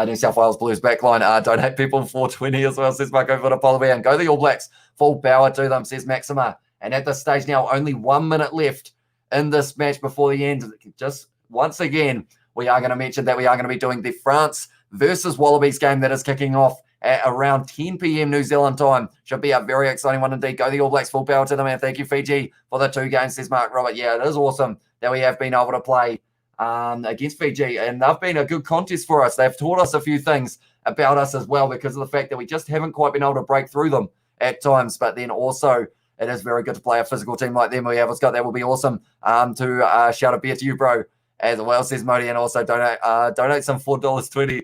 New South Wales Blues backline. Donate people 420 as well, says Marco Votapolobia. And go the All Blacks. Full power to them, says Maxima. And at this stage now, only 1 minute left in this match before the end. Just once again, we are going to mention that we are going to be doing the France versus Wallabies game that is kicking off at around 10 p.m. New Zealand time. Should be a very exciting one indeed. Go the All Blacks, full power to them, and thank you, Fiji, for the 2 games, says Mark Robert. Yeah, it is awesome that we have been able to play against Fiji, and they've been a good contest for us. They've taught us a few things about us as well, because of the fact that we just haven't quite been able to break through them at times, but then also it is very good to play a physical team like them. We have got that will be awesome to shout a beer to you, bro, as well, says Modi, and also donate some $4.20.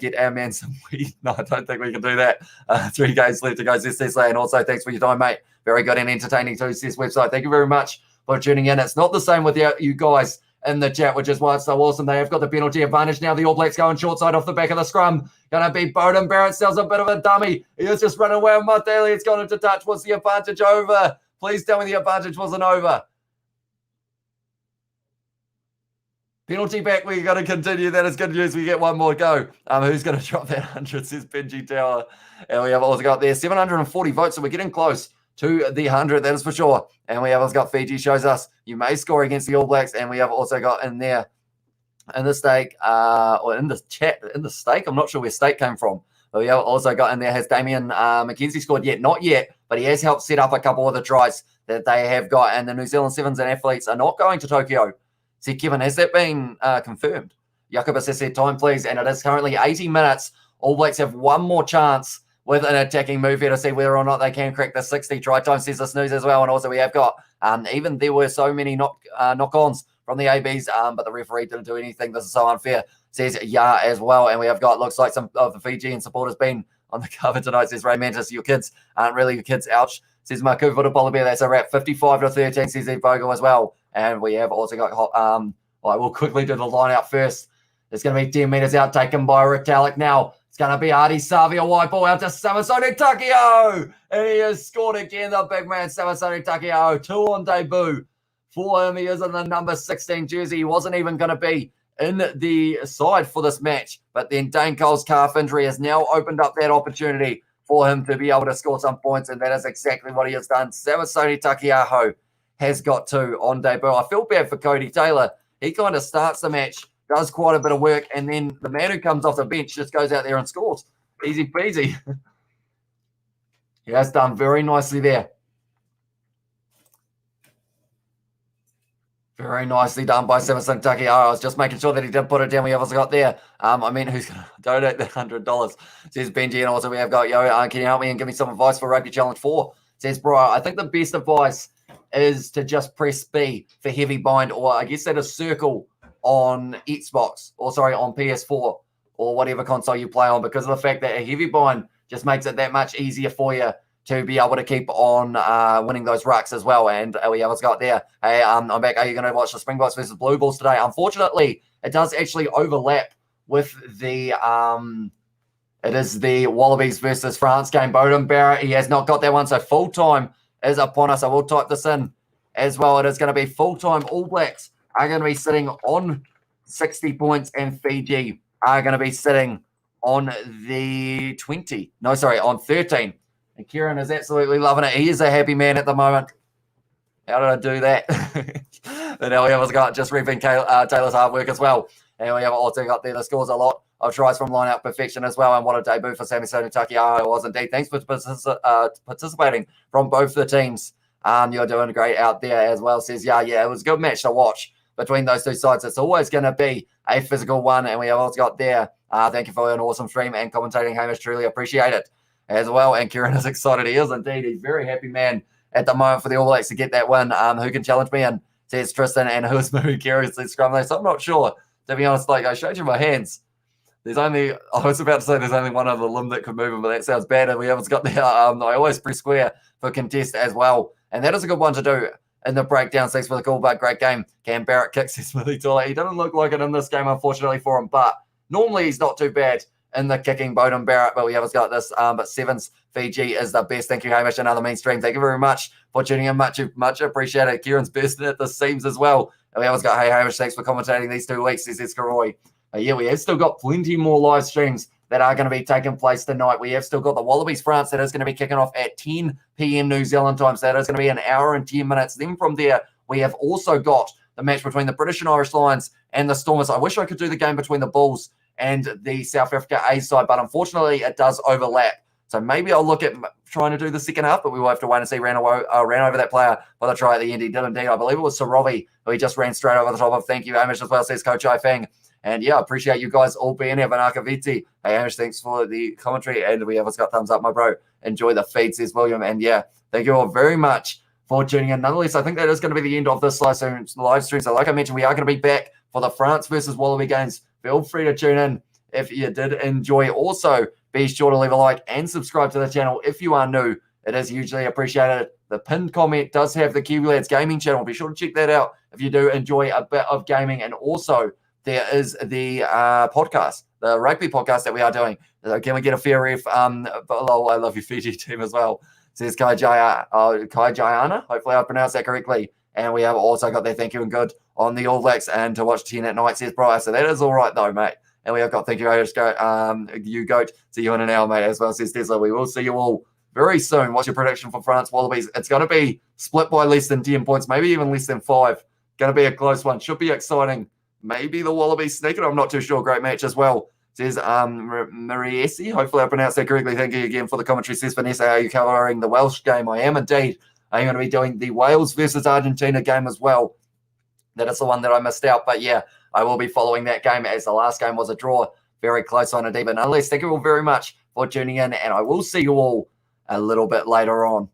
Get our man some weed. No, I don't think we can do that. 3 games left to go, says Tesla. And also, thanks for your time, mate. Very good and entertaining too, says website. Thank you very much for tuning in. It's not the same without you guys in the chat, which is why it's so awesome. They have got the penalty advantage now. The All Blacks going short side off the back of the scrum. Going to be Bowden Barrett. Sells a bit of a dummy. He is just running away with Matt Daly. It's gone into touch. Was the advantage over? Please tell me the advantage wasn't over. Penalty back, we're going to continue. That is good news. We get one more go. Who's going to drop that 100, says Benji Tower. And we have also got there 740 votes, so we're getting close to the 100, that is for sure. And we have also got Fiji shows us you may score against the All Blacks. And we have also got in there, in the stake, or in the chat, in the stake, I'm not sure where stake came from. But we have also got in there, has Damian McKenzie scored yet? Not yet, but he has helped set up a couple of the tries that they have got. And the New Zealand Sevens and athletes are not going to Tokyo. See, Kevin, has that been confirmed? Jacobus has said time, please, and it is currently 80 minutes. All Blacks have one more chance with an attacking move here to see whether or not they can crack the 60 try time, says the snooze as well. And also we have got, even there were so many knock-ons from the ABs, but the referee didn't do anything. This is so unfair, says yeah as well. And we have got, looks like some of the Fijian supporters been on the cover tonight, says Ray Mantis. Your kids aren't really your kids, ouch, says Marku Votapolobia. That's a wrap, 55-13, says Ed Vogel as well. And we have also got, we'll quickly do the line out first. It's going to be 10 metres out, taken by Retallick now. It's going to be Artie Savia, white ball out to Samasoni Takeo. And he has scored again, the big man, Samasoni Takeo. 2 on debut for him. He is in the number 16 jersey. He wasn't even going to be in the side for this match. But then Dane Cole's calf injury has now opened up that opportunity for him to be able to score some points. And that is exactly what he has done. Samasoni Takeo has got 2 on debut. I feel bad for Cody Taylor. He kind of starts the match, does quite a bit of work, and then the man who comes off the bench just goes out there and scores. Easy peasy. He has done very nicely there. Very nicely done by Samasoni Takeo. I was just making sure that he did put it down. We have also got there. I mean, who's going to donate that $100? Says Benji. And also we have got, can you help me and give me some advice for Rugby Challenge 4? Says Brian. I think the best advice is to just press B for heavy bind, or I guess that is circle on Xbox, or sorry, on PS4 or whatever console you play on, because of the fact that a heavy bind just makes it that much easier for you to be able to keep on winning those rucks as well. And we have got there. Hey, I'm back. Are you going to watch the Springboks versus Blue Bulls today? Unfortunately, it does actually overlap with the it is the Wallabies versus France game. Bowden Barrett, he has not got that one, so full time is upon us. I will type this in as well. It is going to be full-time. All Blacks are going to be sitting on 60 points, and Fiji are going to be sitting on the on 13. And Kieran is absolutely loving it. He is a happy man at the moment. How did I do that? And now we have got just reaping Taylor's hard work as well. And we have also got there the scores a lot of tries from line-out perfection as well. And what a debut for Samasoni Takeo it was indeed. Thanks for participating from both the teams. You're doing great out there as well. Says, yeah, it was a good match to watch between those two sides. It's always going to be a physical one. And we have also got there. Thank you for an awesome stream and commentating, Hamish. Truly appreciate it as well. And Kieran is excited. He is indeed. He's a very happy man at the moment for the All Blacks to get that win. Who can challenge me? And says Tristan, and who is moving curiously scrum. So I'm not sure, to be honest. Like, I showed you my hands. I was about to say there's only one other limb that could move him, but that sounds bad. And we haven't got the, I always press square for contest as well. And that is a good one to do in the breakdown. Thanks for the call, but great game. Cam Barrett kicks his Smithy Toilet. He doesn't look like it in this game, unfortunately, for him, but normally he's not too bad in the kicking, Bowden Barrett, but we haven't got this. But Sevens Fiji is the best. Thank you, Hamish. Another mainstream. Thank you very much for tuning in. Much appreciated. Kieran's bursting at the seams as well. And we always got, hey, Hamish, thanks for commentating these 2 weeks, says Escaroy. Yeah, we have still got plenty more live streams that are going to be taking place tonight. We have still got the Wallabies France that is going to be kicking off at 10 p.m. New Zealand time. So that is going to be an hour and 10 minutes. Then from there, we have also got the match between the British and Irish Lions and the Stormers. I wish I could do the game between the Bulls and the South Africa A side, but unfortunately it does overlap. So maybe I'll look at trying to do the second half, but we will have to wait and see. Ran over that player by the try at the end. He did indeed. I believe it was Sorovi who he just ran straight over the top of. Thank you, Hamish, as well, says Coach Ifang. And yeah, I appreciate you guys all being here. Vanaka Viti. Hey, Hamish, thanks for the commentary. And we have got thumbs up, my bro. Enjoy the feed, says William. And yeah, thank you all very much for tuning in. Nonetheless, I think that is going to be the end of this live stream. So like I mentioned, we are going to be back for the France versus Wallaby games. Feel free to tune in if you did enjoy. Also, be sure to leave a like and subscribe to the channel if you are new. It is hugely appreciated. The pinned comment does have the Kiwi Lads Gaming channel. Be sure to check that out if you do enjoy a bit of gaming. And also, there is the podcast, the rugby podcast that we are doing. So can we get a fair ref? Hello, I love your Fiji team as well, says Kai Jayana. Hopefully I pronounced that correctly. And we have also got that thank you and good on the All Blacks and to watch 10 at night, says Brian. So that is all right though, mate. And we have got thank you, you goat. See you in an hour, mate, as well, says Tesla. We will see you all very soon. What's your prediction for France Wallabies? It's going to be split by less than 10 points, maybe even less than 5. Going to be a close one. Should be exciting. Maybe the Wallabies sneak it. I'm not too sure. Great match as well, says Mariesi. Hopefully I pronounced that correctly. Thank you again for the commentary, says Vanessa. Are you covering the Welsh game? I am indeed. I'm going to be doing the Wales versus Argentina game as well. That is the one that I missed out. But yeah, I will be following that game as the last game was a draw. Very close on it even. Nonetheless, thank you all very much for tuning in. And I will see you all a little bit later on.